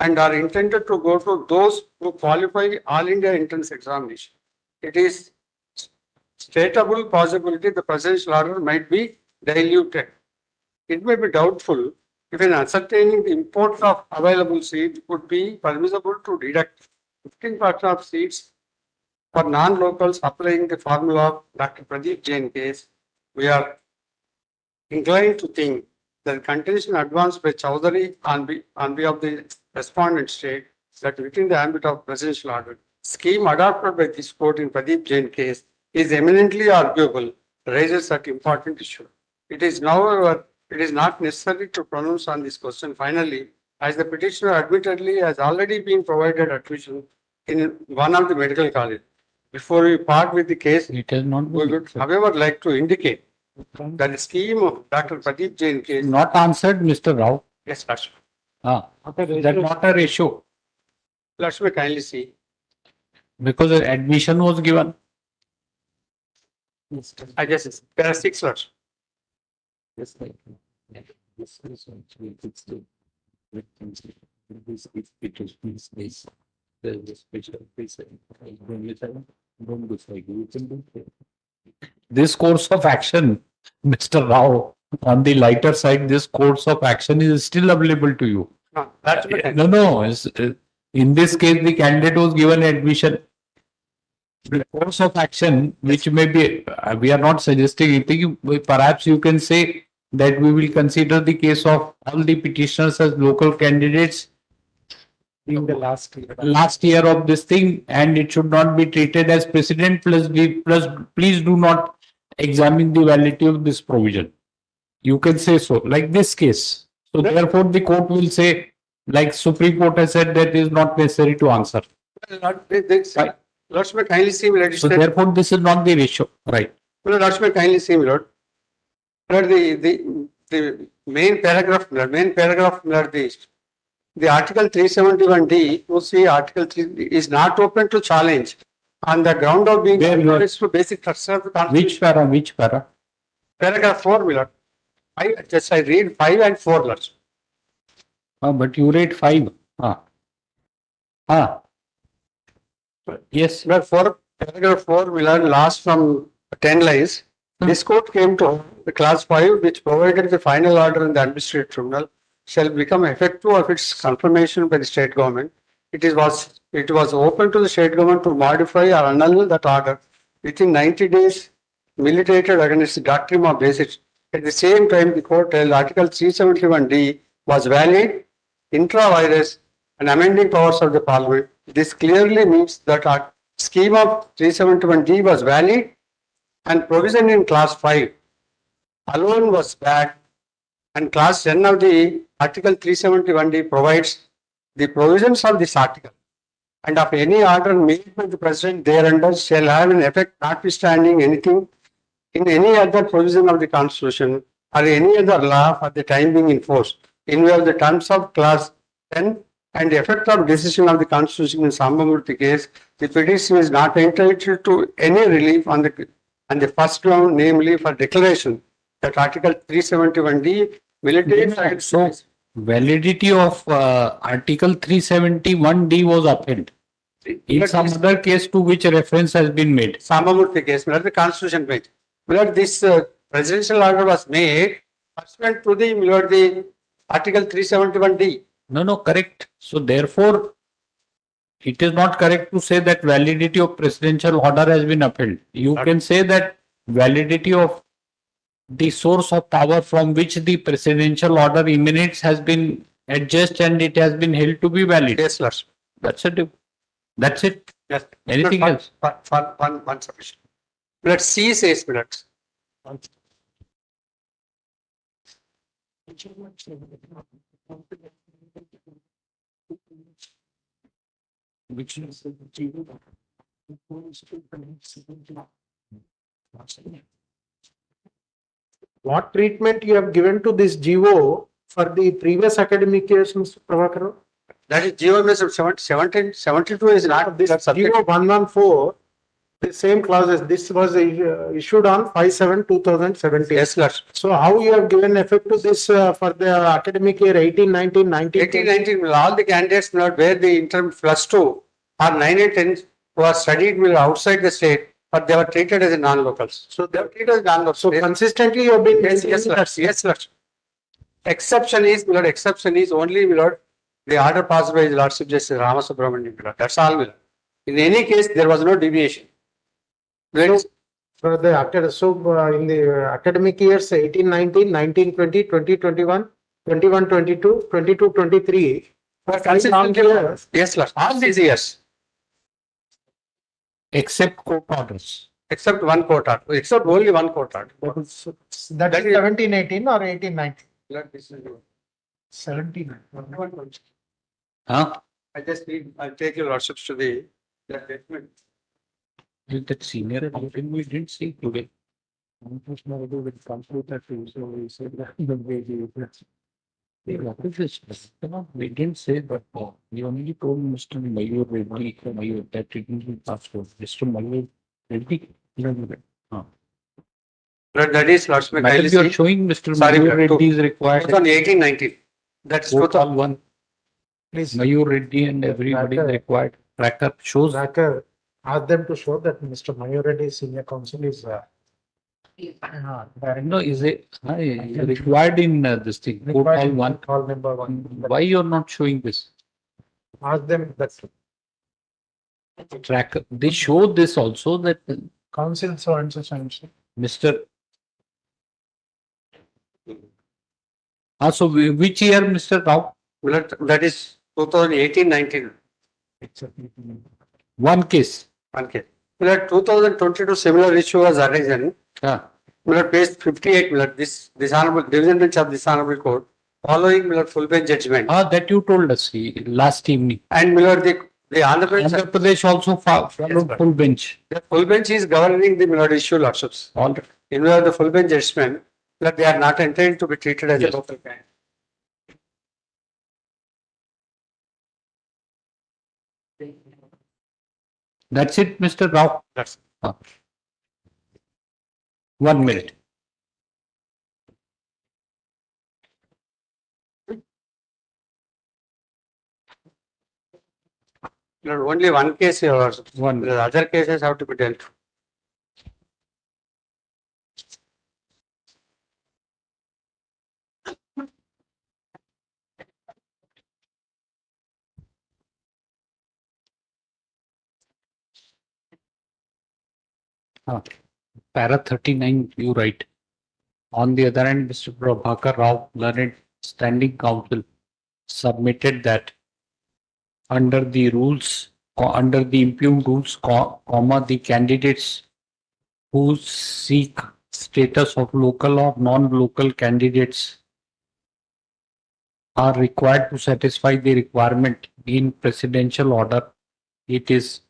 and are intended to go to those who qualify all India entrance examination, it is stateable possibility the presidential order might be diluted. It may be doubtful if in ascertaining the import of available seats would be permissible to deduct 15% of seats for non-locals applying the formula of Dr. Pradeep Jain case. We are inclined to think that contention advanced by Chowdhury on behalf of the respondent state that within the ambit of presidential order, scheme adopted by this court in Pradeep Jain case is eminently arguable, raises that important issue. It is, however, it is not necessary to pronounce on this question finally, as the petitioner admittedly has already been provided admission in one of the medical colleges. Before we part with the case, it has not we would, however, like to indicate that the scheme of Dr. Pradeep Jain case not answered, Mr. Rao. Yes, that's that's not a ratio. Let's me kindly see. Because admission was given. I guess there are 6 slots. Yes, this is actually it's the this it is space. There is a special place. Don't decide. You can do it. This course of action, Mr. Rao, on the lighter side, this course of action is still available to you. No. In this case, the candidate was given admission. the course of action, which may be, we are not suggesting anything, perhaps you can say that we will consider the case of all the petitioners as local candidates In the last year of this thing, and it should not be treated as precedent, plus please do not examine the validity of this provision. You can say so, like this case. So therefore, the court will say, like Supreme Court has said, that is not necessary to answer. Lords may kindly see, my lord. So therefore, this is not the ratio, right? Lords may kindly see, my lord. Lord, the main paragraph, Lord, the Article 371D, you see, Article 3 is not open to challenge on the ground of being contrary to basic structure of the Constitution. Which para? Paragraph 4, my lord. I read 5 and 4, Lord. But you read 5. Yes. But for paragraph 4, we learn last from 10 lines. This court came to the clause 5, which provided the final order in the administrative tribunal shall become effective of its confirmation by the state government. It was open to the state government to modify or annul that order within 90 days militated against the doctrine of basis. At the same time, the court held Article 371D was valid, intra vires, and amending powers of the parliament. This clearly means that our scheme of 371D was valid and provision in clause 5 alone was bad, and clause 10 of the Article 371D provides the provisions of this article and of any order made by the president thereunder shall have an effect notwithstanding anything in any other provision of the constitution or any other law for the time being in force. In view of the terms of clause 10 and the effect of decision of the constitution in Sambamurthy case, the petition is not entitled to any relief on the first ground, namely for declaration that Article 371D militates. So validity of Article 371D was upheld. In some other case to which reference has been made. Sambamurthy case, the constitution made. This presidential order was made pursuant to the Article 371D. No, correct. So therefore, it is not correct to say that validity of presidential order has been upheld. You can say that validity of the source of power from which the presidential order emanates has been adjusted and it has been held to be valid. Yes, Lord. That's it. That's it. Yes. Anything else? One sufficient. Let's see, says minutes. Which is What treatment you have given to this GO for the previous academic years, Mr. Prabhakar? That is GO 1772 is not this GO 114, the same clauses. This was issued on 5/7/2017. Yes, sir. So how you have given effect to this for the academic year 18-19, 18-19, all the candidates where the interim +2 or 9 and 10 who are studied outside the state, but they were treated as non-locals. So they were treated as non-locals. So consistently you have been. Yes, sir. Exception is only the order passed by His Lordship Justice Ramasubramanian. That's all. In any case, there was no deviation. For the in the academic years 18-19, 19-20, 20-21, 21-22, 22-23. Yes, sir. All these years. Except court orders. Except one court order. Except only one court order. That is 17-18 or 18-19? 17. I'll take your lordships to the statement. That senior accounting we didn't see today. With computer too, so we said that the way What is this? We didn't say, but we only told Mr. Mayur Reddy that it will be password. Mr. Mayur Reddy. That is Lordship. Madam, you are showing Mr. Mayur Reddy is required. On 18-19. That's total one. Please. Mayur Reddy and everybody is required. Tracker shows. Tracker. Ask them to show that Mr. Mayur Reddy senior counsel is. No, is it required in this thing? Call number one. Why you are not showing this? Ask them that. track. They show this also that Council so and so sanction. Mr. So which year, Mr. Rao? That is 2018-19. One case. One case. 2022 similar issue was arisen. Page 58, this honorable division bench of this honorable court, following full bench judgment. That you told us last evening. And the Andhra Pradesh also followed full bench. The full bench is governing the issue lordships. All right. In view of the full bench judgment, that they are not entitled to be treated as a local bank. That's it, Mr. Rao. That's 1 minute. Only one case here. The other cases have to be dealt. Para 39, you write. On the other hand, Mr. Prabhakar Rao, learned standing counsel, submitted that under the rules, under the impugned rules, the candidates who seek status of local or non-local candidates are required to satisfy the requirement in presidential order. It is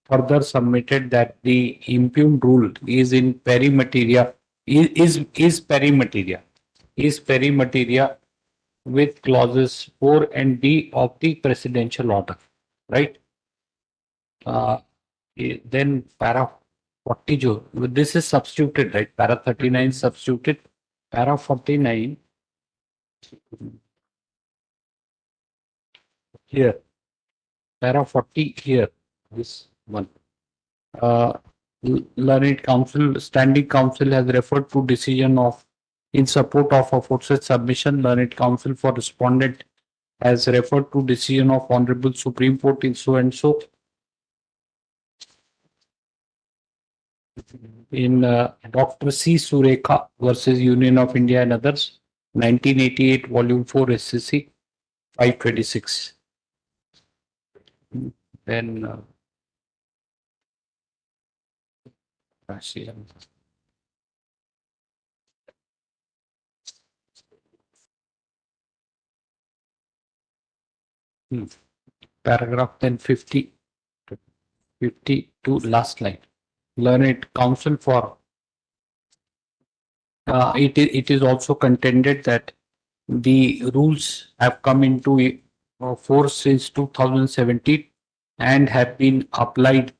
further submitted that the impugned rule is in peri materia, is peri materia with clauses 4 and D of the presidential order, right? Then para 40, this is substituted, right? Para 39 substituted, para 49 here, para 40 here, this one. Learned counsel, standing counsel has referred to decision of in support of aforesaid submission. Learned counsel for respondent has referred to decision of Honorable Supreme Court in so and so. In Dr. C. Surekha versus Union of India and others, 1988, Volume 4, SCC 526. Then paragraph then 52, last line. Learned counsel for it is also contended that the rules have come into force since 2017 and have been applied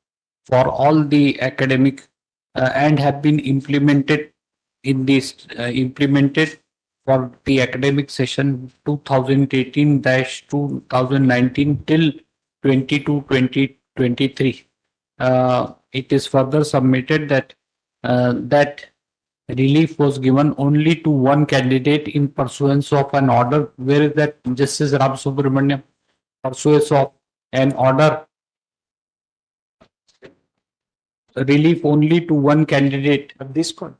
for all the academic and have been implemented in this implemented for the academic session 2018-2019 till 22-2023. It is further submitted that that relief was given only to one candidate in pursuance of an order. Where is that, Justice Ram Subramaniam? Pursuance of an order, relief only to one candidate. This one.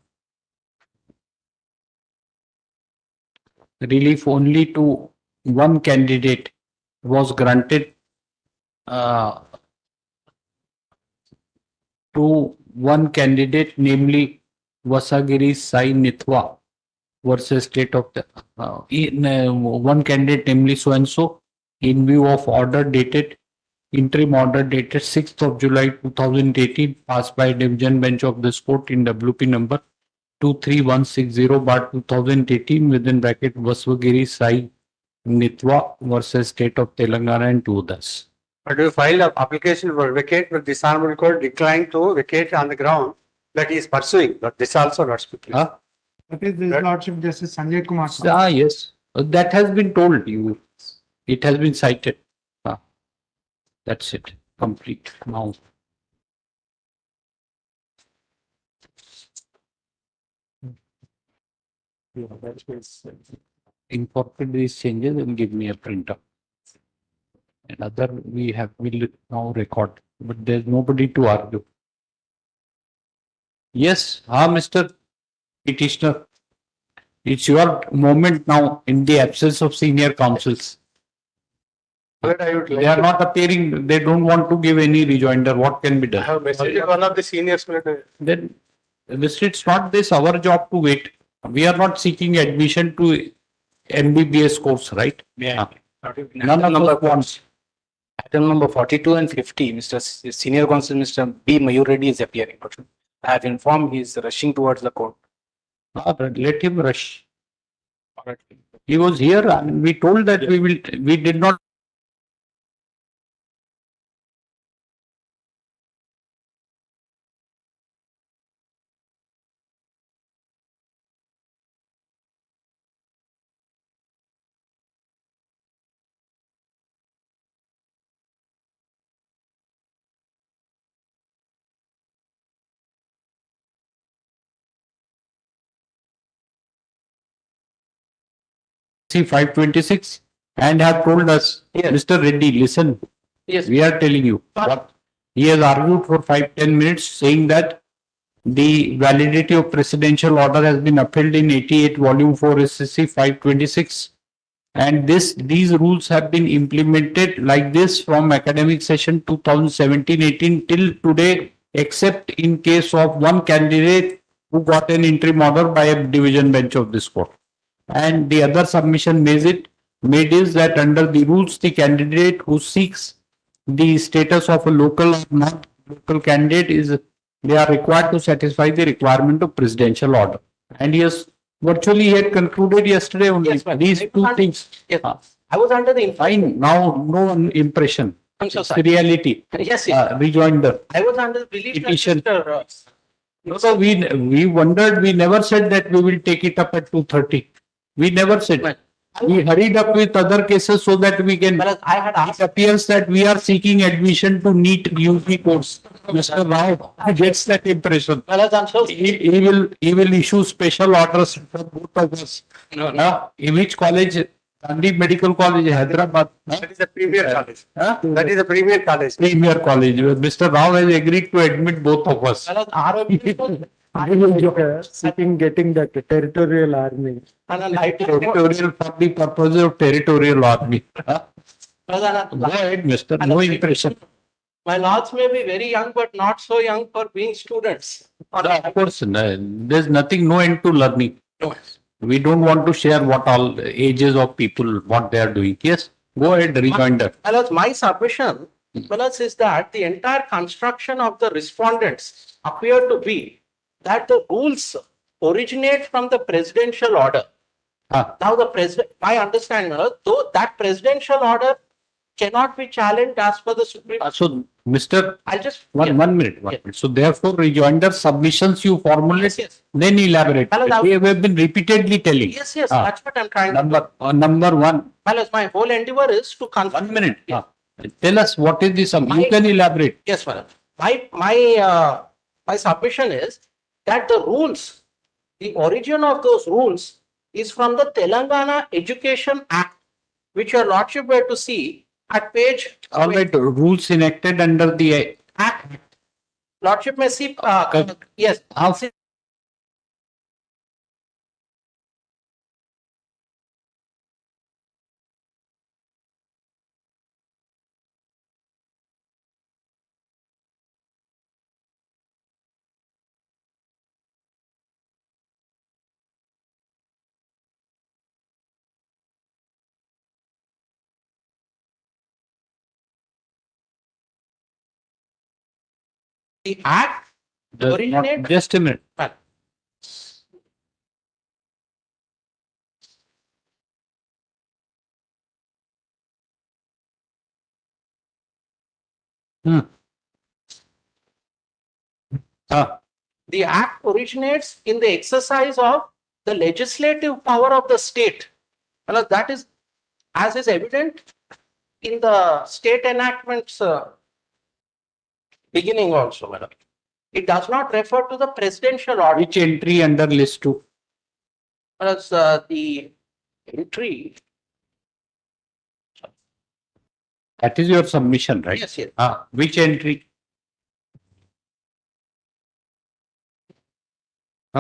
Relief only to one candidate was granted to one candidate, namely Vasagiri Sai Nithwa versus state of the one candidate, namely so and so, in view of order dated interim order dated 6th of July 2018, passed by division bench of this court in WP number 23160/2018 within bracket Vasagiri Sai Nithwa versus state of Telangana and two others. But you filed an application for vacate, but this honorable court declined to vacate on the ground that he is pursuing. But this also not speaking. That is the Lordship Justice Sanjay Kumar. Yes, that has been told you. It has been cited. That's it. Complete now. Incorporate these changes and give me a printer. Another will now record. but there's nobody to argue. Yes, Mr. Petitioner, it's your moment now in the absence of senior counsels. But I would like They are to- not appearing, they don't want to give any rejoinder. What can be I done? have messaged one of the seniors. Then, it's not this our job to wait. We are not seeking admission to MBBS course, right? Yeah. None of us wants. Item number 42 and 50, Senior Counsel Mr. B. Mayur Reddy is appearing. I have informed he is rushing towards the court. Let him rush. He was here and we told that we did not. See 526 and have told us, Mr. Reddy, listen. Yes. We are telling you what he has argued for 5-10 minutes, saying that the validity of presidential order has been upheld in 88 volume 4 SCC 526, and these rules have been implemented like this from academic session 2017-18 till today, except in case of one candidate who got an interim order by a division bench of this court. And the other submission made is that under the rules, the candidate who seeks the status of a local or non-local candidate they are required to satisfy the requirement of presidential order. And yes, virtually he had concluded yesterday only these two things. Yes. I was under the Fine. Now no impression. I'm so It's sorry. the reality. Yes, Rejoinder. I was under the belief Petition. that Mr. No, so we wondered, we never said that we will take it up at 2:30. We never said. We hurried up with other cases so that we can. It appears that we are seeking admission to NEET UP course. Mr. Rao gets that impression. He will issue special orders for both of us. In which college? Gandhi Medical College, Hyderabad. That is the premier college. That is the premier college. Premier College. Mr. Rao has agreed to admit both of us. Seeking getting that territorial army. Territorial for the purpose of territorial army. Go ahead, Mr. No impression. My lords may be very young, but not so young for being students. Of course, there's nothing, no end to learning. We don't want to share what all ages of people, what they are doing. Yes, go ahead, rejoinder. My submission, is that the entire construction of the respondents appear to be that the rules originate from the presidential order. Now the president, my understanding, though that presidential order cannot be challenged as per the Supreme. So, Mr. I'll just one minute. So, therefore, rejoinder submissions you formulate, then elaborate. We have been repeatedly telling. Yes, that's what I'm trying to do. Number one. My whole endeavor is to 1 minute. Tell us what is the sum. You can elaborate. Yes, madam. My submission is that the rules, the origin of those rules is from the Telangana Education Act, which your lordship were to see at page. All right, rules enacted under the Act. Lordship may see, yes. The act originates. Just a minute. The act originates in the exercise of the legislative power of the state. That is, as is evident in the state enactments beginning also, madam. It does not refer to the presidential order. Which entry under list 2? The entry That is your submission, right? Yes, yes. Which entry?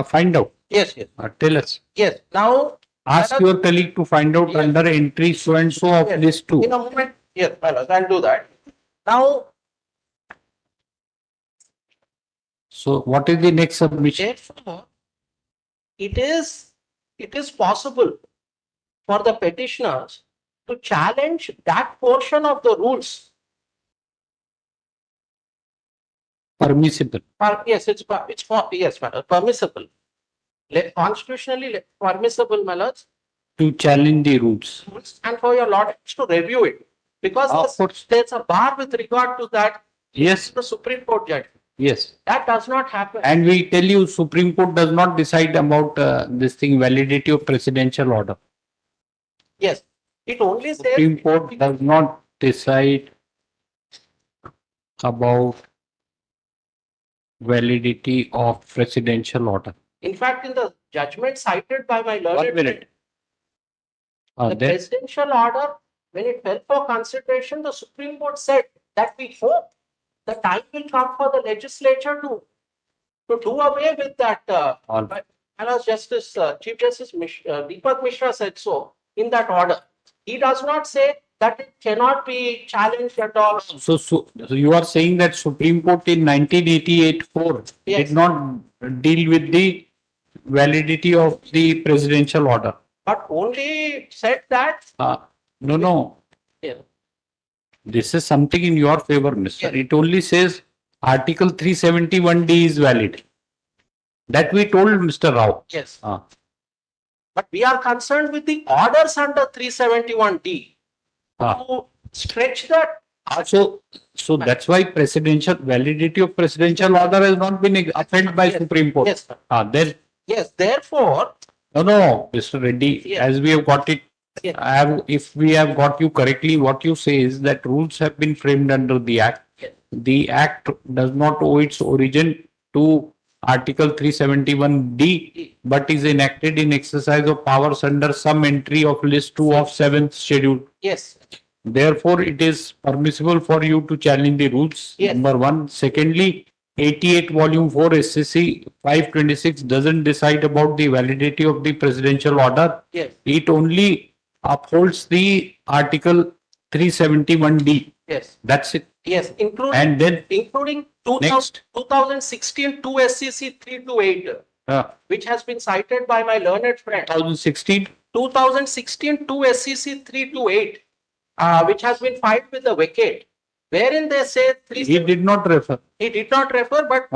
Find out. Yes, yes. Tell us. Yes. Now, Ask your colleague to find out under entry so and so of yes, list 2. in a moment, yes, I'll do that. Now, So what is the next submission? therefore, it is possible for the petitioners to challenge that portion of the rules. Permissible. Yes, yes, madam, permissible. Constitutionally permissible, my lords, To challenge the rules. and for your lords to review it. Because there's a bar with regard to that. Yes. The Supreme Court judge. Yes. That does not happen. And we tell you, Supreme Court does not decide about this thing, validity of presidential order. Yes. It only says. Supreme Court does not decide about validity of presidential order. In fact, in the judgment cited by my learned 1 minute. the presidential order, when it fell for consideration, the Supreme Court said that we hope the time will come for the legislature to do away with that. And as Justice, Chief Justice Deepak Mishra said so in that order. He does not say that it cannot be challenged at all. So you are saying that Supreme Court in 1988-4 did not deal with the validity of the presidential order. But only said that. No. Yeah. This is something in your favor, Mr. It only says Article 371D is valid. That we told Mr. Rao. Yes. But we are concerned with the orders under 371D. To stretch that. So that's why validity of presidential order has not been upheld by Supreme Court. Yes. Yes. Therefore. No, Mr. Reddy, as we have got it, if we have got you correctly, what you say is that rules have been framed under the Act. The Act does not owe its origin to Article 371D, but is enacted in exercise of powers under some entry of list 2 of 7th schedule. Yes. Therefore, it is permissible for you to challenge the rules. Number 1. Secondly, 88 volume 4 SCC 526 doesn't decide about the validity of the presidential order. Yes. It only upholds the Article 371D. Yes. That's it. Yes, including 2016 2 SCC 328, which has been cited by my learned friend. 2016 2 SCC 328, which has been filed with the vacate, wherein they say he did not refer. He did not refer, but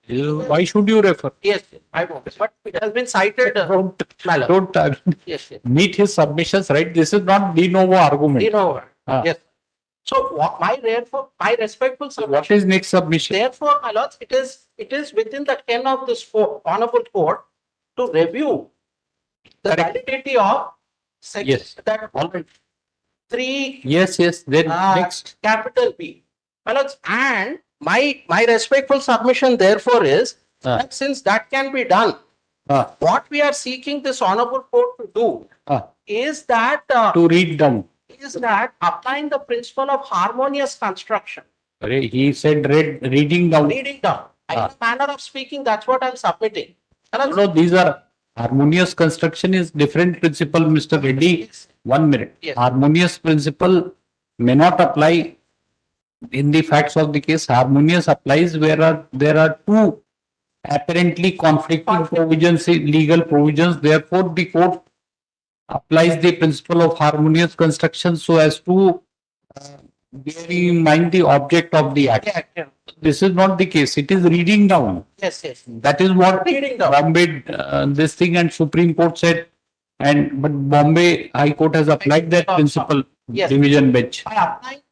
why should you refer? Yes, I won't. But it has been cited. Don't yes, meet his submissions, right? This is not de novo argument. De novo. Yes. So my respectful submission. What is next submission? Therefore, my lords, it is within the ken of this honorable court to review the validity of section that 3. Yes. Then next. Capital B. My lords, and my respectful submission therefore is that since that can be done, what we are seeking this honorable court to do is that to read down. Is that applying the principle of harmonious construction. He said reading down. Reading down. In a manner of speaking, that's what I'm submitting. No, these are harmonious construction is different principle, Mr. Reddy. 1 minute. Yes. Harmonious principle may not apply in the facts of the case. Harmonious applies where there are two apparently conflicting provisions, legal provisions. Therefore, the court applies the principle of harmonious construction so as to bear in mind the object of the act. This is not the case. It is reading down. Yes. That is what Bombay, this thing and Supreme Court said. But Bombay High Court has applied that principle. Division bench. By applying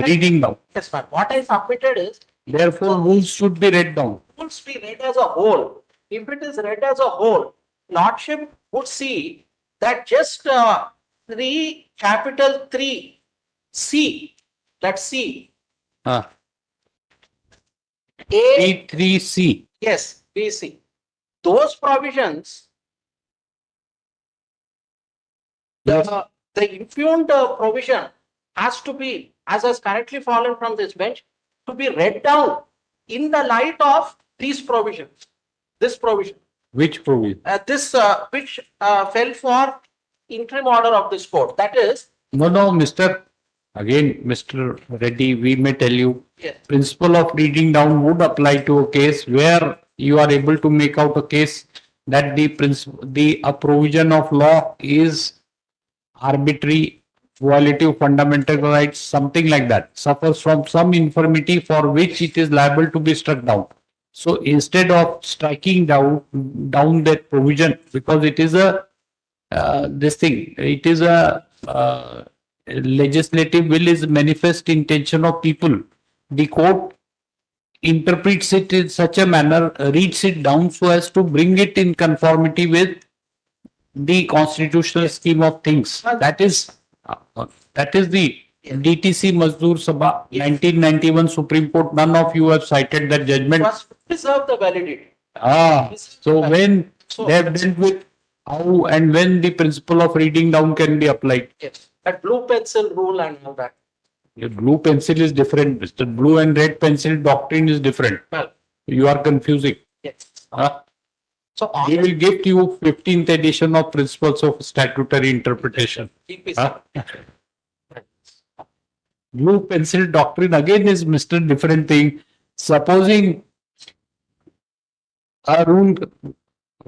reading down. Yes, sir. What I submitted is. Therefore, rules should be read down. Rules be read as a whole. If it is read as a whole, Lordship would see that just 3 capital 3 C, that's C. A3C. Yes, BC. Those provisions, the impugned provision has to be as has correctly fallen from this bench, to be read down in the light of these provisions, this provision. Which provision? This which fell for interim order of this court. That is, No, Mr. Again, Mr. Reddy, we may tell you, yes, principle of reading down would apply to a case where you are able to make out a case that a provision of law is arbitrary, violative fundamental rights, something like that, suffers from some infirmity for which it is liable to be struck down. So instead of striking down that provision, because it is a it is a legislative will is manifest intention of people. The court interprets it in such a manner, reads it down so as to bring it in conformity with the constitutional scheme of things. That is the DTC Mazdoor Sabha 1991 Supreme Court. None of you have cited that judgment. must preserve the validity. So when they have dealt with how and when the principle of reading down can be applied. Yes, that blue pencil rule and all that. Your blue pencil is different, Mr. Blue and red pencil doctrine is different. Well, you are confusing. Yes. So we will give you 15th edition of Principles of Statutory Interpretation. Blue pencil doctrine again is Mr. different thing. Supposing a rule,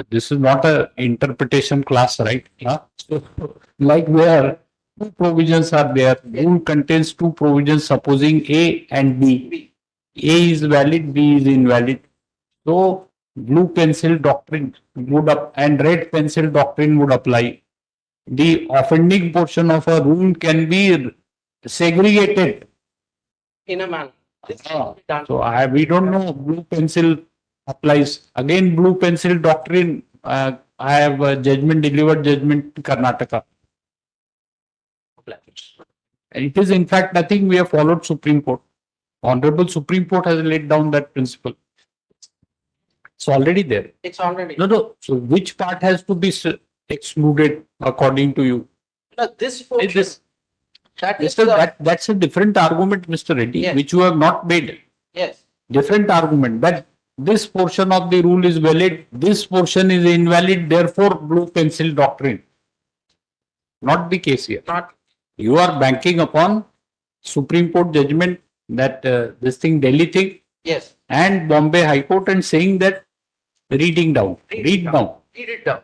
this is not a interpretation class, right? So, like where two provisions are there, rule contains two provisions supposing A and B. A is valid, B is invalid. So blue pencil doctrine would and red pencil doctrine would apply. The offending portion of a rule can be segregated in a manner. So we don't know blue pencil applies. Again, blue pencil doctrine, I have a delivered judgment in Karnataka. And it is in fact nothing we have followed Supreme Court. Honorable Supreme Court has laid down that principle. It's already there. It's already. No. So which part has to be excluded according to you? No, this portion. That's a different argument, Mr. Reddy, which you have not made. Yes. Different argument that this portion of the rule is valid, this portion is invalid, therefore blue pencil doctrine. Not the case here. You are banking upon Supreme Court judgment that this thing, Delhi thing, yes, and Bombay High Court, and saying that reading down, read down. Read it down.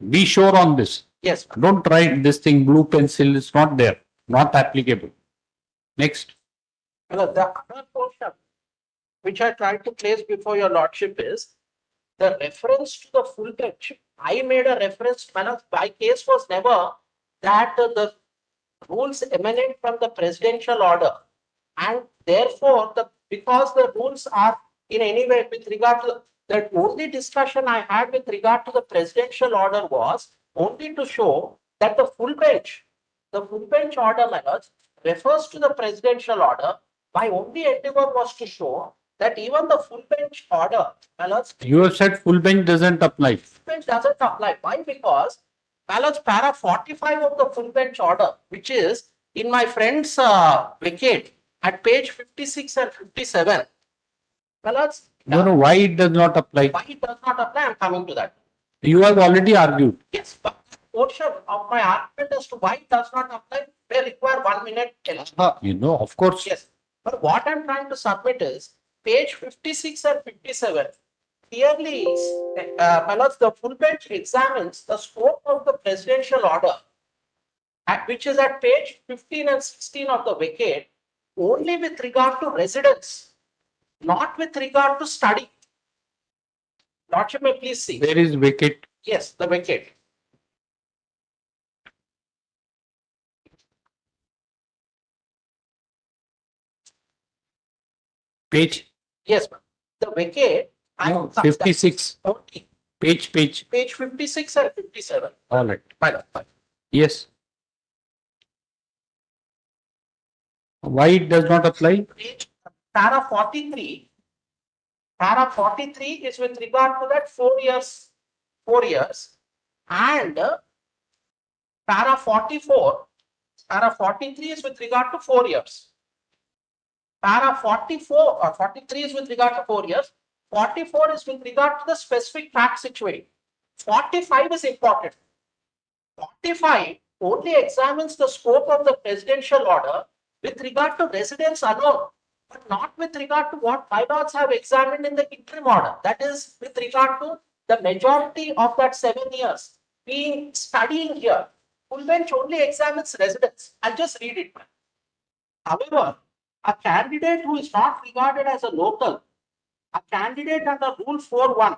Be sure on this. Yes. Don't try this thing, blue pencil is not there, not applicable. Next. Well, the other portion which I tried to place before your lordship is the reference to the full bench. I made a reference, my case was never that the rules emanate from the presidential order, and therefore because the rules are in any way with regard to the only discussion I had with regard to the presidential order was only to show that the full bench order, my lords, refers to the presidential order. My only endeavor was to show that even the full bench order, my lords, You have said full bench doesn't apply. full bench doesn't apply. Why? Because my lords, para 45 of the full bench order, which is in my friend's vacate at page 56 and 57. My lords, No, why it does not apply? why it does not apply, I'm coming to that. You have already argued. Yes, but portion of my argument as to why it does not apply may require 1 minute. Of course. Yes, but what I'm trying to submit is page 56 and 57 clearly is, my lords, the full bench examines the scope of the presidential order, which is at page 15 and 16 of the vacate, only with regard to residence, not with regard to study. Lordship may please see. Where is vacate? Yes, the vacate. Page? Yes, ma'am. The vacate. No, 56. Page. Page 56 and 57. All right. Fine. Yes. Why it does not apply? Para 43. Para 43 is with regard to that 4 years. 4 years. And para 44. Para 43 is with regard to 4 years. Para 44 or 43 is with regard to 4 years. 44 is with regard to the specific fact situation. 45 is important. 45 only examines the scope of the presidential order with regard to residence alone, but not with regard to what bylaws have examined in the interim order. That is with regard to the majority of that 7 years being studying here. Full bench only examines residence. I'll just read it. However, a candidate who is not regarded as a local, a candidate under Rule 4.1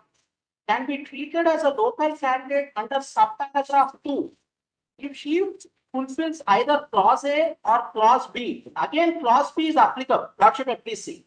can be treated as a local candidate under subparagraph 2 if she fulfills either clause A or clause B. Again, clause B is applicable. Lordship, please see.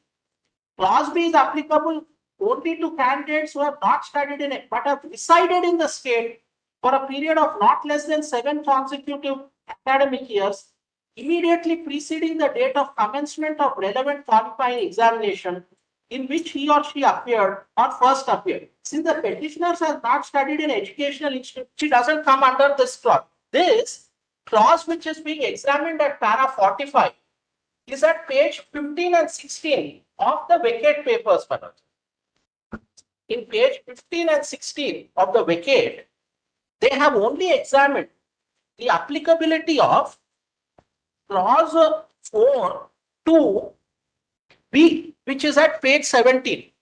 Clause B is applicable only to candidates who have not studied in it but have resided in the state for a period of not less than 7 consecutive academic years immediately preceding the date of commencement of relevant qualifying examination in which he or she appeared or first appeared. Since the petitioner has not studied in educational institution, she doesn't come under this clause. This clause, which is being examined at para 45, is at page 15 and 16 of the vacate papers. In page 15 and 16 of the vacate, they have only examined the applicability of clause 4(2)(b), which is at page 17.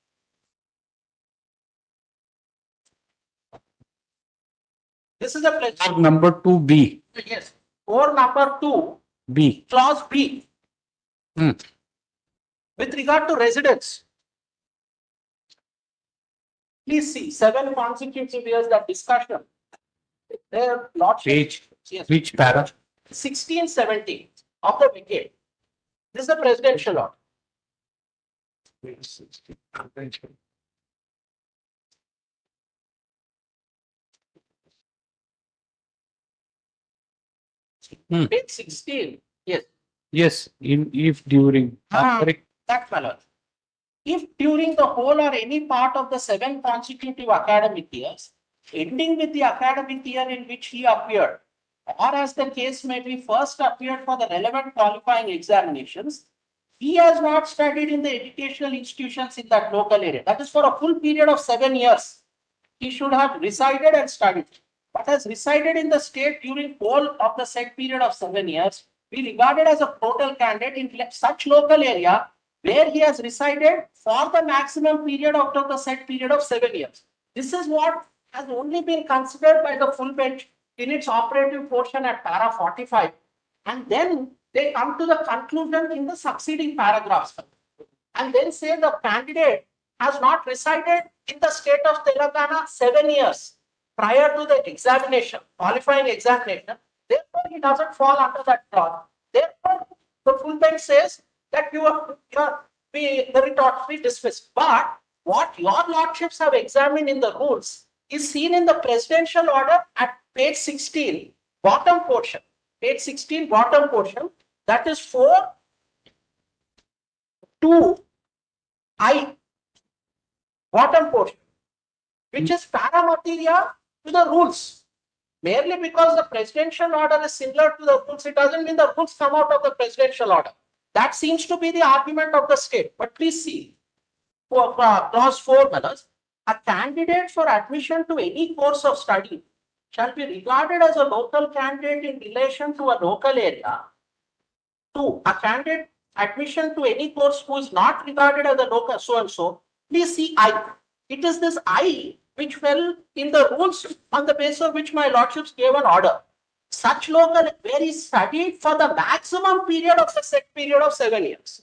This is a pledge. Number 2B. Yes. Or number 2, clause B. With regard to residence, please see 7 consecutive years that discussion. There not Page, which para? 16, 17 of the vacate. This is the presidential order. Page 16. Yes. Yes, if during. Correct. That fellow. If during the whole or any part of the 7 consecutive academic years, ending with the academic year in which he appeared, or as the case may be, first appeared for the relevant qualifying examinations, he has not studied in the educational institutions in that local area. That is for a full period of 7 years. He should have resided and studied. But has resided in the state during whole of the said period of 7 years, be regarded as a total candidate in such local area where he has resided for the maximum period out of the said period of 7 years. This is what has only been considered by the full bench in its operative portion at para 45. And then they come to the conclusion in the succeeding paragraphs. And then say the candidate has not resided in the state of Telangana 7 years prior to the examination, qualifying examination. Therefore, he doesn't fall under that clause. Therefore, the full bench says that the retort be dismissed. But what your lordships have examined in the rules is seen in the presidential order at page 16, bottom portion. Page 16, bottom portion. That is 4(2)(i), bottom portion, which is para materia to the rules. Merely because the presidential order is similar to the rules, it doesn't mean the rules come out of the presidential order. That seems to be the argument of the state. But please see, for clause 4, a candidate for admission to any course of study shall be regarded as a local candidate in relation to a local area. 2, a candidate admission to any course who is not regarded as a local so and so. Please see I. It is this I which fell in the rules on the basis of which my lordships gave an order. Such local where he studied for the maximum period of the set period of 7 years.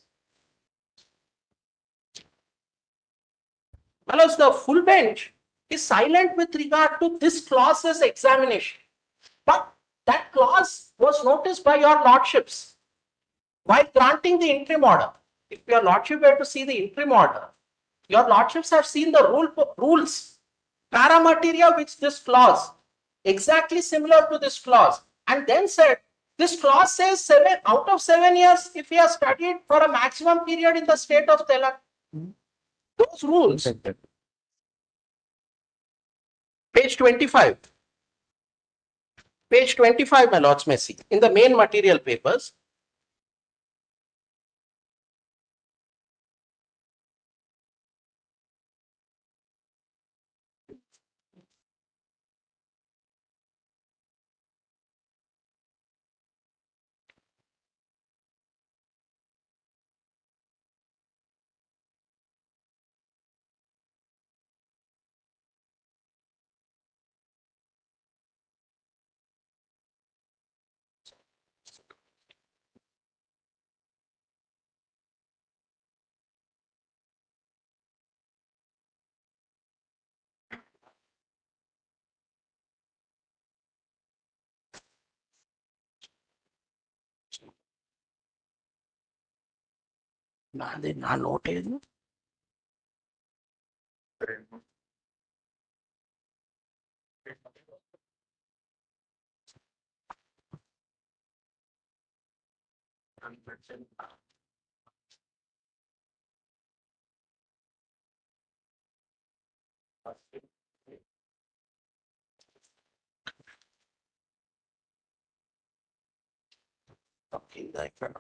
Whereas the full bench is silent with regard to this clause's examination. But that clause was noticed by your lordships while granting the interim order. If your lordship were to see the interim order, your lordships have seen the rules, para materia which this clause, exactly similar to this clause, and then said, this clause says 7 out of 7 years if he has studied for a maximum period in the state of Telangana. Those rules. Page 25. Page 25, my lords may see, in the main material papers. నాది నా note ఏది కింద ఇక్కడ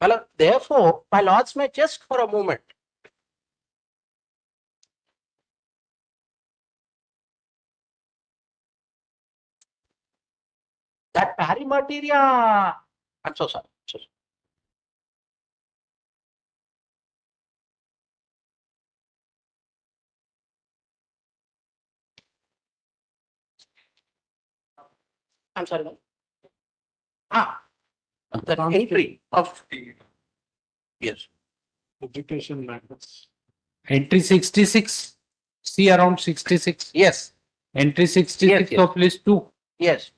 Well, therefore, my lords may just for a moment. That parimateria, I'm so sorry. I'm sorry. Ma'am. The entry of yes. Education matters. Entry 66, see around 66. Yes. Entry 66 Yes. of list 2. Yes.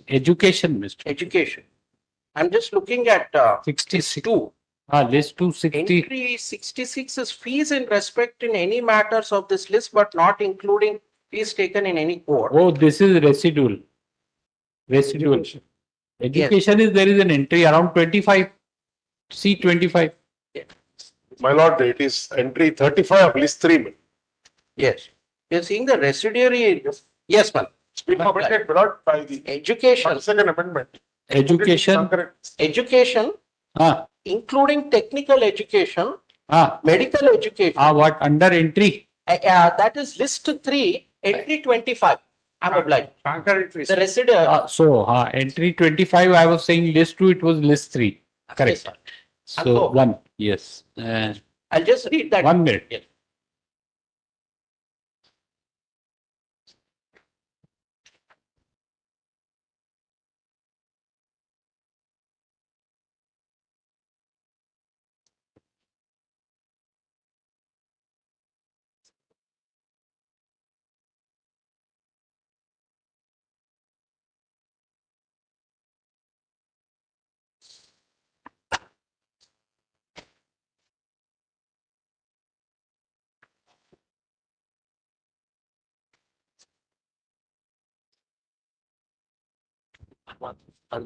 Education, Mr. Education. I'm just looking at 66. 2. List 260. Entry 66 is fees in respect in any matters of this list, but not including fees taken in any court. Oh, this is residual. Residual. Education is there is an entry around 25. See 25. My lord, it is entry 35 of list 3. Yes. You're seeing the residuary. Yes, ma'am. It's been amended, my lord, by the Education. second amendment. Education. Education, including technical education, medical education. What under entry? That is list 3, entry 25. I'm obliged. The residual. Entry 25, I was saying list 2, it was list 3. Correct. Yes, So 1, yes. I'll just read that. 1 minute. Yes.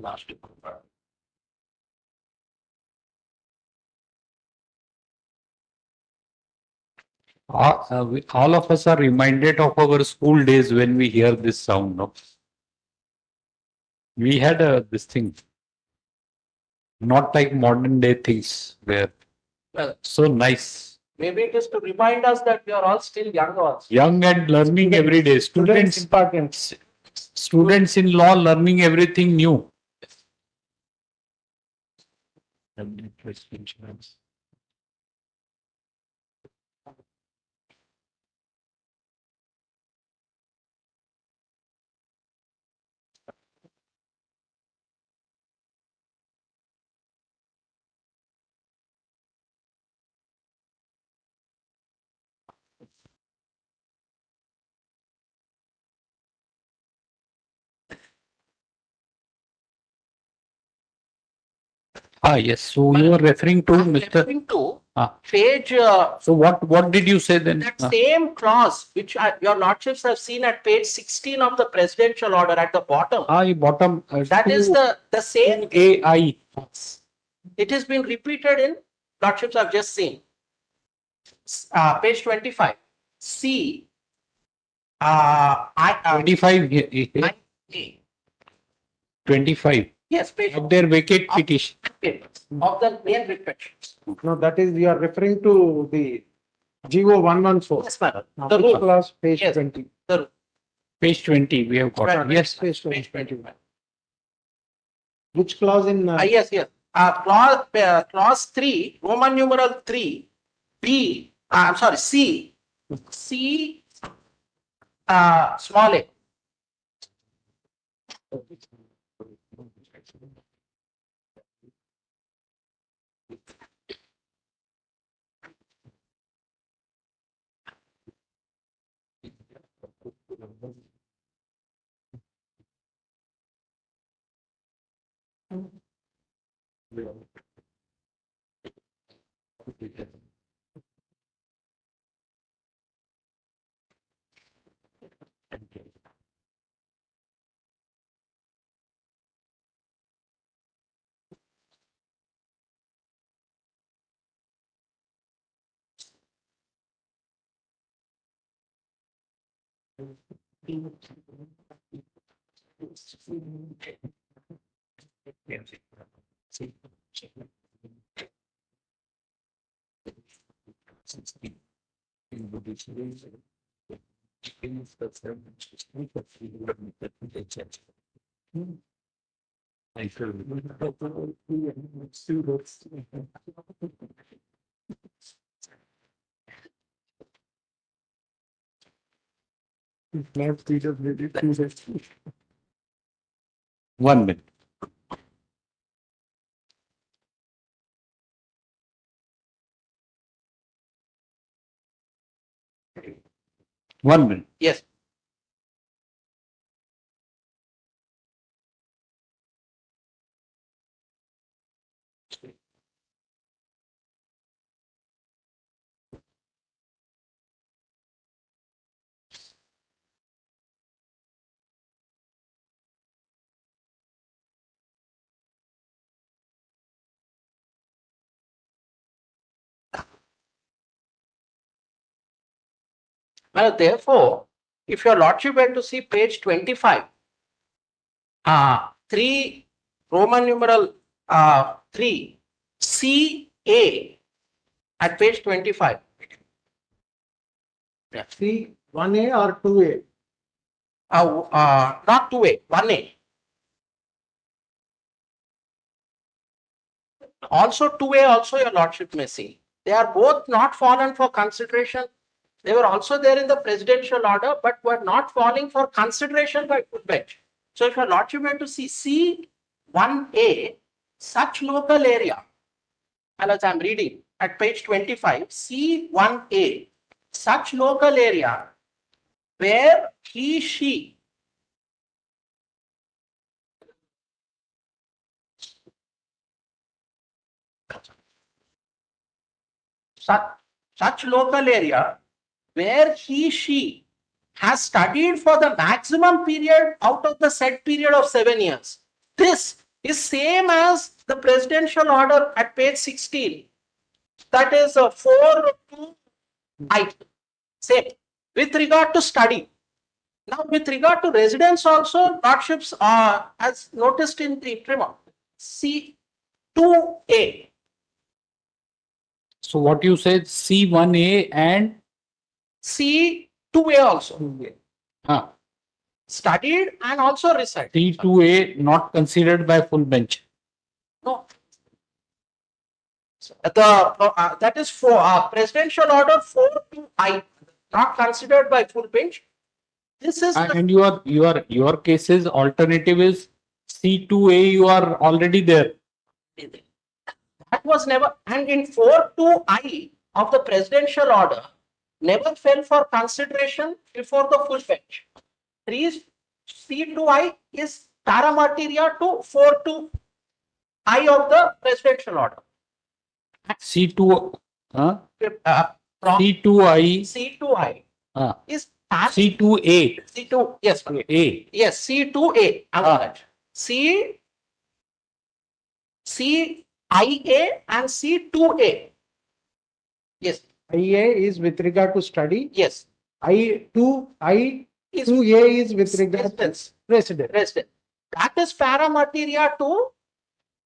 Last. All of us are reminded of our school days when we hear this sound. No? We had this thing, not like modern day things where so nice. Maybe it is to remind us that we are all still young also. Young and learning every day. Students in law learning everything new. Yes. So you are referring to Mr. Referring to page. So what did you say then? That same clause which your lordships have seen at page 16 of the presidential order at the bottom. Bottom. That is the same. AI. It has been repeated in lordships I've just seen. Page 25. C. 25. 25. Yes, page of their vacate petition. Of the main petitions. No, that is, we are referring to the GO 114. Yes, madam. The rule clause, page 20. Page 20, we have got. Right, Yes. Page 21. Which clause in? Yes. Clause 3, Roman numeral 3, B, I'm sorry, C, small a. 1 minute. One minute. Yes. Well, therefore, if your lordship were to see page 25, 3 Roman numeral 3 CA at page 25. Yeah. See, 1A or 2A? Not 2A, 1A. Also 2A also your lordship may see. They are both not fallen for consideration. They were also there in the presidential order, but were not falling for consideration by full bench. So if your lordship were to see C1A, such local area, and as I'm reading at page 25, C1A, such local area where he, she such local area where he, she has studied for the maximum period out of the set period of 7 years. This is same as the presidential order at page 16. That is 4(2)(I). Same with regard to study. Now, with regard to residence also, lordships are as noticed in the trimmer C2A. So what you said, C1A and C2A also. Studied and also recited. C2A not considered by full bench. No. That is for presidential order 4(2)(I), not considered by full bench. This is And your cases alternative is C2A, you are already there. That was never, and in 4(2)(I) of the presidential order never fell for consideration before the full bench. 3 C2I is para materia to 4(2)(I) of the presidential order. C2, C2I, C2I is C2A. C2, yes, A. yes, C2A. CIA and C2A. Yes. IA is with regard to study. Yes. I2A is with regard to residence. That is para materia to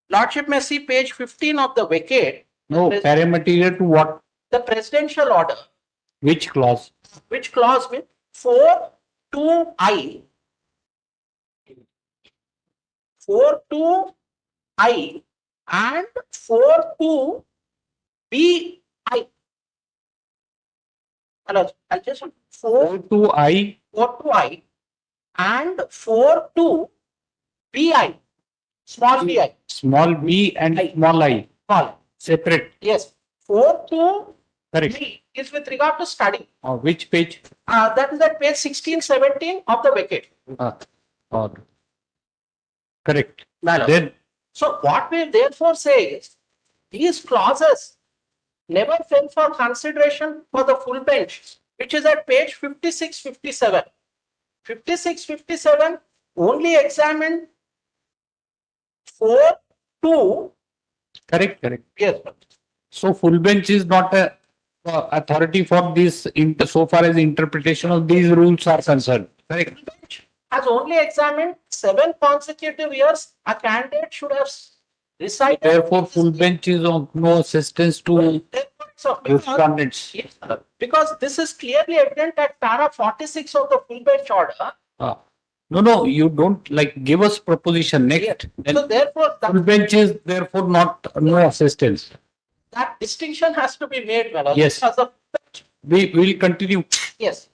lordship may see page 15 of the vacate. No, paramaterial to what? The presidential order. Which clause? Which clause with 4(2)(I). 4(2)(I) and 4(2)(B)(I). I'll just 4(2)(I) and 4(2) BI, small BI. Small b and small I. Small. Separate. Yes. 4 to Correct. 3 is with regard to study. Which page? That is at page 16, 17 of the vacate. Or correct. Madam. Then So what we therefore say is, these clauses never fell for consideration for the full bench, which is at page 56, 57. 56, 57 only examined 4 to. correct. Yes. So full bench is not a authority for this so far as interpretation of these rules are concerned. Correct. Has only examined 7 consecutive years a candidate should have recited. Therefore, full bench is of no assistance to So, respondents. yes, because this is clearly evident at para 46 of the full bench order. No, you don't like give us proposition next. Then So therefore, full bench is therefore not no assistance. that distinction has to be made, Manoj. Yes. Because of, We will continue. yes.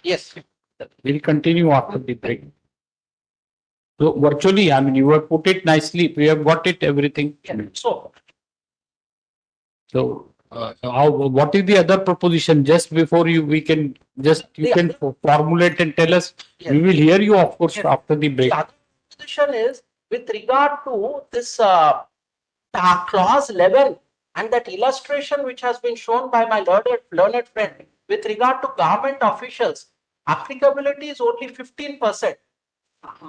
Yes. We'll continue after the break. So virtually, I mean, you have put it nicely. We have got it everything. So what is the other proposition? Just before you can formulate and tell us. Yes. We will hear you, of course, after the break. the other position is with regard to this clause 11 and that illustration which has been shown by my learned friend with regard to government officials, applicability is only 15%.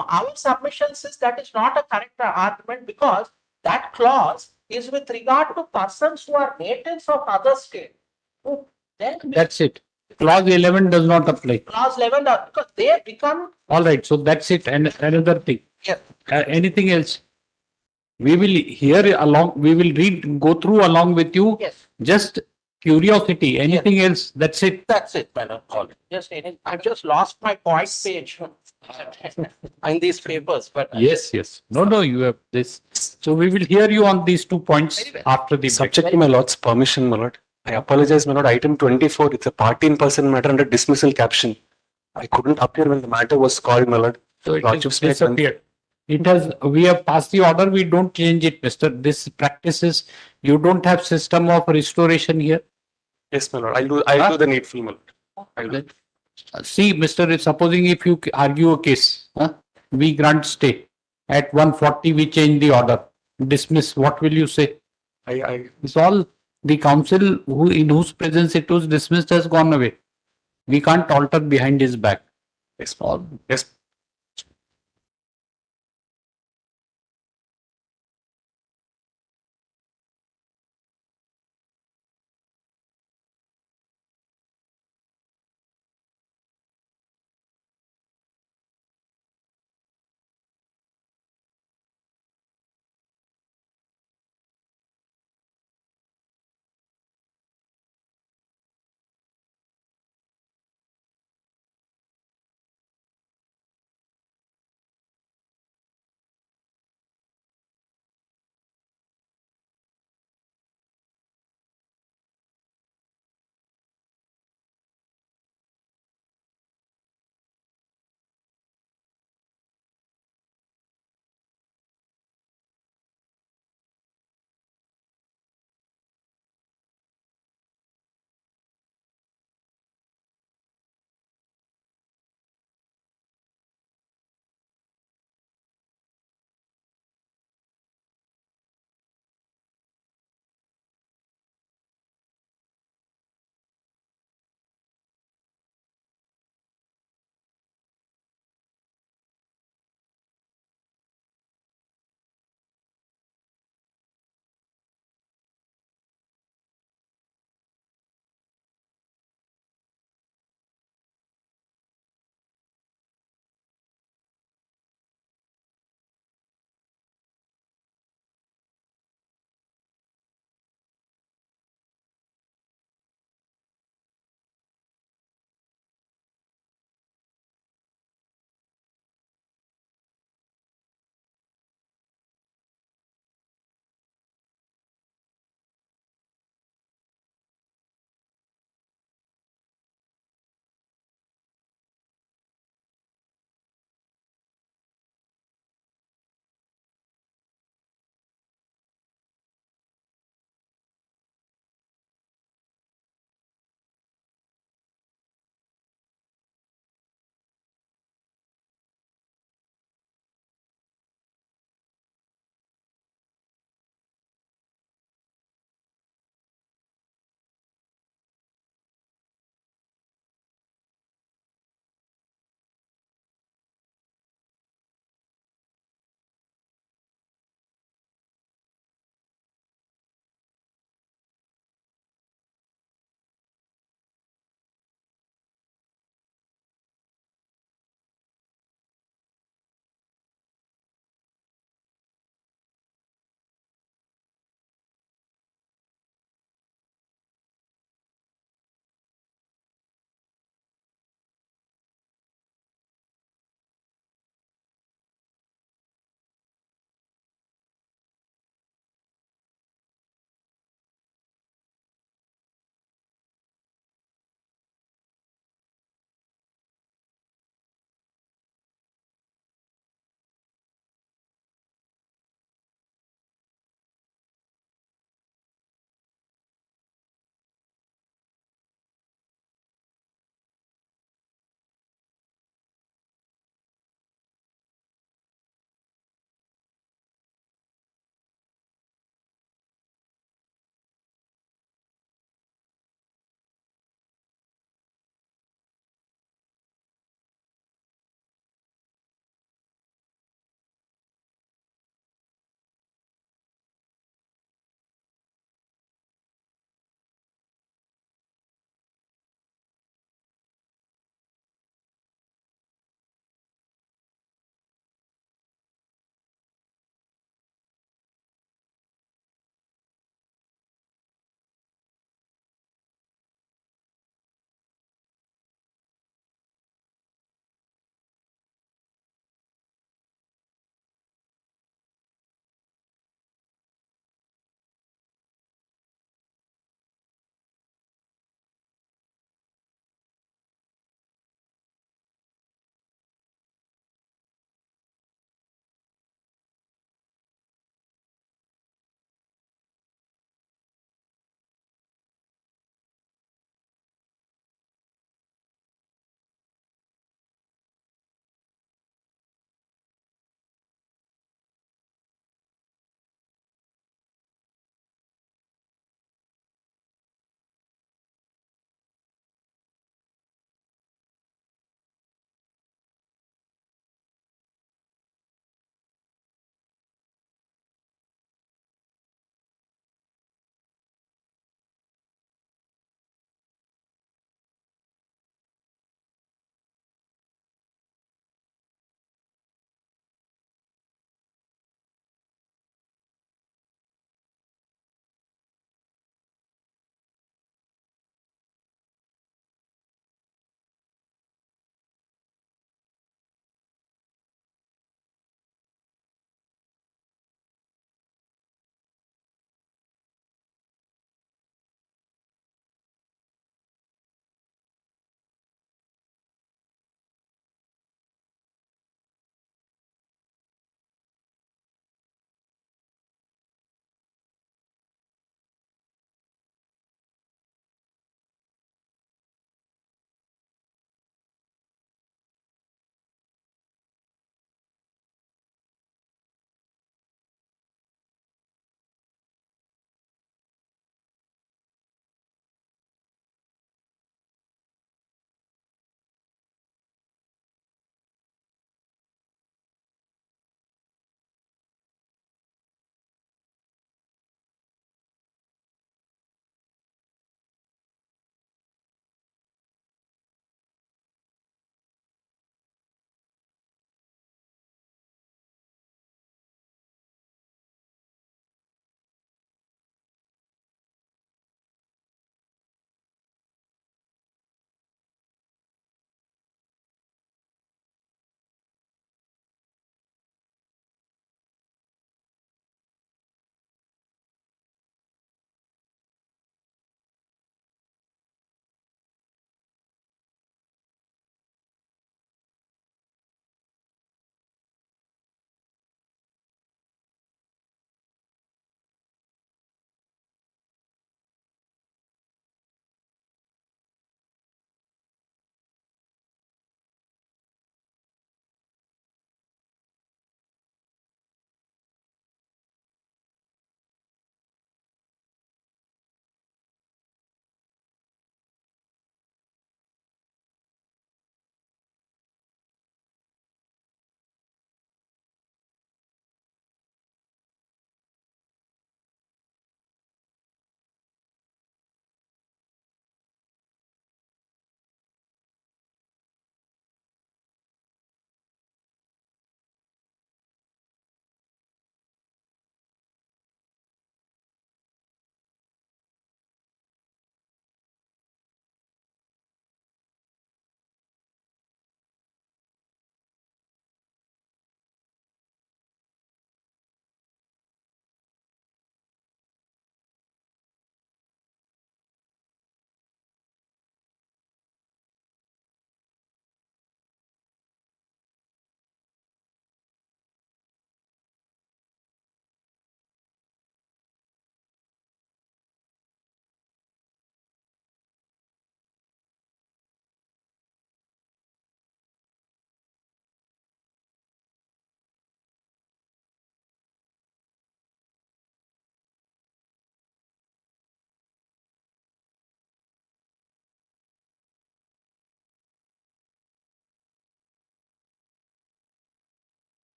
Our submission says that is not a correct argument because that clause is with regard to persons who are natives of other state. Then That's it. Clause 11 does not apply. clause 11, because they become. All right. So that's it. And another thing. Yes. Anything else? We will hear along. We will go through along with you. Yes. Just curiosity. Anything else? That's it. That's it, madam. I've just lost my point page in these papers, but Yes. No, you have this. So we will hear you on these 2 points after the break. Subject to my lord's permission, my lord. I apologize, my lord. Item 24, it's a party in person matter under dismissal caption. I couldn't appear when the matter was called, my lord. So it Lordship's has disappeared. We have passed the order. We don't change it, mister. This practice is, you don't have system of restoration here. Yes, my lord. I'll do the needful, my lord. I'll do. See, mister, supposing if you argue a case, we grant stay. At 140, we change the order. Dismiss. What will you say? It's all the council in whose presence it was dismissed has gone away. We can't alter behind his back. Yes.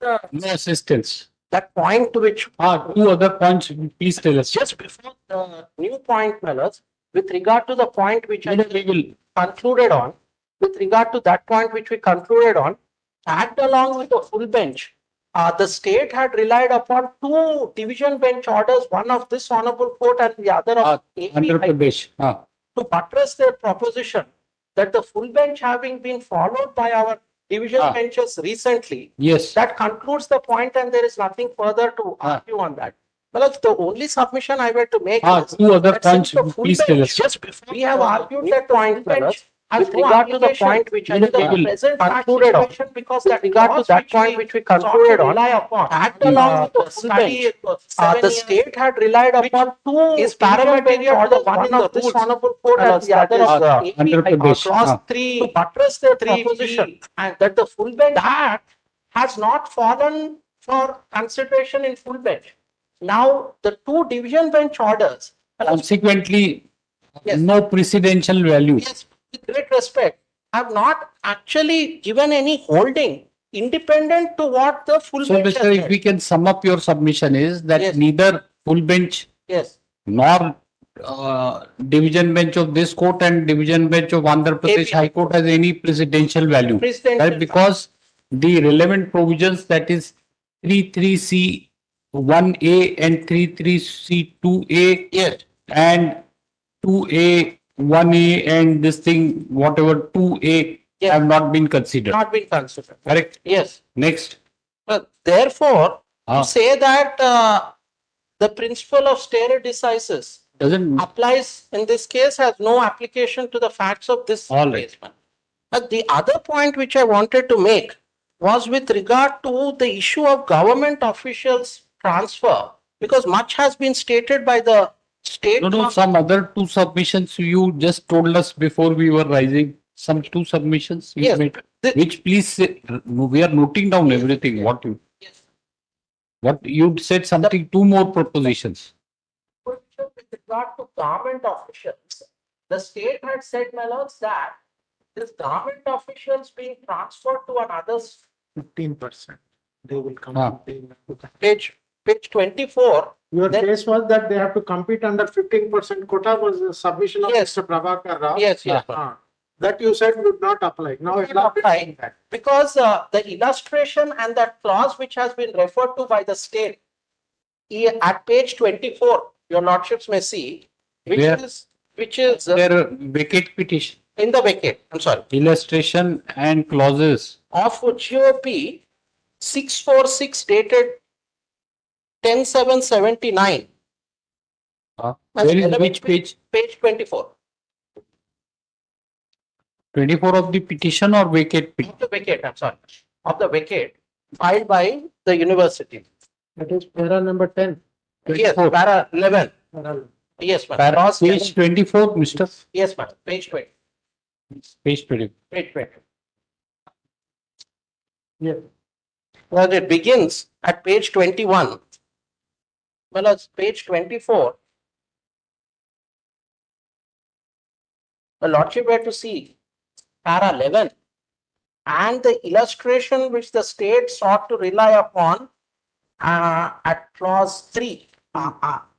No assistance. That point to which. Two other points, please tell us. Just before the new point, Melons, with regard to the point which I concluded on, with regard to that point which we concluded on, tagged along with the full bench, the state had relied upon two division bench orders, one of this honorable court and the other of AP Andhra Pradesh. to buttress their proposition that the full bench having been followed by our division benches recently, Yes. that concludes the point and there is nothing further to argue on that. Well, the only submission I were to make is Two other that since points, the full please tell bench, us. just before we have argued that point, fellas, with regard to the point which I present concluded on, because with regard to that point which we concluded on, tagged along with the full bench, the state had relied upon two is parameter order, one of this honorable court and the other of Andhra Pradesh. clause 3 to buttress their proposition and that the full bench act has not fallen for consideration in full bench. Now, the two division bench orders. Consequently, no precedential value. Yes, with great respect, have not actually given any holding independent to what the full So, bench Mr. has If said. we can sum up your submission is that neither full bench Yes. nor division bench of this court and division bench of Andhra Pradesh High Court has any presidential value. Presidential Right? Because the relevant provisions, that is 33C 1A and 33C 2A and 2A 1A and this thing whatever 2A have not been considered. Not been considered. Correct? Yes. Next. But therefore, to say that the principle of stare decisis doesn't applies in this case has no application to the facts of this case. But the other point which I wanted to make was with regard to the issue of government officials transfer, because much has been stated by the state. No, some other two submissions you just told us before we were rising. Some two submissions you made. Which please say, we are noting down everything. What you? What you said something. Two more propositions. With regard to government officials, the state had said, Melons, that this government officials being transferred to another 15%. They will come. Page 24. Your case was that they have to compete under 15% quota was the submission of Mr. Prabhakar Rao. Yes. That you said would not apply. Now it will apply. Because the illustration and that clause which has been referred to by the state at page 24, your lordships may see, which Where? is Their vacate petition. in the vacate. I'm sorry. Illustration and clauses. Of GOP 646 dated 10/7/79. Where is which page? Page 24. 24 of the petition or vacate petition? Of the vacate, I'm sorry. Of the vacate filed by the university. That is para number 10. Yes, 24. para 11. Yes, ma'am. Clause Page 24, Mr. Yes, ma'am. Page 20. Page 20. Page 20. Yes. Well, it begins at page 21. Well, it's page 24. The lordship were to see para 11 and the illustration which the state sought to rely upon at clause 3.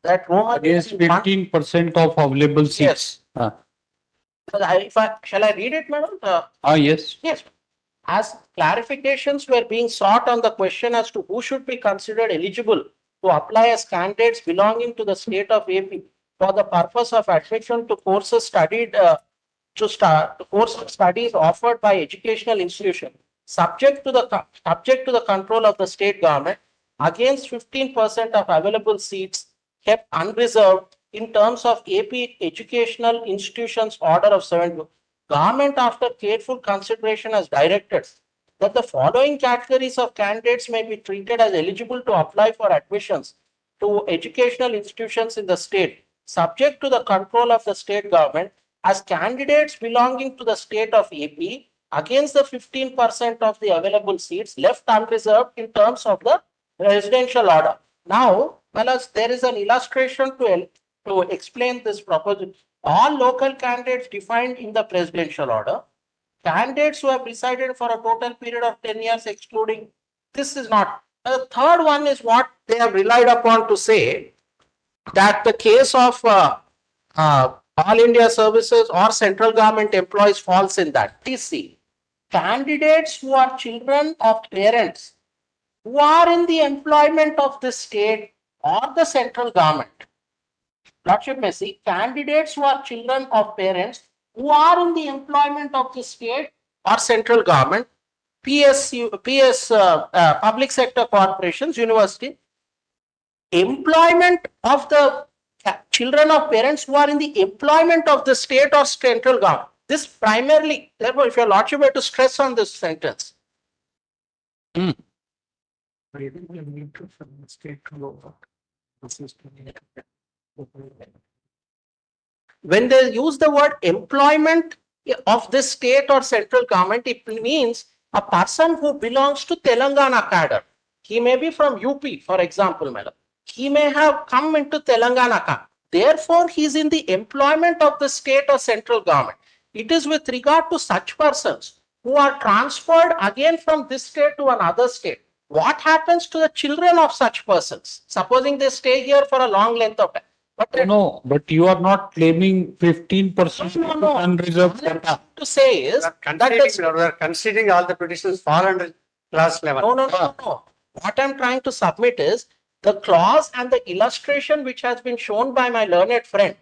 That Roman Against 15% of available seats. Shall I read it, madam? Yes. Yes. As clarifications were being sought on the question as to who should be considered eligible to apply as candidates belonging to the state of AP for the purpose of admission to courses studied course of studies offered by educational institution subject to the control of the state government against 15% of available seats kept unreserved in terms of AP educational institutions order of 7. Government, after careful consideration, has directed that the following categories of candidates may be treated as eligible to apply for admissions to educational institutions in the state, subject to the control of the state government, as candidates belonging to the state of AP against the 15% of the available seats left unreserved in terms of the residential order. Now, fellas, there is an illustration to explain this proposition. All local candidates defined in the presidential order, candidates who have resided for a total period of 10 years excluding this is not. The third one is what they have relied upon to say that the case of all India services or central government employees falls in that. Please see, candidates who are children of parents who are in the employment of the state or the central government. Lordship may see, candidates who are children of parents who are in the employment of the state or central government, public sector corporations, university, employment of the children of parents who are in the employment of the state or central government. This primarily, therefore, if your lordship were to stress on this sentence. When they use the word employment of this state or central government, it means a person who belongs to Telangana cadre. He may be from UP, for example, madam. He may have come into Telangana cadre. Therefore, he is in the employment of the state or central government. It is with regard to such persons who are transferred again from this state to another state. What happens to the children of such persons? Supposing they stay here for a long length of time. But No, but you are not claiming 15% unreserved quota. to say is We are considering all the petitions fall under class level. No. What I'm trying to submit is the clause and the illustration which has been shown by my learned friend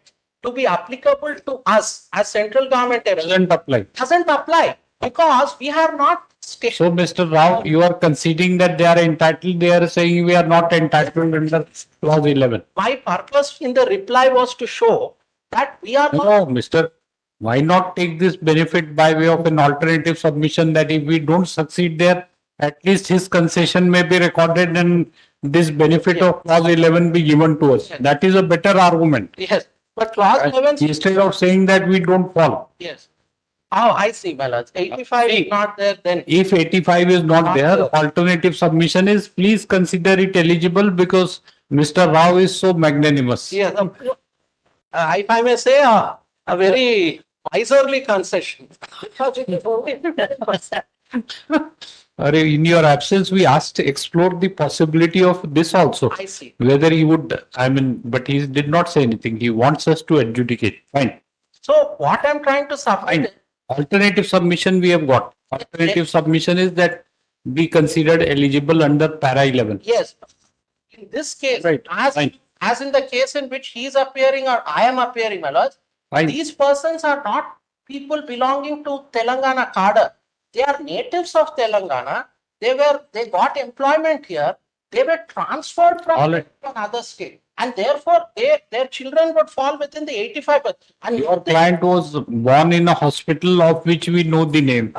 to be applicable to us as central government Doesn't apply. doesn't apply because we have not stated. So, Mr. Rao, you are conceding that they are entitled. They are saying we are not entitled under clause 11. My purpose in the reply was to show that we are No, Mr. Why not take this benefit by way of an alternative submission that if we don't succeed there, at least his concession may be recorded and this benefit of clause 11 be given to us. Yes. That is a better argument. Yes, but clause 11. Instead of saying that we don't fall. Yes. Oh, I see, my lords. 85 is not there, then. If 85 is not there, alternative submission is please consider it eligible because Mr. Rao is so magnanimous. Yes, if I may say, a very miserly concession. Because it is only 10%. In your absence, we asked to explore the possibility of this also. I see. Whether he would, but he did not say anything. He wants us to adjudicate. Fine. So what I'm trying to submit. Alternative submission we have got. Alternative submission is that be considered eligible under para 11. Yes. In this case, Right. as in the case in which he is appearing or I am appearing, my lords, these persons are not people belonging to Telangana cadre. They are natives of Telangana. They got employment here. They were transferred from another state. And therefore, their children would fall within the 85%. And Your client was born in a hospital of which we know the name.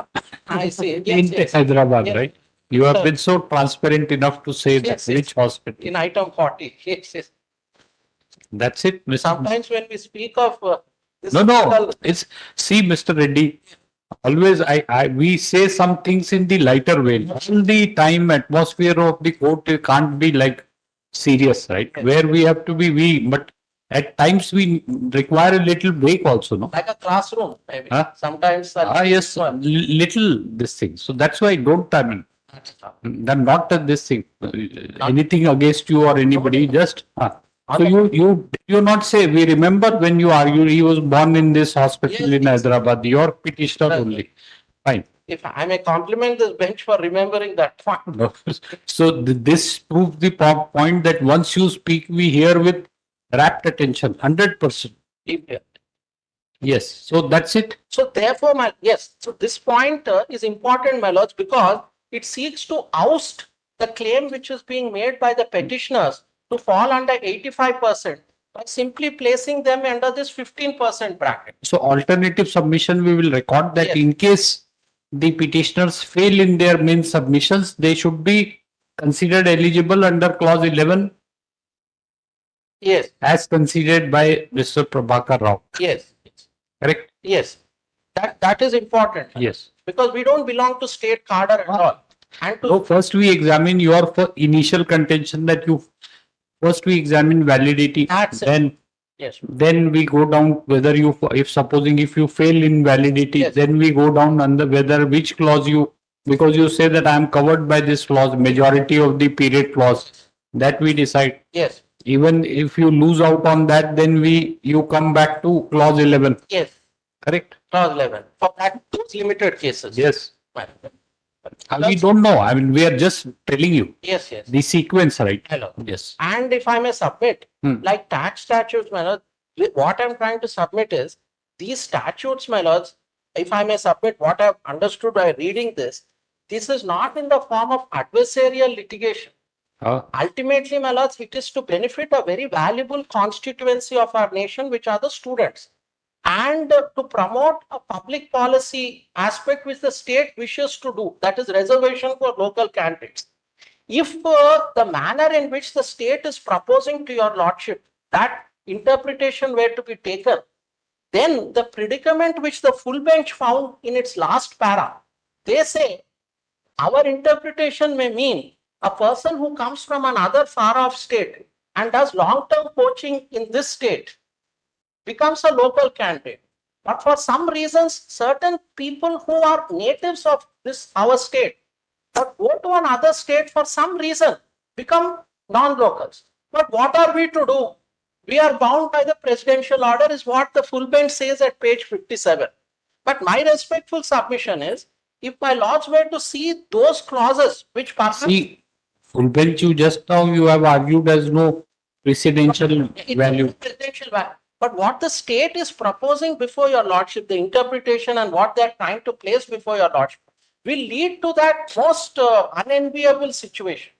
I see. In Hyderabad, Yes. right? You have been so transparent enough to say that which hospital. In item 40. Yes. That's it, Mr. Sometimes when we speak of this No. It's see, Mr. Reddy. Always, we say some things in the lighter way. All the time, atmosphere of the court can't be like serious, right? Where we have to be but at times we require a little break also, no? like a classroom, maybe. Huh? Sometimes. Yes, little this thing. So that's why don't then not this thing. Anything against you or anybody, just. So you not say, we remember when you argued he was born in this hospital in Hyderabad, your petitioner only. Fine. If I may compliment this bench for remembering that point. No. So this proves the point that once you speak, we hear with rapt attention, 100%. Yes. So that's it. So therefore, so this point is important, my lords, because it seeks to oust the claim which is being made by the petitioners to fall under 85% by simply placing them under this 15% bracket. So alternative submission, we will record that in case the petitioners fail in their main submissions, they should be considered eligible under clause 11. Yes. As considered by Mr. Prabhakar Rao. Yes. Correct? Yes. That is important. Yes. Because we don't belong to state cadre at all. And So first we examine your initial contention that first we examine validity. Then we go down whether if supposing if you fail in validity, then we go down under whether which clause you because you say that I am covered by this clause, majority of the period clause, that we decide. Yes. Even if you lose out on that, then you come back to clause 11. Yes. Correct? Clause 11 for that those limited cases. Yes. Right. We don't know. I mean, we are just telling you. Yes, yes. The sequence, right? Hello. Yes. And if I may submit, like tax statutes, my lord, what I'm trying to submit is these statutes, my lords, if I may submit what I've understood by reading this is not in the form of adversarial litigation. Ultimately, my lords, it is to benefit a very valuable constituency of our nation, which are the students, and to promote a public policy aspect which the state wishes to do, that is reservation for local candidates. If the manner in which the state is proposing to your lordship, that interpretation were to be taken, then the predicament which the full bench found in its last para, they say our interpretation may mean a person who comes from another far off state and does long-term coaching in this state becomes a local candidate. But for some reasons, certain people who are natives of this our state but go to another state for some reason become non-locals. But what are we to do? We are bound by the presidential order is what the full bench says at page 57. But my respectful submission is, if my lords were to see those clauses which perhaps... See, full bench, you just now you have argued as no precedential value. Presidential value. But what the state is proposing before your lordship, the interpretation and what they are trying to place before your lordship, will lead to that most unenviable situation.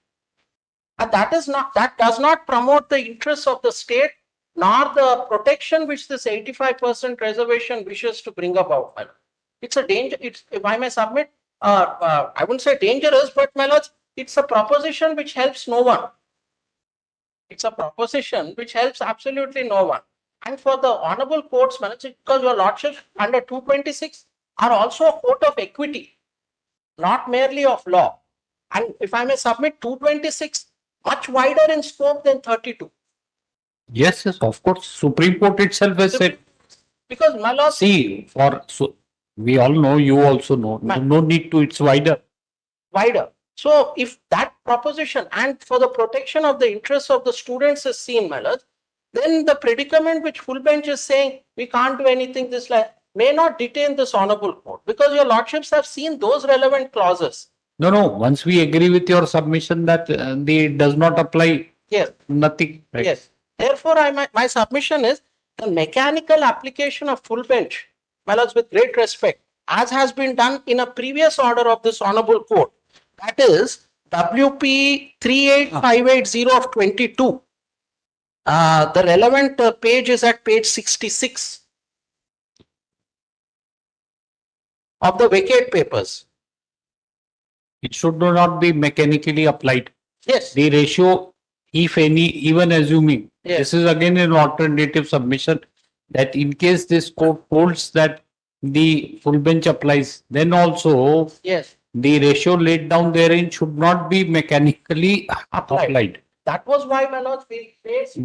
And that does not promote the interests of the state nor the protection which this 85% reservation wishes to bring about. It's a danger. It's, if I may submit, I wouldn't say dangerous, but my lords, it's a proposition which helps no one. It's a proposition which helps absolutely no one. And for the honorable courts, because your lordship under 226 are also a court of equity, not merely of law. And if I may submit, 226 much wider in scope than 32. Yes, yes, of course. Supreme Court itself has said. Because my lord, see, we all know, you also know. No need to, it's wider. Wider. So if that proposition and for the protection of the interests of the students is seen, my lord, then the predicament which full bench is saying we can't do anything this like may not detain this honorable court, because your lordships have seen those relevant clauses. No, once we agree with your submission that it does not apply, yes, nothing. Right? Yes. Therefore, my submission is the mechanical application of full bench, my lords, with great respect, as has been done in a previous order of this honorable court, that is WP 38580 of 22. The relevant page is at page 66 of the vacate papers. It should not be mechanically applied. Yes. The ratio, if any, even assuming, yes, this is again an alternative submission, that in case this court holds that the full bench applies, then also yes, the ratio laid down therein should not be mechanically applied. That was why, my lords, we faced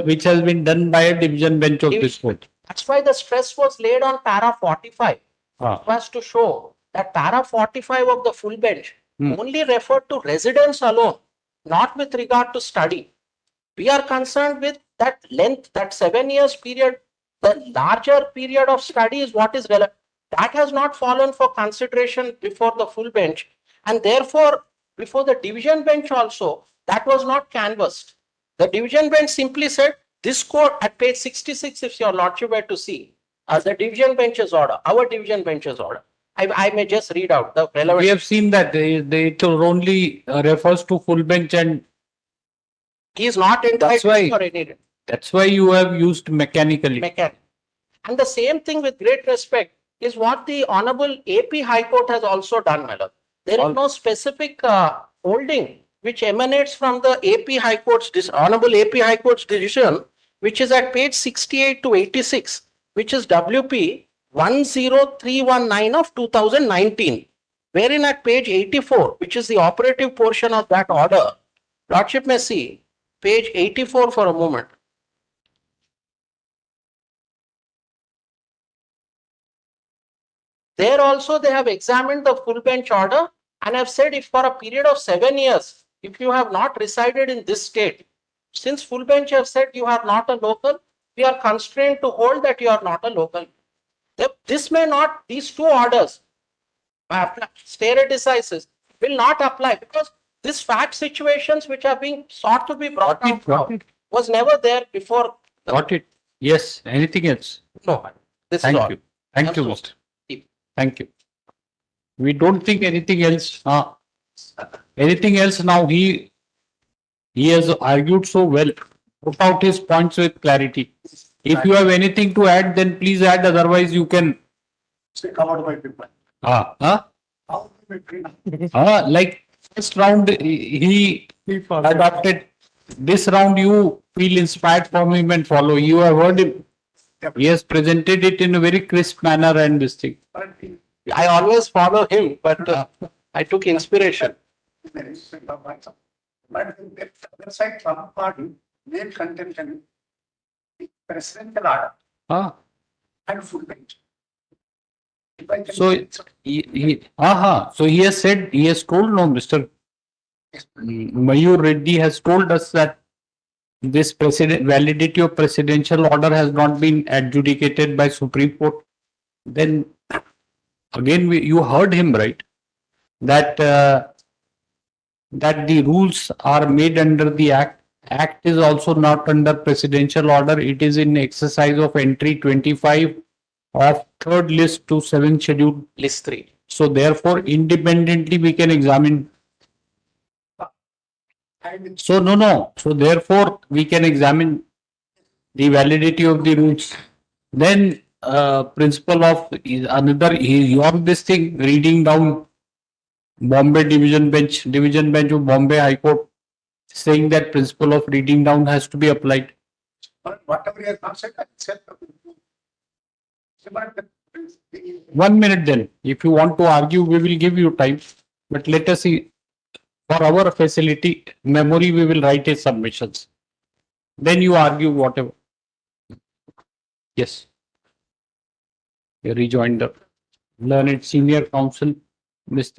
which has been done by a division bench of this court. That's why the stress was laid on para 45. Was to show that para 45 of the full bench only referred to residence alone, not with regard to study. We are concerned with that length, that 7 years period, the larger period of study is what is relevant. That has not fallen for consideration before the full bench, and therefore before the division bench also, that was not canvassed. The division bench simply said, this court at page 66, if your lordship were to see, the division bench's order, our division bench's order. I may just read out the relevant. We have seen that it only refers to full bench, and he is not entitled for any. That's why you have used mechanically. And the same thing, with great respect, is what the Honorable AP High Court has also done, my lord. There is no specific holding which emanates from the AP High Court's, Honorable AP High Court's decision, which is at page 68 to 86, which is WP 10319 of 2019, wherein at page 84, which is the operative portion of that order, lordship may see page 84 for a moment. There also they have examined the full bench order And I've said if for a period of 7 years, if you have not resided in this state, since full bench have said you are not a local, we are constrained to hold that you are not a local. This may not, these two orders, stare decisis, will not apply because these fact situations which are being sought to be brought out now was never there before. Got it. Yes. Anything else? No. This Thank is all. you. Thank you, Mr. Thank you. We don't think anything else. Anything else now? He has argued so well. Put out his points with clarity. If you have anything to add, then please add. Otherwise, you can. Covered by people. Like first round, he adopted. This round, you feel inspired from him and follow. You have heard him. He has presented it in a very crisp manner and this thing. I always follow him, but I took inspiration. But the other side, Trump party, main contention, presidential order and full bench. So so he has said, he has told, no, Mr. Mayur Reddy has told us that this validity of presidential order has not been adjudicated by Supreme Court. Then again, you heard him, right? That that the rules are made under the Act. Act is also not under presidential order. It is in exercise of entry 25 of third list to 7th schedule. List 3. So therefore, independently we can examine. So no. So therefore, we can examine the validity of the rules. Then principle of another, your this thing, reading down Bombay Division Bench of Bombay High Court, saying that principle of reading down has to be applied. But whatever he has not said, accept. 1 minute then. If you want to argue, we will give you time. But let us see. For our facility, memory, we will write his submissions. Then you argue whatever. Yes. You rejoined the learned senior counsel, Mr.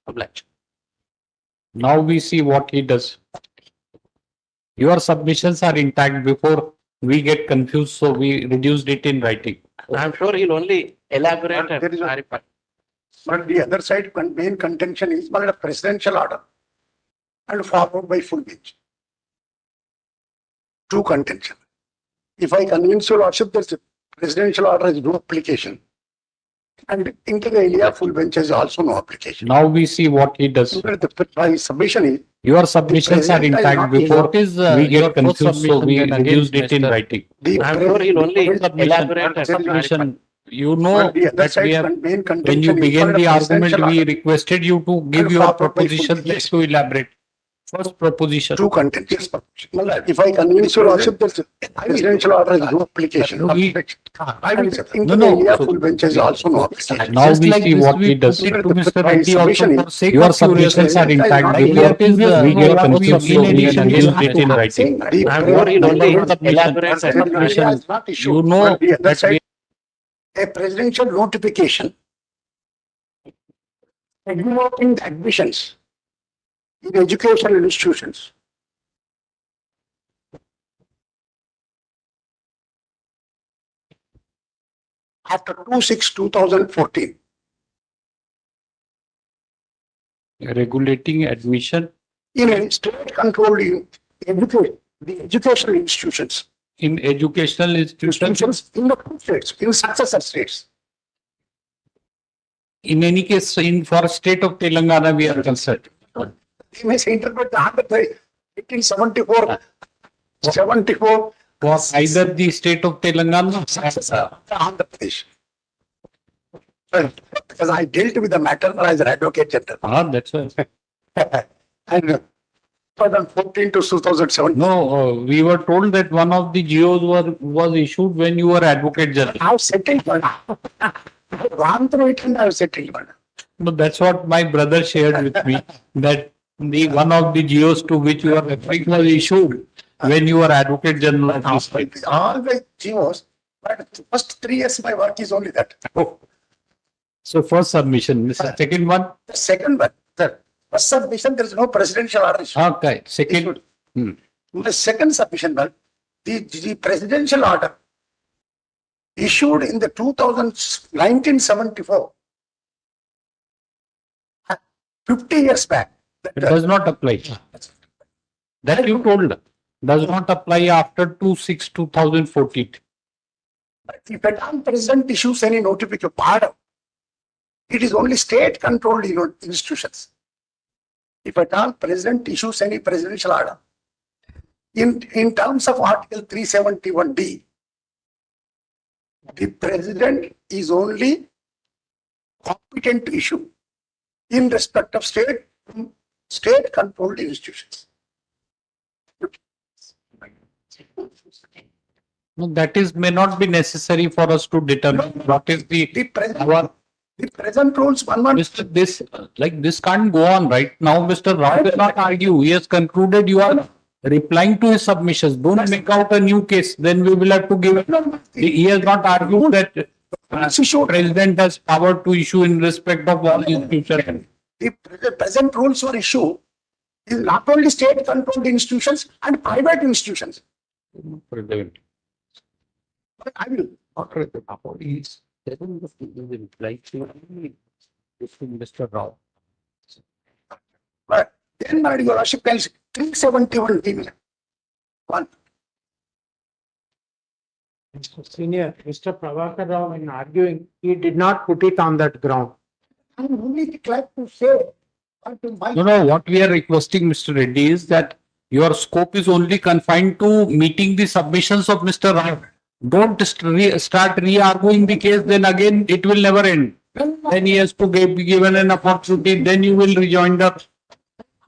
Obliged. Now we see what he does. Your submissions are intact before we get confused, so we reduced it in writing. I'm sure he'll only elaborate and There is a- clarify. But the other side, main contention is a presidential order and followed by full bench. Two contention. If I convince your lordship that the presidential order is no application, and inter alia full bench is also no application. Now we see what he does. My submission is Your submissions are intact before we get confused, so we reduced it in writing. I'm sure he'll only elaborate and clarify. Submission, you know the other that side we are, main when contention you is began for the a argument, presidential we order. requested you to give And your followed by full proposition, bench. just to elaborate. First proposition. Two contentions. If I convince your lordship that the presidential order is no application. No, we- I will say, inter No, alia so- full bench is also no application. Now Just we like see this, what we he does. put it To to Mr. my Reddy submission also, for is- sake Your of curiosity, submissions are intact. intact. Before we get What confused, so we reduced it in writing. I'm sure he'll only elaborate and clarify. Is not issued. You know But the other that side, a presidential notification regulating the admissions in educational institutions. After 2/6/2014, regulating admission in a state controlled education, the educational institutions, in educational institutions. in the two states, in successor states. In any case, in for state of Telangana, we are concerned. They may interpret the Andhra Pradesh 1874, 74 Was either the state of Telangana Andhra Pradesh. Because I dealt with the matter as an advocate general. That's why. And 2014 to 2017. No, we were told that one of the GOs was issued when you were advocate general. I've settled one. I've gone through it and I've settled one. No, that's what my brother shared with me, that the one of the GOs to which you are referring was issued when you were advocate general of the state. All the GOs, but the first 3 years my work is only that. So first submission, this is second one. The second one, the first submission, there is no presidential order. Okay, second. The second submission, well, the presidential order issued in the 1974, 50 years back. It does not apply. That you told, does not apply after 2/6/2014. If a president issues any notification, pardon, it is only state controlled institutions. If a president issues any presidential order, in terms of Article 371D, the president is only competent to issue in respect of state controlled institutions. No, that is may not be necessary for us to determine what is the present rules. Mr. This like this can't go on right now. Mr. Rao will not argue. He has concluded. You are replying to his submissions. Don't make out a new case. Then we will have to give. He has not argued that president has power to issue in respect of all institutions. The present rules were issued is not only state controlled institutions and private institutions. President. But I will. Mr. Rao. But then my worship tells 371 email. One. Mr. Senior, Mr. Prabhakar Rao, in arguing, he did not put it on that ground. I'm only glad to say. No, what we are requesting, Mr. Reddy, is that your scope is only confined to meeting the submissions of Mr. Rao. Don't start re-arguing the case, then again it will never end. Then he has to be given an opportunity, then you will rejoin the.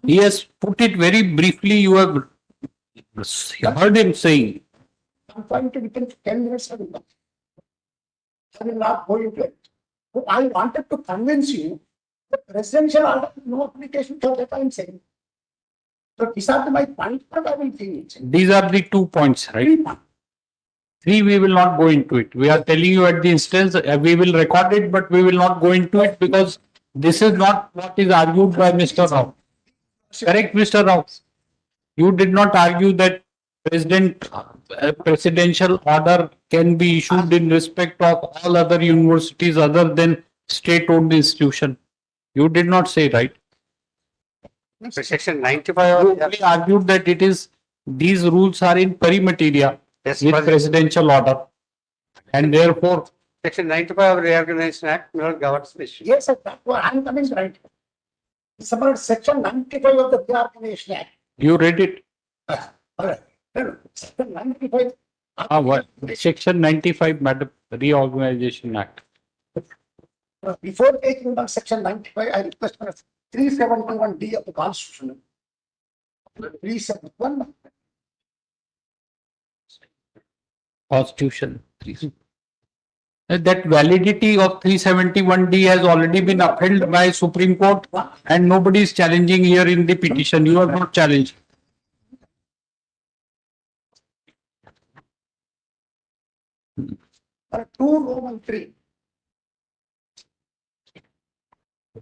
He has put it very briefly, you have heard him saying. I'm trying to within 10 minutes. I will not go into it. But I wanted to convince you the presidential order, no application to that I'm saying. So these are my points, but I will think it. These are the 2 points, right? 3, we will not go into it. We are telling you at the instance, we will record it, but we will not go into it because This is not what is argued by Mr. Rao. Correct, Mr. Rao? You did not argue that presidential order can be issued in respect of all other universities other than state-owned institution. You did not say, right? Section 95. You only argued that it is, these rules are in perimeteria with presidential order. And therefore, Section 95 of the Reorganization Act will govern this. Yes, sir, that's what I'm coming right. It's about section 95 of the Reorganization Act. you read it. All right. Section 95. What? Section 95, Madam, Reorganization Act. Before taking down section 95, I request for 371D of the Constitution. 371. Constitution. That validity of 371D has already been upheld by Supreme Court and nobody is challenging here in the petition. You are not challenged. Two Roman 3.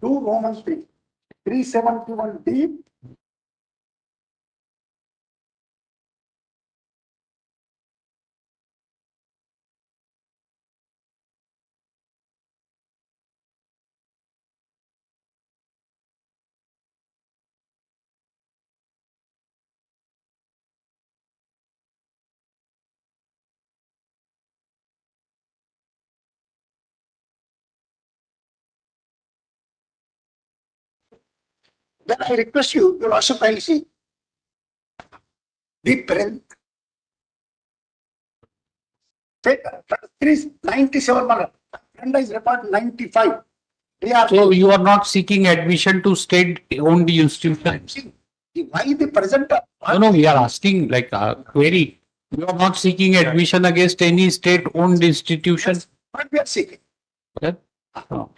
2 Roman 3. 371D. Then I request you, you'll also kindly see the parent. 397, and is report 95. So you are not seeking admission to state-owned institutions? Why the present? No, we are asking like a query. You are not seeking admission against any state-owned institution? What we are seeking? Okay. Oh.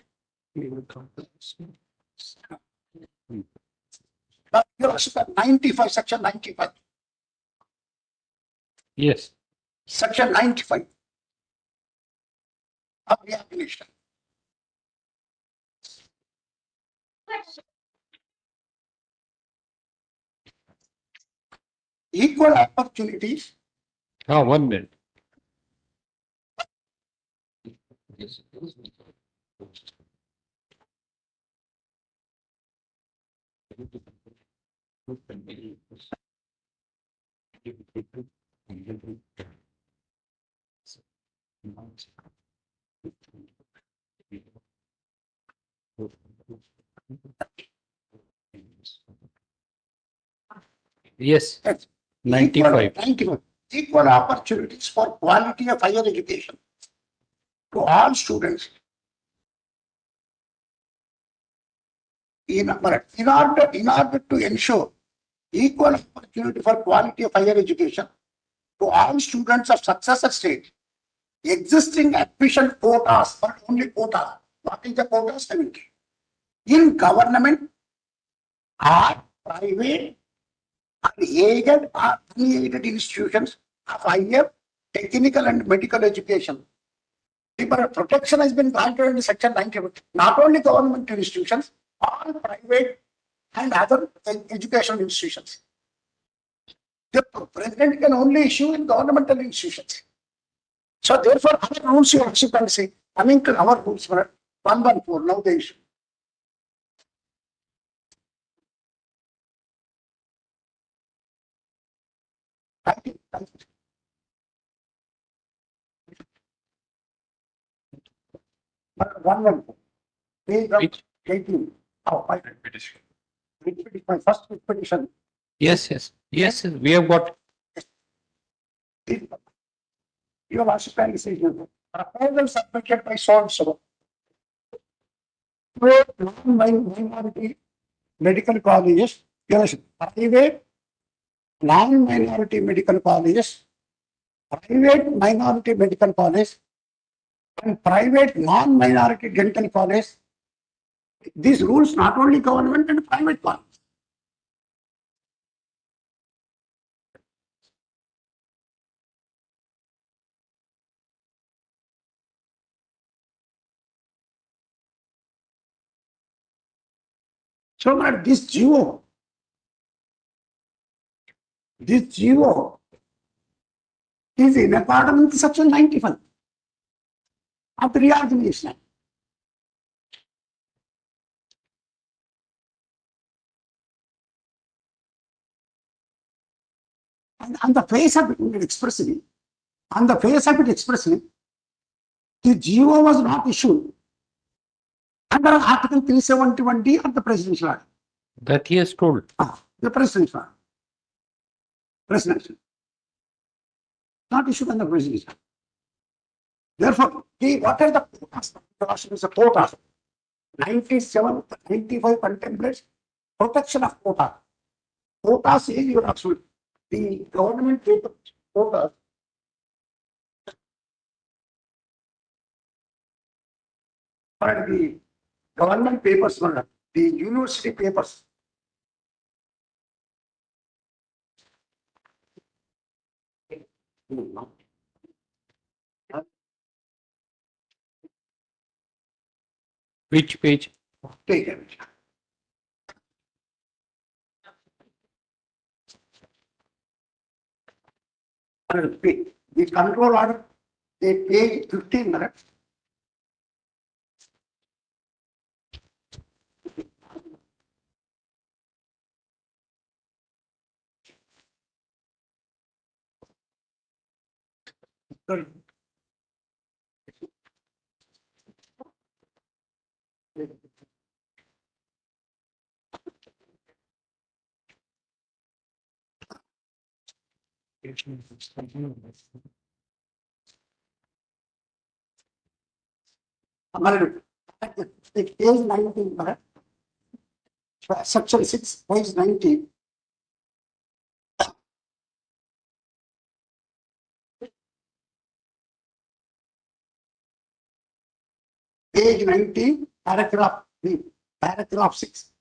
You're also 95, section 95. Yes. Section 95 of the Reorganization. Equal opportunities. Oh, 1 minute. Yes. 95. 95. Equal opportunities for quality of higher education to all students. In order to ensure equal opportunity for quality of higher education to all students of successor state, existing admission quotas, but only quotas. What is the quota? 70. In government or private and aided or unaided institutions of higher technical and medical education. Protection has been granted in section 91. Not only government institutions, all private and other educational institutions. The president can only issue in governmental institutions. So therefore, our rules you also can say, coming to our rules, 114, now the issue. Thank you. Thank you. One. Page 18. Oh, my petition. My first petition. Yes, yes. Yes, we have got. You have also kindly said, proposal submitted by so and so. Non-minority medical colleges, private non-minority medical colleges, private minority medical college, and private non-minority dental college. These rules not only government and private college. So this GO is in accordance with section 95 of the reorganization Act. And on the face of it expressly, the GO was not issued under Article 371D of the Presidential Order. That he has told. The Presidential Order. Presidential. Not issued under Presidential Order. Therefore, what are the quotas? The quotas. 97, 95 contemplates protection of quota. Quotas is your absolute. The government paper quotas. But the government papers, the university papers. Which page? Take it. The control order, they page 15 minutes. Page 19, section 6, page 19. Page 19, paragraph 6.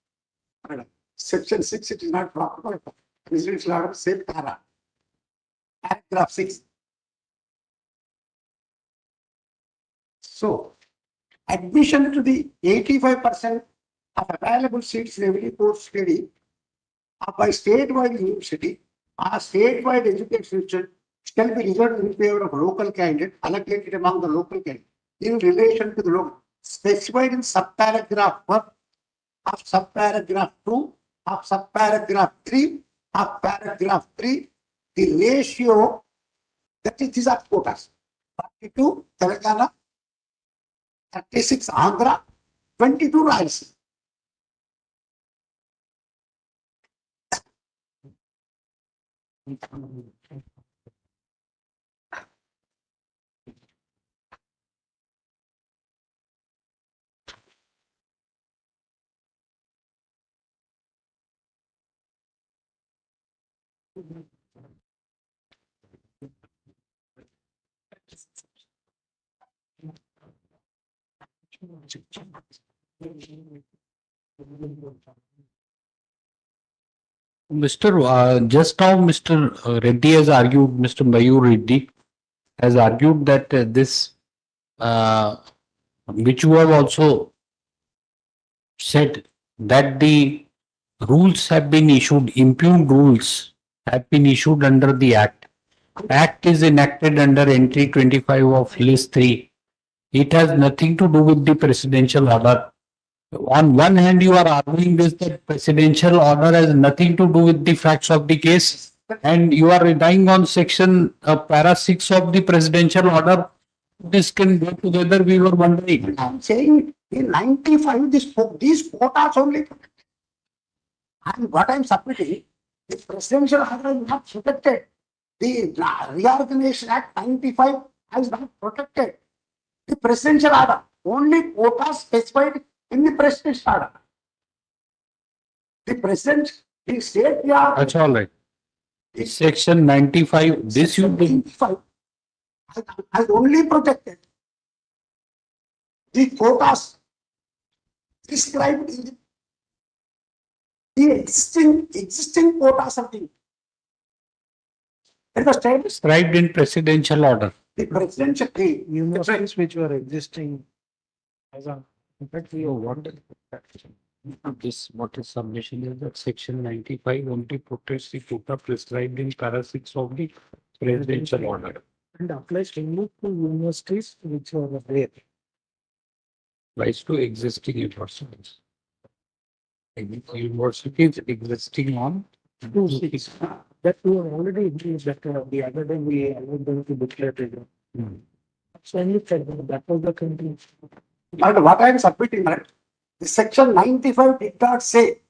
Section 6, it is not proper. Presidential order, same para. Paragraph 6. So, admission to the 85% of available seats in every post study by statewide university or statewide education institution shall be reserved in favor of local candidate allocated among the local candidates in relation to the local specified in subparagraph 1 of subparagraph 2 of subparagraph 3 of paragraph 3, the ratio that is these are quotas 42 Telangana, 36 Andhra, 22 Rayalaseema. Just now Mr. Reddy has argued, Mr. Mayur Reddy has argued that this, which you have also said, that the rules have been issued, impugned rules have been issued under the Act. Act is enacted under entry 25 of list 3. It has nothing to do with the presidential order. On one hand, you are arguing this that presidential order has nothing to do with the facts of the case, and you are relying on section para 6 of the presidential order. This can go together, we were wondering. I'm saying in 95, these quotas only. And what I'm submitting, the presidential order is not protected. The Reorganization Act 95 has not protected the presidential order. Only quotas specified in the presidential order. The president, the state, That's all right. Section 95, this you bring. has only protected the quotas described in the existing quotas of the Described in presidential order. The presidential universities which were existing as a, in fact, we awarded that. This, what is submission is that section 95 only protects the quota prescribed in para 6 of the presidential order. And applies only to universities which are there. Applies to existing universities. Universities existing on 2/6. That we have already agreed that the other day we allowed them to declare it. So only that was the condition. But what I am submitting, right? The section 95 did not say.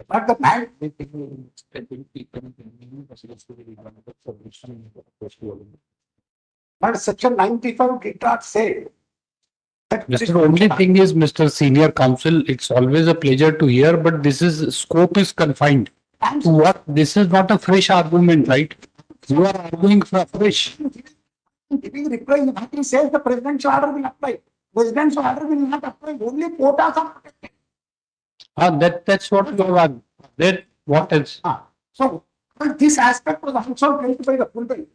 But the man. But section 95 did not say. Mr. Only thing is, Mr. Senior Counsel, it's always a pleasure to hear, but this is, scope is confined. To what? This is not a fresh argument, right? You are arguing for fresh. Giving reply, nothing says the presidential order will apply. Presidential order will not apply. Only quotas are protected. That's what you have. Then what else? So this aspect was also raised by the full bench.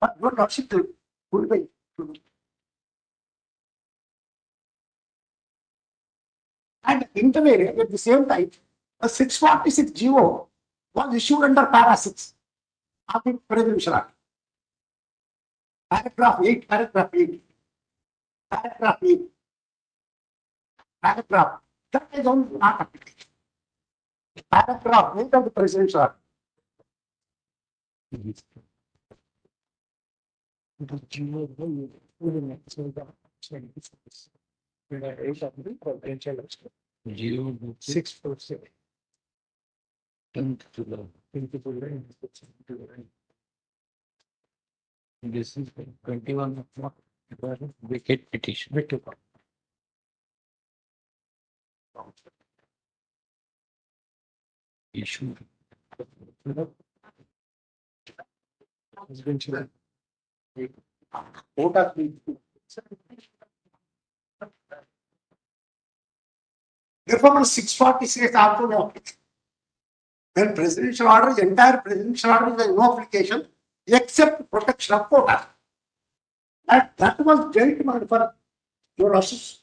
But not lordship the full bench. And intervene at the same time, a 646 GO was issued under para 6 of the presidential order. Paragraph 8, paragraph 8, paragraph 8, paragraph, that is only not applicable. Paragraph 8 of the presidential order. Geo 647. This is 21 of what? Vacate petition. Vacate. Issue. Therefore, 646 also no application. When presidential order, the entire presidential order is no application except protection of quota. That was gentleman for your losses.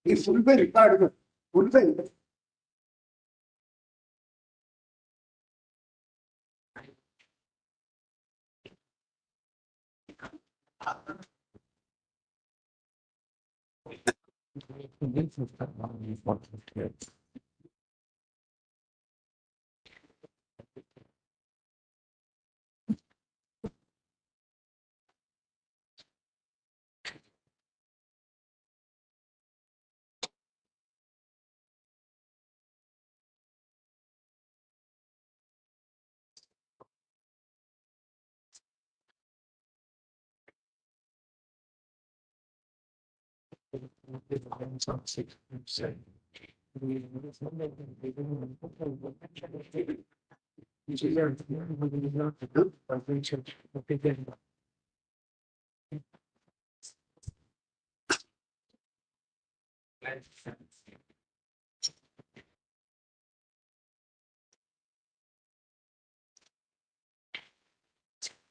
It will be required. Will be.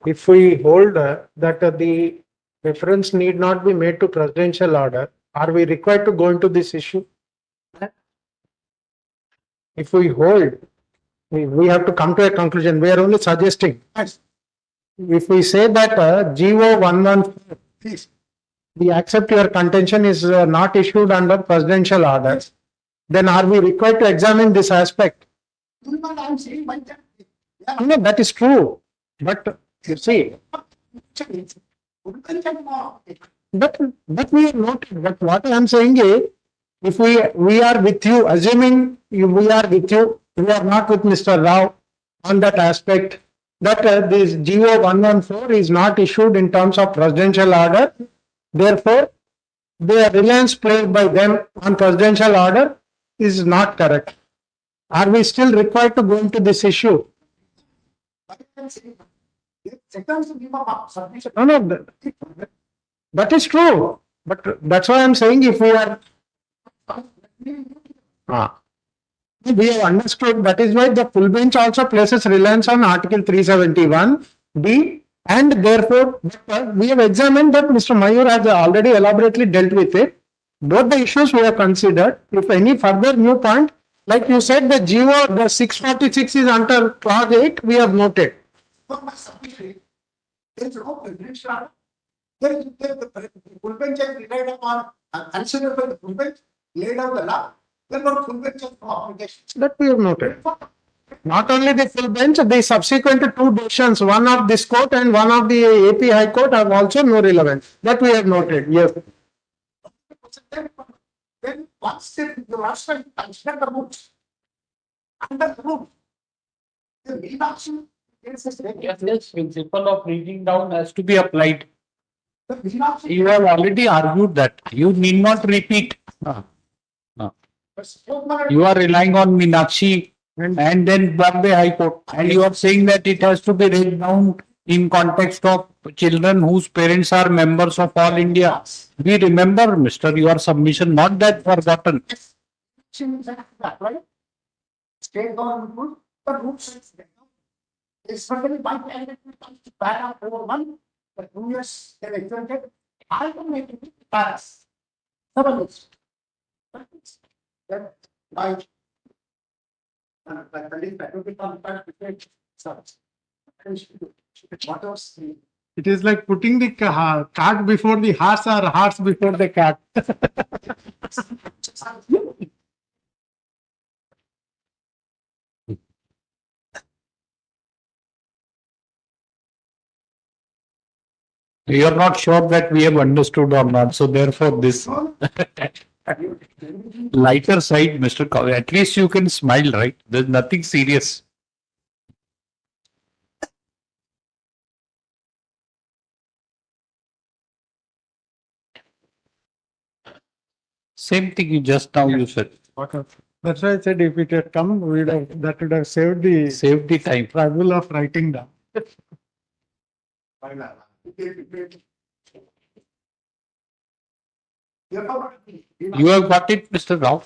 If we hold that the reference need not be made to presidential order, are we required to go into this issue? If we hold, we have to come to a conclusion. We are only suggesting. If we say that GO 114, we accept your contention is not issued under presidential order, then are we required to examine this aspect? No, that is true. But you see, but we are not. But what I am saying is, if we are with you, assuming we are with you, we are not with Mr. Rao on that aspect, that this GO 114 is not issued in terms of presidential order. Therefore, the reliance placed by them on presidential order is not correct. Are we still required to go into this issue? No, that is true. But that's why I'm saying if we are, we have understood, that is why the full bench also places reliance on Article 371B And therefore, we have examined that Mr. Mayur has already elaborately dealt with it. Both the issues we have considered. If any further new point, like you said, the GO, the 646 is under clause 8, we have noted. There is no presidential order. The full bench has relied upon, considered by the full bench, laid out the law. Therefore, full bench has no obligation. That we have noted. Not only the full bench, the subsequent two decisions, one of this court and one of the AP High Court, have also no relevance. That we have noted. Yes. Then once the last time consider the rules, under the rule, the inaction is Yes, yes, principle of reading down has to be applied. You have already argued that. You need not repeat. You are relying on Meenakshi and then Bombay High Court, and you are saying that it has to be read down in context of children whose parents are members of All India. We remember, Mr. Your submission, not that forgotten. State government rule, the rule says that. If somebody by candidate comes to para over 1, the 2 years they exempted, alternatively paras. 7 years. That by It is like putting the cart before the horse or horse before the cat. You are not sure that we have understood or not, so therefore this lighter side, Mr. Kavi, at least you can smile, right? There's nothing serious. Same thing you just now you said. That's why I said if it had come, that would have saved the time. Trouble of writing down. You have got it, Mr. Rao.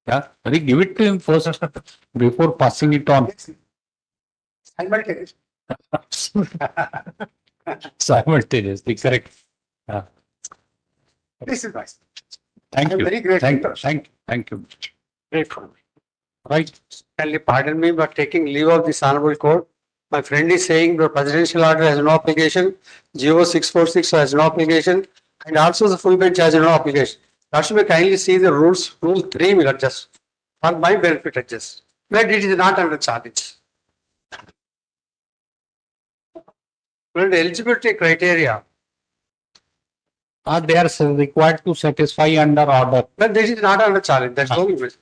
Yeah, give it to him first before passing it on. Simultaneously, correct. Yeah. This is nice. Thank I'm you. very grateful. Thank you. Grateful. Right. Kindly pardon me for taking leave of this honorable court. My friend is saying the presidential order has no application, GO 646 has no application, and also the full bench has no application. Last may kindly see the rules, rule 3 will adjust. For my benefit adjust. But it is not under challenge. Well, the eligibility criteria. They are required to satisfy under order. But this is not under challenge. That's no limit.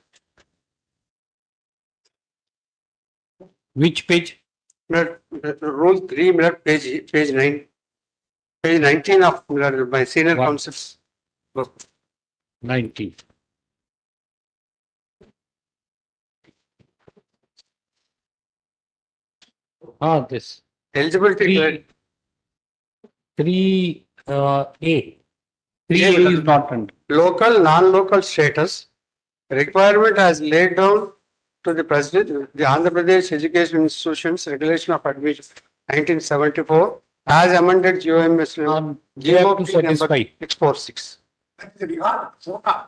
Which page? Rule 3, page 9. Page 19 of my senior counsel's book. 19. This. Eligibility. 3A. 3A is not under. Local, non-local status. Requirement has laid down to the President, the Andhra Pradesh Education Institutions Regulation of Admission 1974 as amended GOMS GOP number 646.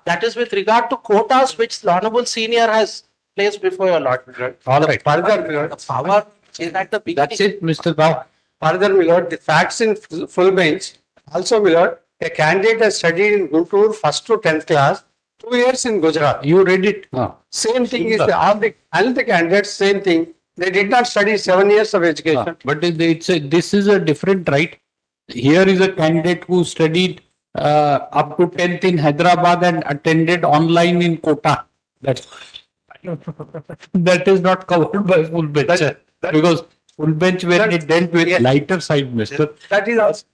That is with regard to quotas which the Honorable Senior has placed before your Lord. All right. Further, The power is at the beginning. That's it, Mr. Rao. Further, my lord, the facts in full bench. Also, my lord, a candidate has studied in Guntur first to 10th class, 2 years in Gujarat. You read it? Same thing is all the candidates, same thing. They did not study 7 years of education. But this is a different, right? Here is a candidate who studied up to 10th in Hyderabad and attended online in Kota. That is not covered by full bench. Because full bench when it dealt with lighter side, Mr. That is also.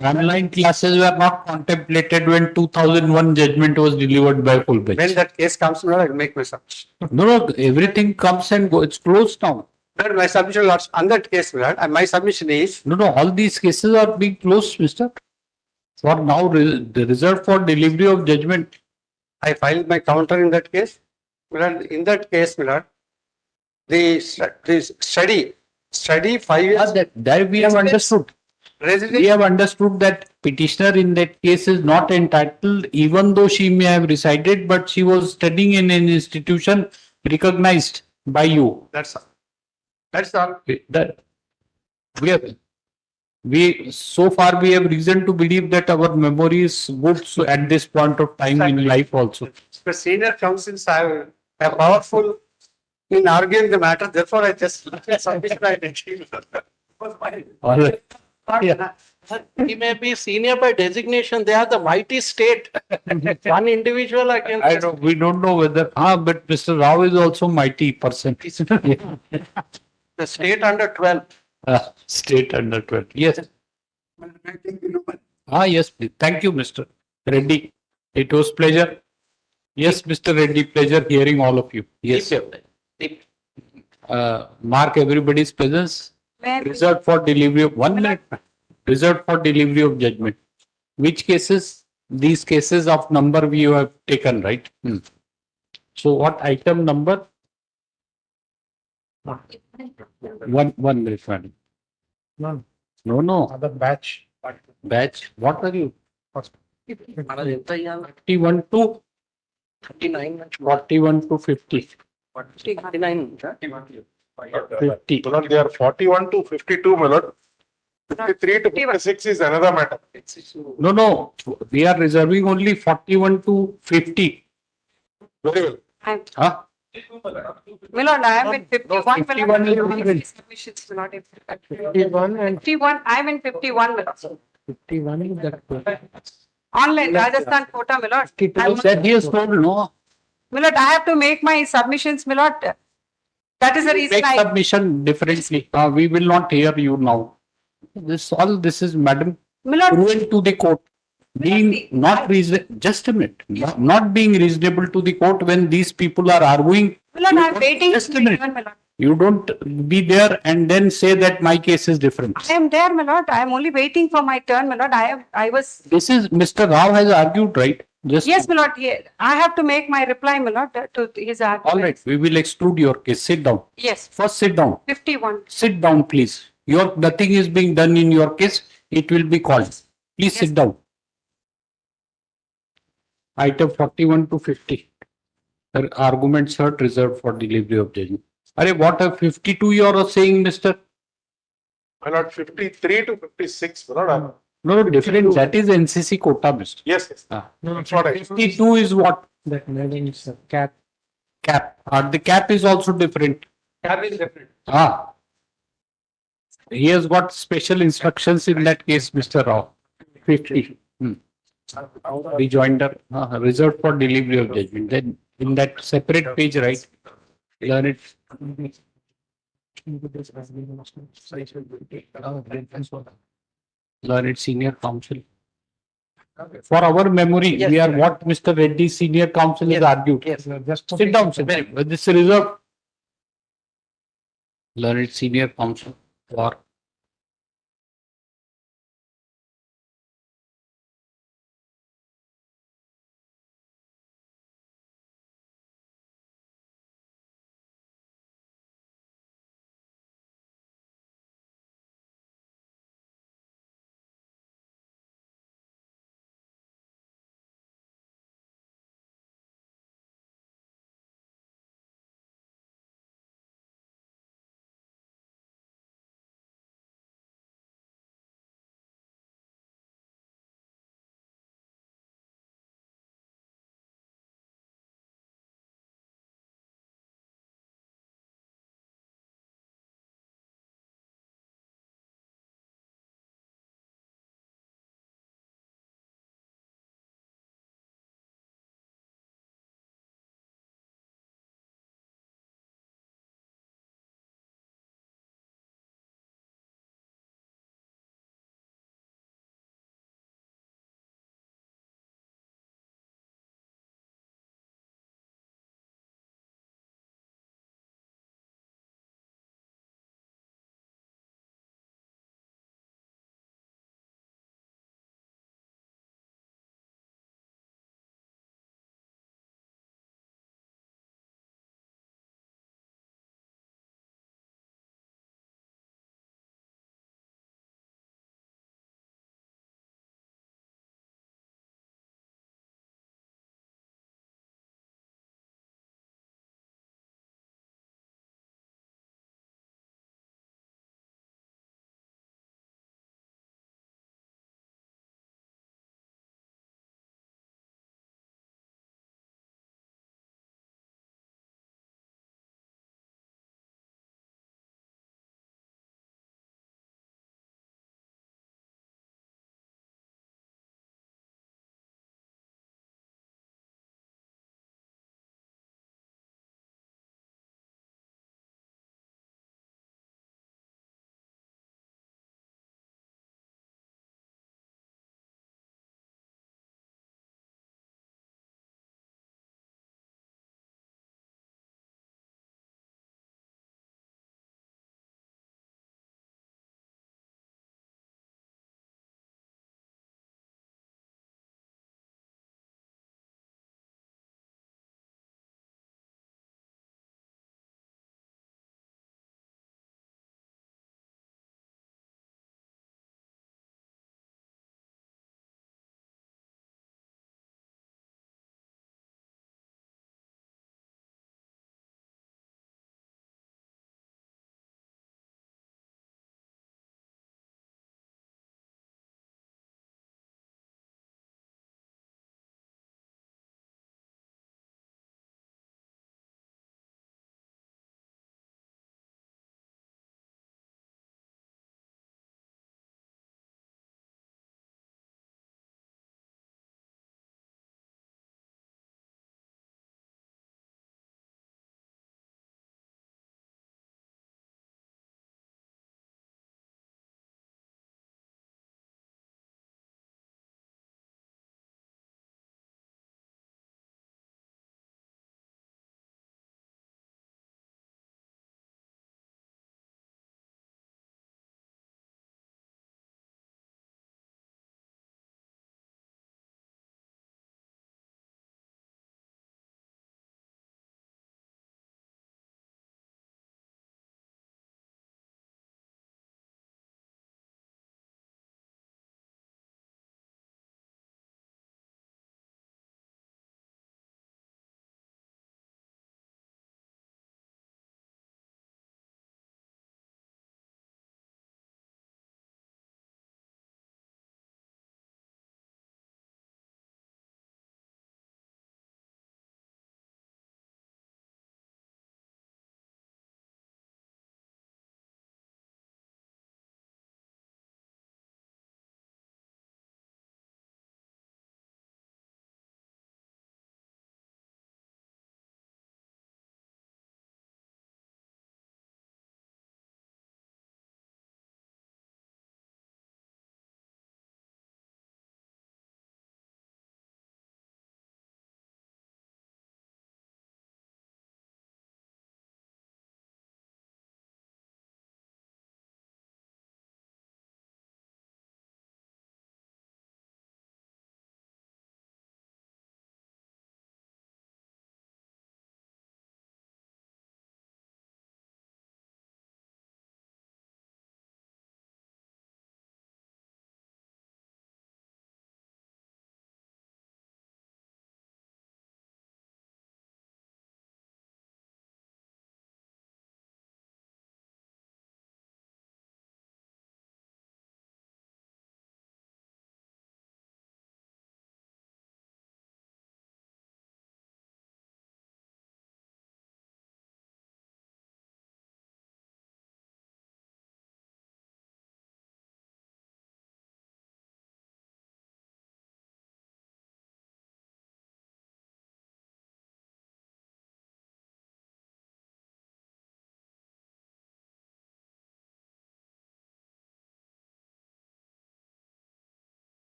Online classes were not contemplated when 2001 judgment was delivered by full bench. When that case comes, I will make my submission. No, everything comes and goes. It's closed now. But my submission was on that case, my submission is. No, all these cases are being closed, Mr. For now, reserved for delivery of judgment. I filed my counter in that case. In that case, the study study 5 years. That we have understood. We have understood that petitioner in that case is not entitled, even though she may have resided, but she was studying in an institution recognized by you. That's all. That's all. That we so far we have reason to believe that our memory is good so at this point of time in life also. The senior counsels are powerful in arguing the matter. Therefore, I just submitted my All right. Yeah. He may be senior by designation. They are the mighty state. One individual against. I know we don't know whether but Mr. Rao is also mighty person. The state under 12. State under 12. Yes. Yes, please. Thank you, Mr. Reddy. It was pleasure. Yes, Mr. Reddy, pleasure hearing all of you. Yes. Mark everybody's presence. Reserved for delivery of 1 minute. Reserved for delivery of judgment. Which cases? These cases of number we have taken, right? So what item number? One minute, madam. No. Other batch. Batch. What are you? 41 to 39. 41 to 50. 39. 50. They are 41 to 52, my lord. 53 to 56 is another matter. No. We are reserving only 41 to 50. Very well. Huh? Milord, I am in 51. 51 is different. Submissions, not in 51 and 51. I am in 51, Milord. 51 is that. Online, Rajasthan quota, Milord. That he has told, no. Milord, I have to make my submissions, Milord. That is the reason Make submission differently. We will not hear you now. This is, madam, Milord, proven to the court. Being not reasonable, just a minute, not being reasonable to the court when these people are arguing. Milord, I am waiting. Just a minute. You don't be there and then say that my case is different. I am there, Milord. I am only waiting for my turn, Milord. I was. This is Mr. Rao has argued, right? Yes, Milord. I have to make my reply, Milord, to his argument. All right, we will exclude your case. Sit down. Yes. First, sit down. 51. Sit down, please. Nothing is being done in your case. It will be called. Please sit down. Item 41 to 50. Arguments heard reserved for delivery of judgment. What are 52 you are saying, Mr.? My lord, 53 to 56, my lord. No, different. That is NCC quota, Mr. Yes. That's what I. 52 is what? That means a cap. Cap. The cap is also different. Cap is different. He has got special instructions in that case, Mr. Rao. 50. Rejoinder, reserved for delivery of judgment. Then in that separate page, right? Learn it. Learn it, senior counsel. For our memory, we are what Mr. Reddy, senior counsel, has argued. Sit down, sir. This is reserved. Learn it, senior counsel. For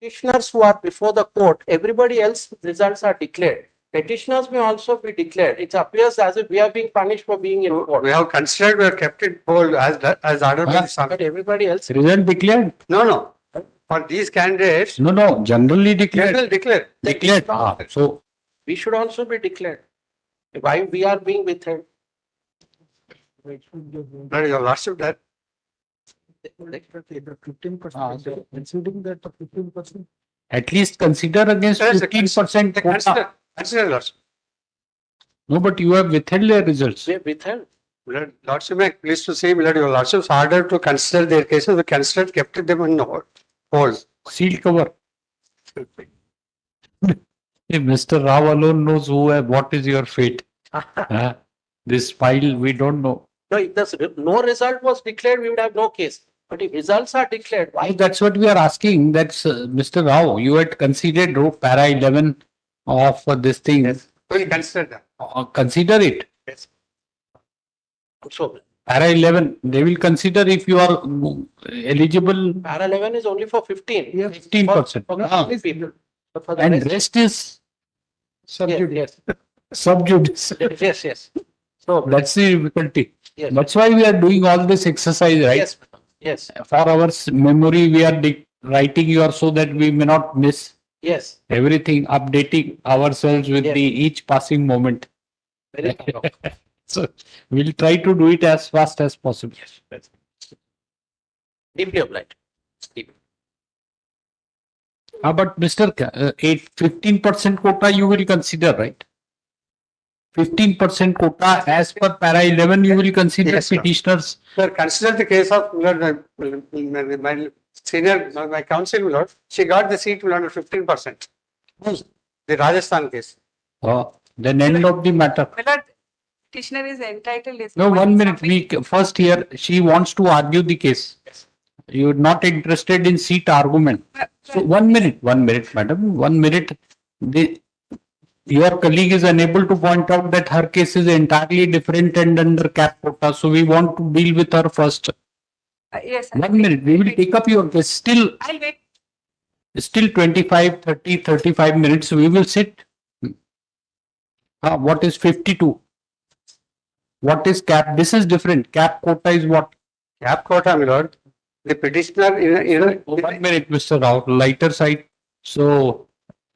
petitioners who are before the court, everybody else results are declared. Petitioners may also be declared. It appears as if we are being punished for being in court. We have considered, we have kept it hold as ordered by the Supreme. But everybody else. Result declared? No. For these candidates. No, generally declared. Declared. So. We should also be declared. Why we are being withheld? But your lordship that. The 15%, considering that the 15%. At least consider against 15% quota. Consider lordship. No, but you have withheld their results. We have withheld. Lordship, I am pleased to say, your lordship's order to consider their cases, we considered, kept them in hold. Sealed cover. If Mr. Rao alone knows what is your fate. This file, we don't know. No, if no result was declared, we would have no case. But if results are declared, why? That's what we are asking. That's Mr. Rao. You had considered para 11 of this thing. Yes. We consider that. Consider it. Yes. So, Para 11, they will consider if you are eligible. para 11 is only for 15. 15%. For people. But for the And rest is yes. subjudice. Yes. So that's the difficulty. Yes. That's why we are doing all this exercise, right? Yes. For our memory, we are writing here so that we may not miss Yes. everything, updating ourselves with each passing moment. Very So we'll try to do it as fast as possible. Yes. Deeply obliged. But Mr. 15% quota you will consider, right? 15% quota as per para 11 you will consider petitioners. Sir, consider the case of my senior, my counsel, my lord. She got the seat under 15%. The Rajasthan case. Then end of the matter. Petitioner is entitled. No, 1 minute. We first here, she wants to argue the case. You are not interested in seat argument. So 1 minute, madam, 1 minute. Your colleague is unable to point out that her case is entirely different and under cap quota. So we want to deal with her first. Yes. 1 minute. We will take up your case. I'll wait. Still 25, 30, 35 minutes. We will sit. What is 52? What is cap? This is different. Cap quota is what? Cap quota, my lord. The petitioner 1 minute, Mr. Rao, lighter side. So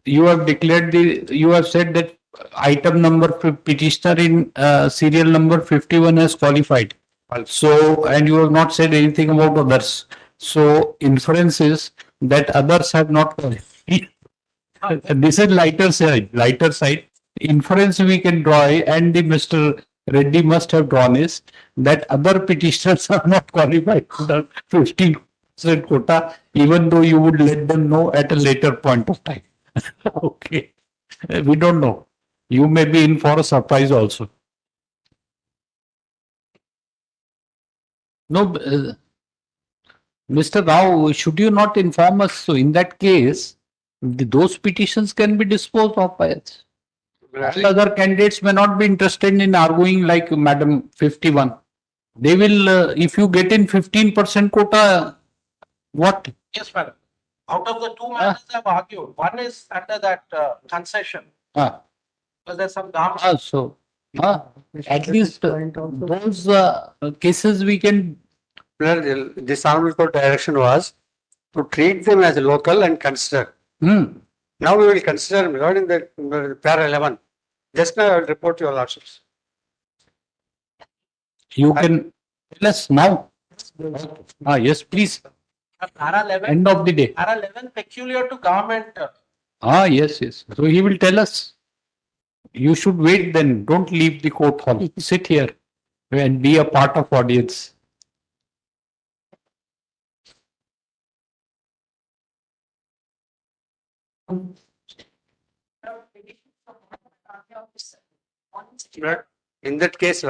you have declared you have said that item number petitioner in serial number 51 has qualified. So, and you have not said anything about others. So inference is that others have not qualified. This is lighter side. Inference we can draw, and the Mr. Reddy must have drawn is that other petitioners are not qualified for the 15% quota, even though you would let them know at a later point of time. Okay. We don't know. You may be in for a surprise also. No, Mr. Rao, should you not inform us? So in that case, those petitions can be disposed of by us. Other candidates may not be interested in arguing like Madam 51. They will, if you get in 15% quota, what? Yes, madam. Out of the two matters I've argued, one is under that concession. Because there's some government. So, at least those cases we can. This honorable court direction was to treat them as local and consider. Now we will consider regarding the para 11. Just now I will report to your lordships. You can tell us now. Yes, please. Para 11. End of the day. Para 11 peculiar to government. Yes. So he will tell us. You should wait then. Don't leave the court hall. Sit here and be a part of audience. In that case,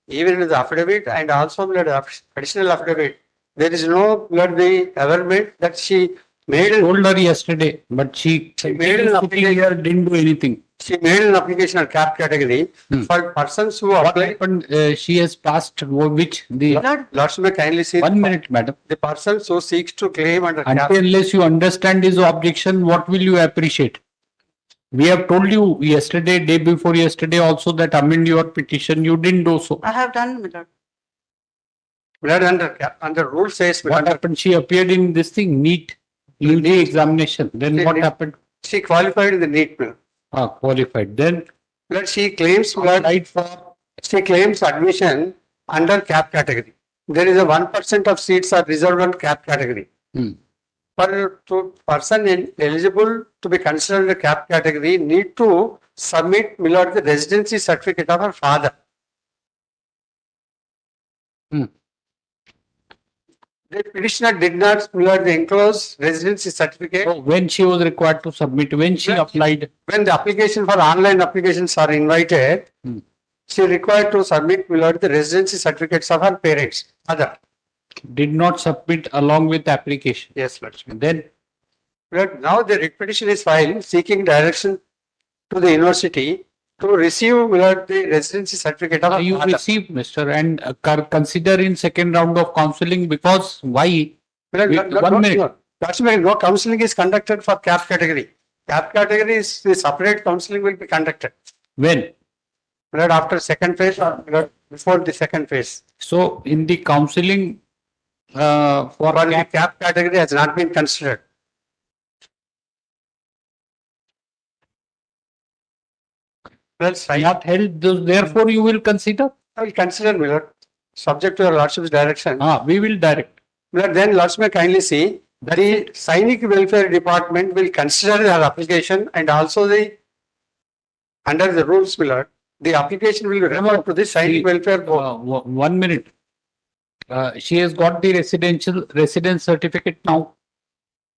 even in the affidavit and also the additional affidavit, there is no the averment that she made told her yesterday, but she made an application. here, didn't do anything. She made an application at cap category for persons who What apply. happened? She has passed which the Lordship may kindly see 1 minute, madam. the person who seeks to claim under cap. Until unless you understand his objection, what will you appreciate? We have told you yesterday, day before yesterday also that amend your petition. You didn't do so. I have done, my lord. Blood under rule says. What happened? She appeared in this thing, NEET, UG examination. Then what happened? She qualified in the NEET. Qualified. Then Blood she claims blood for. She claims admission under cap category. There is a 1% of seats are reserved on cap category. For to person eligible to be considered a cap category need to submit the residency certificate of her father. The petitioner did not the enclosed residency certificate. So when she was required to submit, when she applied, when the application for online applications are invited, she required to submit the residency certificates of her parents, mother. Did not submit along with application. Yes, Lordship. Then now the writ petition is filed seeking direction to the university to receive the residency certificate of her you father. received, Mr. and consider in second round of counseling because why? One minute. No counseling is conducted for cap category. Cap category is the separate counseling will be conducted. When? After second phase or before the second phase. So in the counseling for the cap category has not been considered. Well, not held, therefore you will consider? I will consider, Miller, subject to your Lordship's direction. We will direct. Then Lordship may kindly see that the Sainik Welfare Department will consider your application and also the under the rules, Miller, the application will refer to the Sainik Welfare Board. 1 minute. She has got the residence certificate now.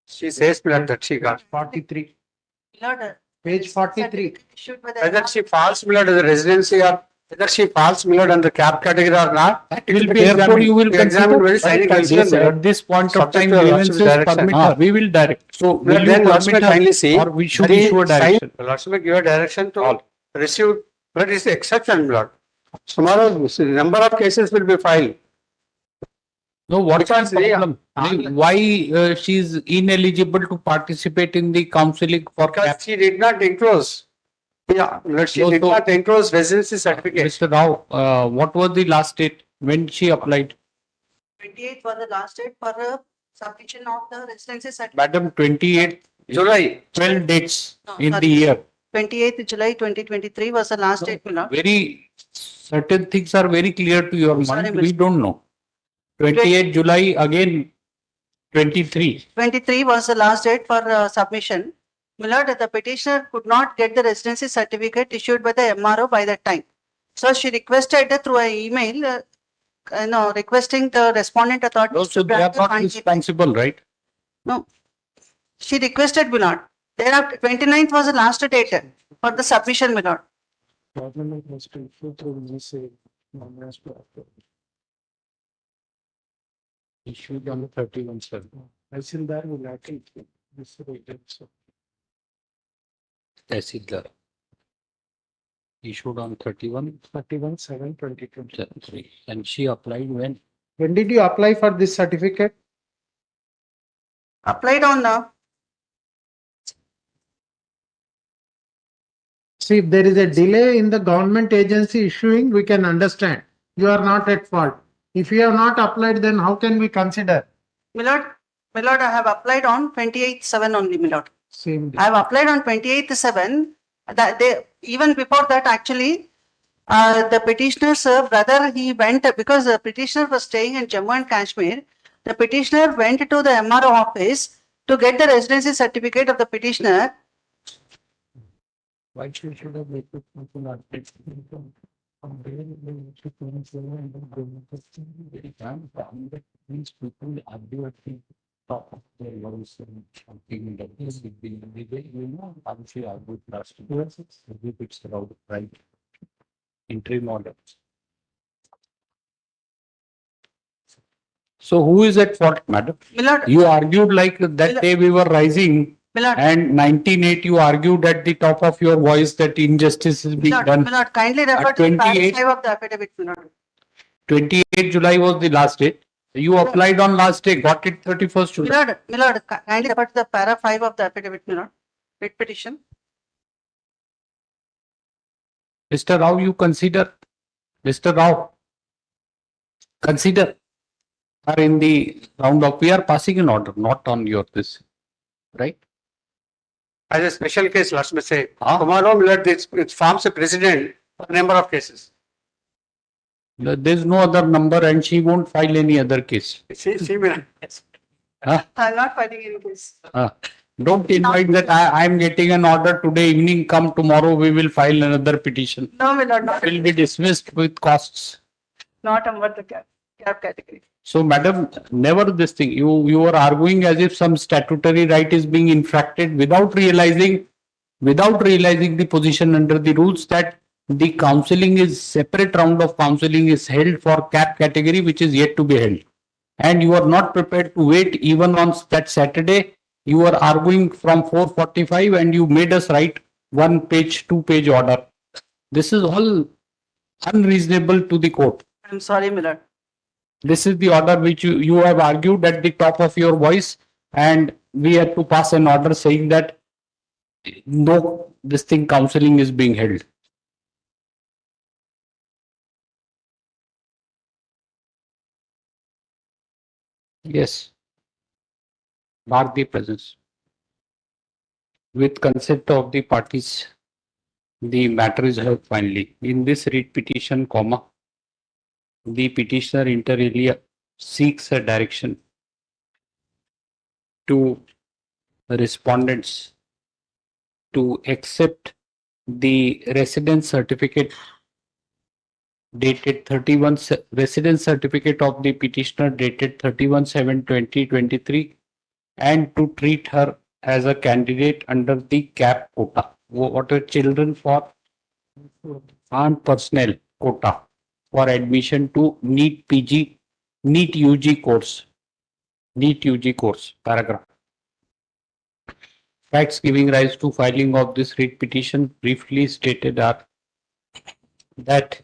She says, Miller, that she got 43. Lord, Page 43. whether she falls, Miller, to the residency or whether she falls, Miller, under cap category or not. That will be therefore you will examined very consider. At this point of time, grievances permit her. We will direct. So will then you Lordship permit may her kindly see or we should issue a direction? Lordship may give a direction to receive, but it's the exception, Lord. Tomorrow, number of cases will be filed. No, what's the problem? Why she is ineligible to participate in the counseling for Because she did not enclose. Yeah, she did not enclose residency certificate. Mr. Rao, what was the last date when she applied? 28th was the last date for submission of the residency certificate. Madam, 28th July. 12 dates in sorry. the year. 28th July 2023 was the last date, my lord. Very certain things are very clear to your mind. We don't know. 28 July again 23. 23 was the last date for submission. My lord, the petitioner could not get the residency certificate issued by the MRO by that time. So she requested through an email, requesting the respondent authority. So they are not responsible, right? No. She requested, my lord. Thereafter, 29th was the last date for the submission, my lord. Government was to issue through message. Issued on the 31 7. Tahsildar will actually this rated. So Tahsildar issued on 31 7 2023. and she applied when? When did you apply for this certificate? Applied on See, if there is a delay in the government agency issuing, we can understand. You are not at fault. If you have not applied, then how can we consider? my lord, I have applied on 28th 7 only, my lord. Same day. I have applied on 28th 7. That they, even before that, actually, the petitioner's brother, he went, because the petitioner was staying in Jammu and Kashmir, the petitioner went to the MRO office to get the residency certificate of the petitioner. Why should have made it not these people are doing top of their lives and something that is being I'm sure I would trust if it's about right interim order. So who is at fault, madam? Milord, You argued like that Milord. day we were rising Milord. and 19.8 you argued at the top of your voice that injustice is being Milord, done. Milord, kindly refer At to the 28 paragraph of the affidavit, Milord. 28 July was the last date. You applied on last day, got it 31st July. Milord, kindly refer to the para 5 of the affidavit, Milord. Writ petition. Mr. Rao, you consider, Mr. Rao, consider, are in the round of, we are passing an order, not on your this, right? As a special case, let me say, Kumaro Milord, it forms a precedent for a number of cases. There is no other number and she won't file any other case. She will. Huh? I'm not fighting any case. Don't invite that I am getting an order today evening, come tomorrow, we will file another petition. No, Milord, not, Will be dismissed with costs. not under the cap category. So, madam, never this thing. You are arguing as if some statutory right is being infracted without realizing the position under the rules that the counseling is separate round of counseling is held for cap category, which is yet to be held. And you are not prepared to wait even on that Saturday. You are arguing from 4:45 and you made us write 1-page, 2-page order. This is all unreasonable to the court. I'm sorry, Milord. This is the order which you have argued at the top of your voice, and we had to pass an order saying that no, this thing counseling is being held. Yes. Mark the presence. With consent of the parties, the matter is heard finally. In this writ petition, comma, the petitioner inter alia seeks a direction to respondents to accept the residence certificate dated 31 residence certificate of the petitioner dated 31/7/2023 and to treat her as a candidate under the cap quota. What are children for and personnel quota for admission to NEET PG, NEET UG course, NEET UG course, paragraph. Facts giving rise to filing of this writ petition briefly stated are that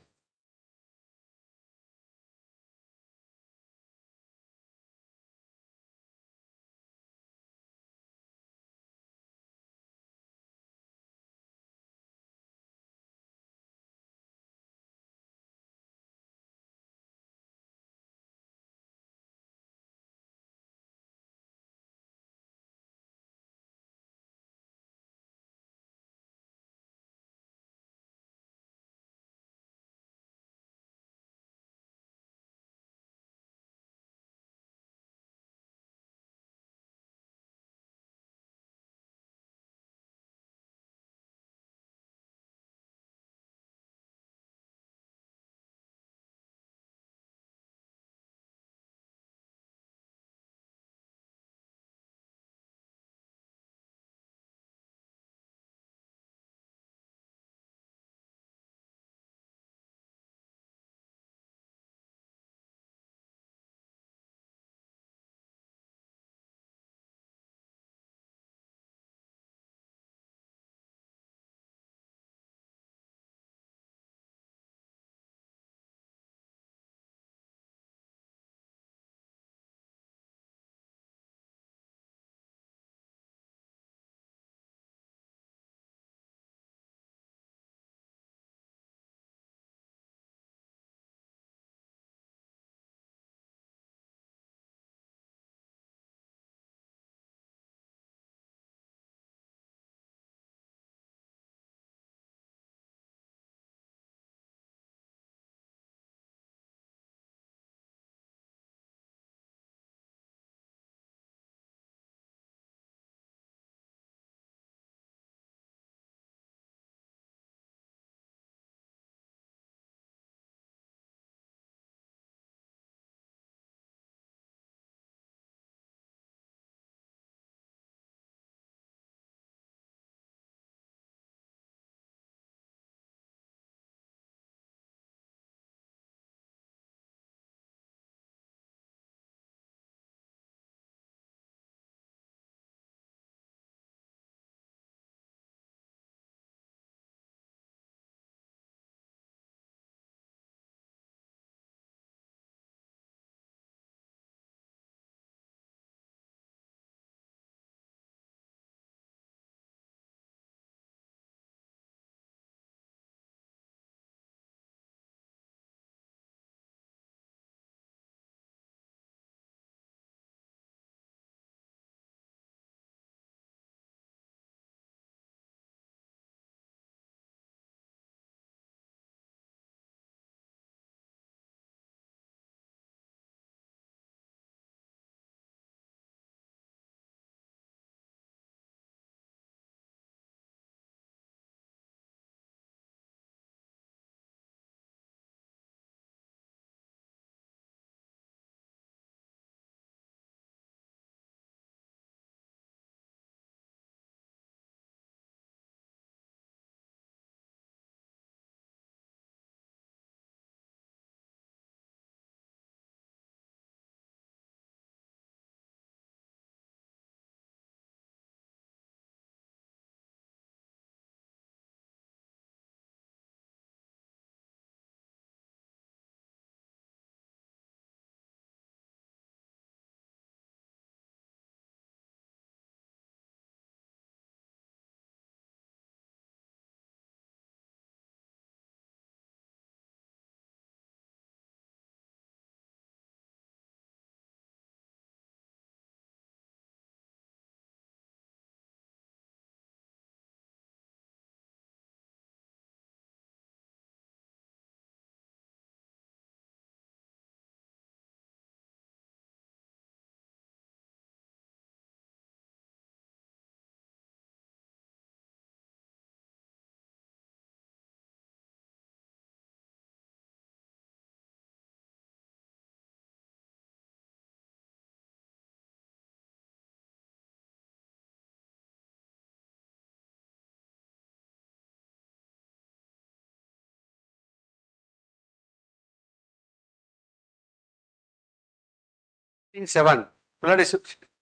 7. Milord, is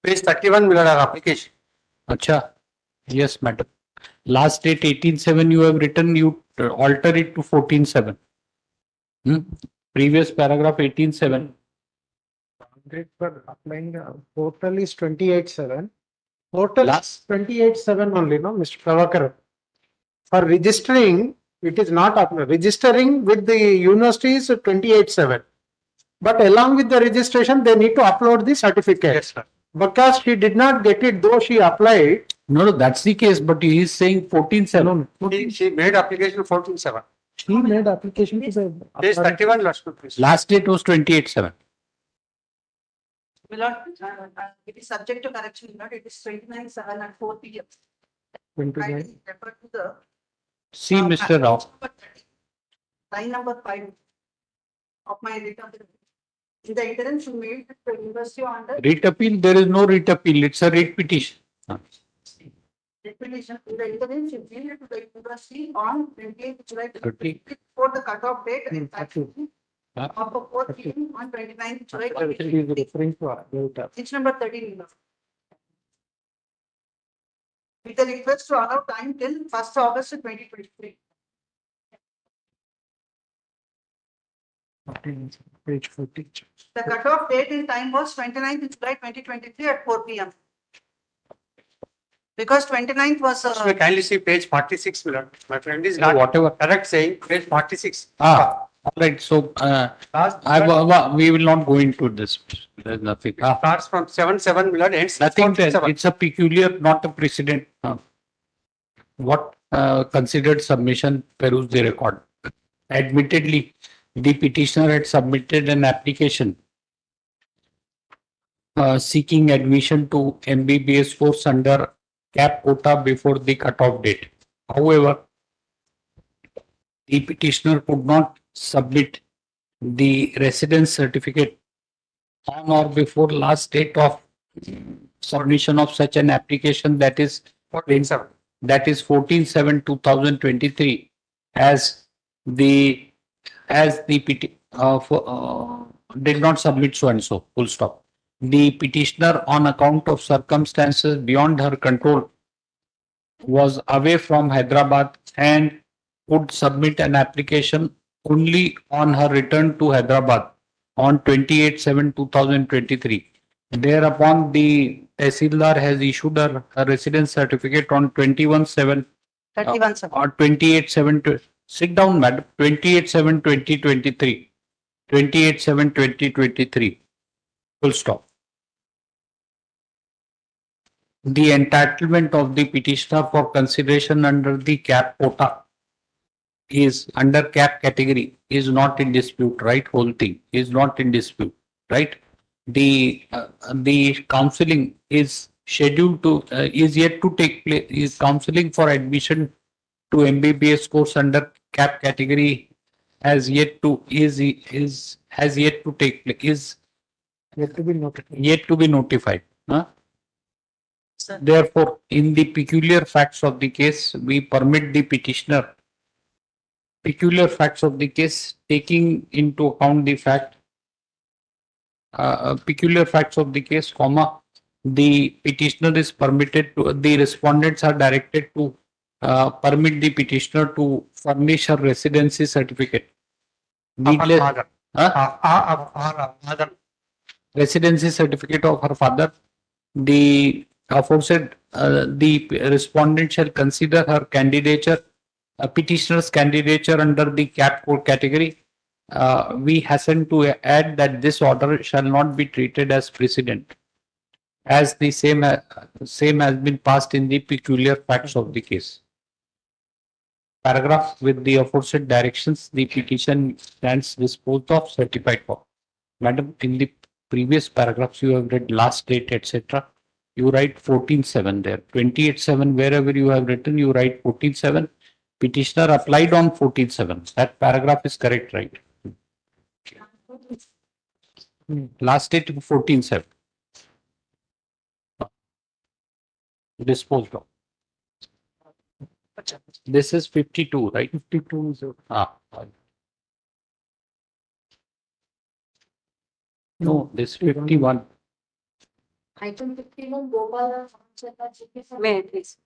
page 31, Milord, our application. Acha. Yes, madam. Last date 18/7 you have written, you alter it to 14/7. Previous paragraph 18/7. For applying portal is 28/7. Portal is 28/7 only, no, Mr. Pravakar. For registering, it is not registering with the university is 28/7. But along with the registration, they need to upload the certificate. Yes, sir. Because she did not get it, though she applied. No, that's the case, but he is saying 14/7. She made application 14/7. She made application to the. Page 31, Lord, please. Last date was 28/7. Milord, it is subject to correction, Milord. It is 29/7 at 4 p.m. 29. Kindly refer to the See, Mr. Rao. line number 5 of my return. In the interim, she made the university on the Writ appeal, there is no writ appeal, it's a writ petition. petition. In the interim, she made it to the university on 28th July 30. before the cutoff date and Huh? of the 4 p.m. on 29th July. He is referring to Page number 13. Milord. With the request to allow time till 1st August 2023. page 40. The cutoff date in time was 29th July 2023 at 4 p.m. Because 29th was. Kindly see page 46, Milord. My friend is No, not whatever. correct saying page 46. All right, so we will not go into this. There's nothing. Starts from 7/7, Milord, ends Nothing there. 47. It's a peculiar, not a precedent. What considered submission, peruse the record. Admittedly, the petitioner had submitted an application seeking admission to MBBS course under cap quota before the cutoff date. However, the petitioner could not submit the residence certificate on or before last date of submission of such an application, that is 14/7/2023, as the did not submit so and so, full stop. The petitioner, on account of circumstances beyond her control, was away from Hyderabad and could submit an application only on her return to Hyderabad on 28/7/2023. Thereupon, the Tehsildar has issued her residence certificate on 21/7 or 28/7. Sit down, madam. 28/7/2023. 28/7/2023. Full stop. The entitlement of the petitioner for consideration under the cap quota is under cap category is not in dispute, right? Whole thing is not in dispute, right? The counseling is scheduled to is yet to take place. Is counseling for admission to MBBS course under cap category has yet to has yet to take place. Is Yet to be notified. Yet to be notified. Therefore, in the peculiar facts of the case, we permit the petitioner, peculiar facts of the case, taking into account the fact, peculiar facts of the case, comma, the petitioner is permitted to, the respondents are directed to permit the petitioner to furnish her residency certificate. Needless, residency certificate of her father. The aforesaid, the respondent shall consider her candidature, petitioner's candidature under the cap code category. We hasten to add that this order shall not be treated as precedent, as the same has been passed in the peculiar facts of the case. Paragraph with the aforesaid directions, the petition stands disposed of, certified for. Madam, in the previous paragraphs you have read last date, etc. You write 14/7 there. 28/7, wherever you have written, you write 14/7. Petitioner applied on 14/7. That paragraph is correct, right? Last date 14/7. Disposed of. This is 52, right? 52 is No, this 51. Item 51, Gopal. May I please?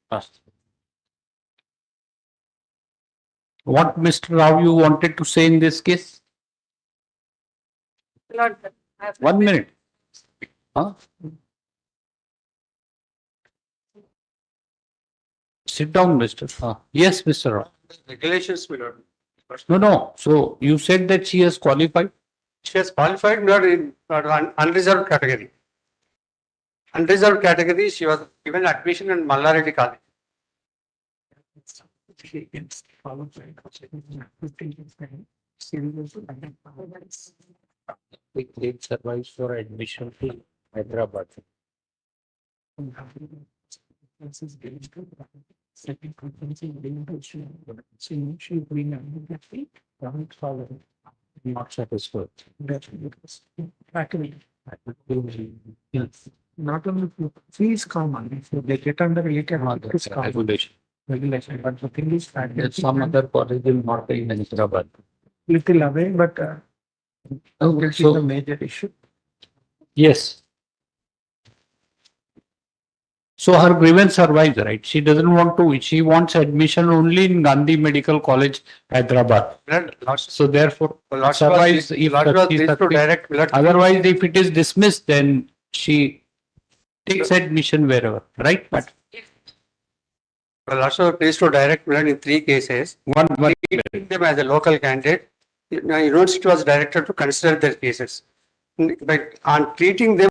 What Mr. Rao you wanted to say in this case? Lord, I have 1 minute. Huh? Sit down, Mr. Yes, Mr. Rao. Regulations, my lord. No. So you said that she has qualified? She has qualified, my lord, in unreserved category. Unreserved category, she was given admission in Mallareddy College. The grade survives for admission to Hyderabad. Second frequency she bring not satisfied. Not only fees common, if they get under regulation, but the thing is that there's some other college will not be in Hyderabad. Little away, but this is a major issue. Yes. So her grievance survives, right? She doesn't want to, she wants admission only in Gandhi Medical College, Hyderabad. So therefore, survives if otherwise if it is dismissed, then she takes admission wherever, right? But Well, also pleased to direct in 3 cases. One treating them as a local candidate. University was directed to consider their cases. But on treating them